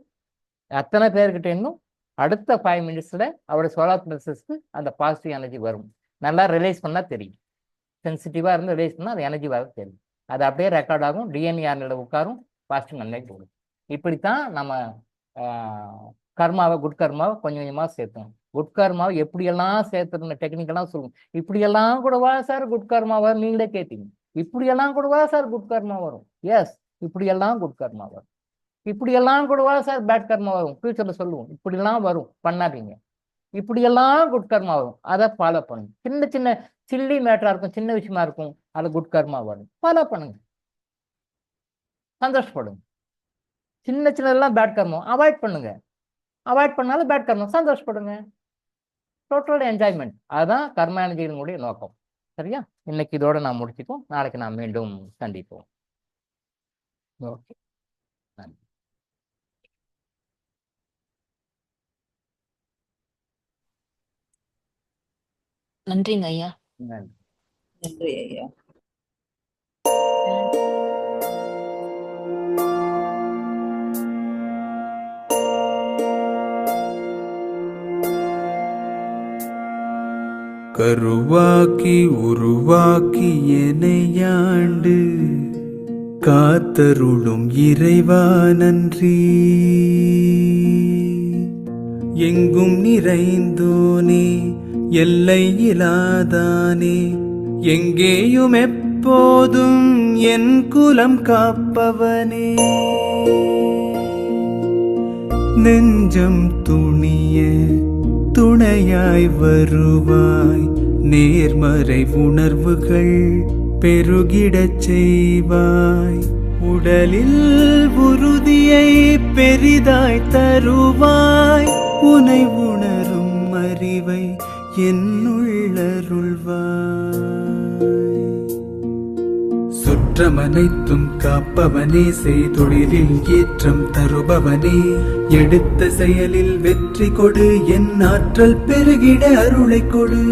அத்தனை பேர்கிட்ட இன்னும் அடுத்த 5 மினிட்ஸில் அவருடைய சோலார் ப்ளஸஸ்க்கு அந்த பாசிட்டிவ் எனர்ஜி வரும். நல்லா ரிலைஸ் பண்ணால் தெரியும். சென்சிட்டிவாக இருந்து ரிலைஸ் பண்ணால் அது எனர்ஜி வர தெரியும். அது அப்படியே ரெக்கார்ட் ஆகும், டிஎன்ஏஆர்ல உட்காரும், பாசிட்டிவ் நன்மை போடும். இப்படித்தான் நம்ம கர்மாவை, குட் கர்மாவை கொஞ்சம் கொஞ்சமாக சேர்த்தோம். குட் கர்மாவை எப்படியெல்லாம் சேர்த்துருந்த டெக்னிக்கெல்லாம் சொல்லுவோம். இப்படியெல்லாம் கூடவா சார் குட் கர்மா வரும்? நீங்களே கேட்டீங்க, இப்படியெல்லாம் கூடவா சார் குட் கர்மா வரும்? எஸ், இப்படியெல்லாம் குட் கர்மா வரும். இப்படியெல்லாம் கூடவா சார் பேட் கர்மா வரும்? ஃபியூச்சரில் சொல்லுவோம், இப்படிலாம் வரும், பண்ணாதீங்க. இப்படியெல்லாம் குட் கர்மா வரும், அதை ஃபாலோ பண்ணுங்க. சின்ன சின்ன சில்லி மேட்டரா இருக்கும், சின்ன விஷயமா இருக்கும், அது குட் கர்மா வரும், ஃபாலோ பண்ணுங்க, சந்தோஷப்படுங்க. சின்ன சின்னதெல்லாம் பேட் கர்மா அவாய்ட் பண்ணுங்க. அவாய்ட் பண்ணாலும் பேட் கர்மா சந்தோஷப்படுங்க. டோட்டல் என்ஜாய்மெண்ட், அதுதான் கர்மா எனர்ஜியினுடைய நோக்கம். சரியா? இன்னைக்கு இதோட நான் முடிச்சுப்போம். நாளைக்கு நான் மீண்டும் சந்திப்போம். ஓகே, நன்றி. நன்றிங்க ஐயா. நன்றி. நன்றி ஐயா. கருவாக்கி உருவாக்கி எனையாண்டு காத்தருளும் இறைவா நன்றி. எங்கும் நிறைந்தோனே, எல்லை இலாதானே, எங்கேயும் எப்போதும் என் குலம் காப்பவனே, நெஞ்சம் துணிய துணையாய் வருவாய், நேர்மறை உணர்வுகள் பெருகிடச் செய்வாய், உடலில் உறுதியை பெரிதாய் தருவாய், உனை உணரும் அறிவை என்னுள்ளருள்வாய். சுற்றமனைத்தும் காப்பவனே, செய்தொழிலில் ஏற்றம் தருபவனே, எடுத்த செயலில் வெற்றி கொடு, என் ஆற்றல் பெருகிட அருளை கொடு.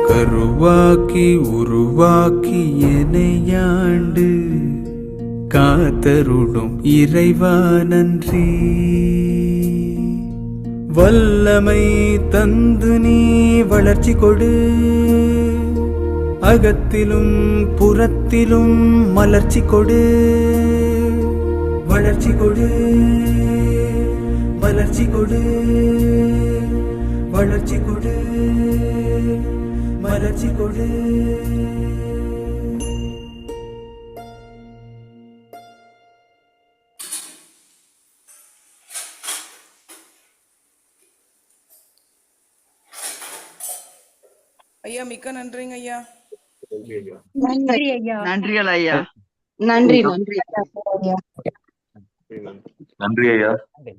கருவாக்கி உருவாக்கி எனையாண்டு காத்தருளும் இறைவா நன்றி. வல்லமை தந்து நீ வளர்ச்சி கொடு, அகத்திலும் புறத்திலும் மலர்ச்சி கொடு, வளர்ச்சி கொடு, மலர்ச்சி கொடு, வளர்ச்சி கொடு, மலர்ச்சி கொடு. ஐயா மிக்க நன்றிங்க ஐயா. நன்றி ஐயா. நன்றிகள் ஐயா. நன்றி நன்றி நன்றி. நன்றி ஐயா. நன்றி.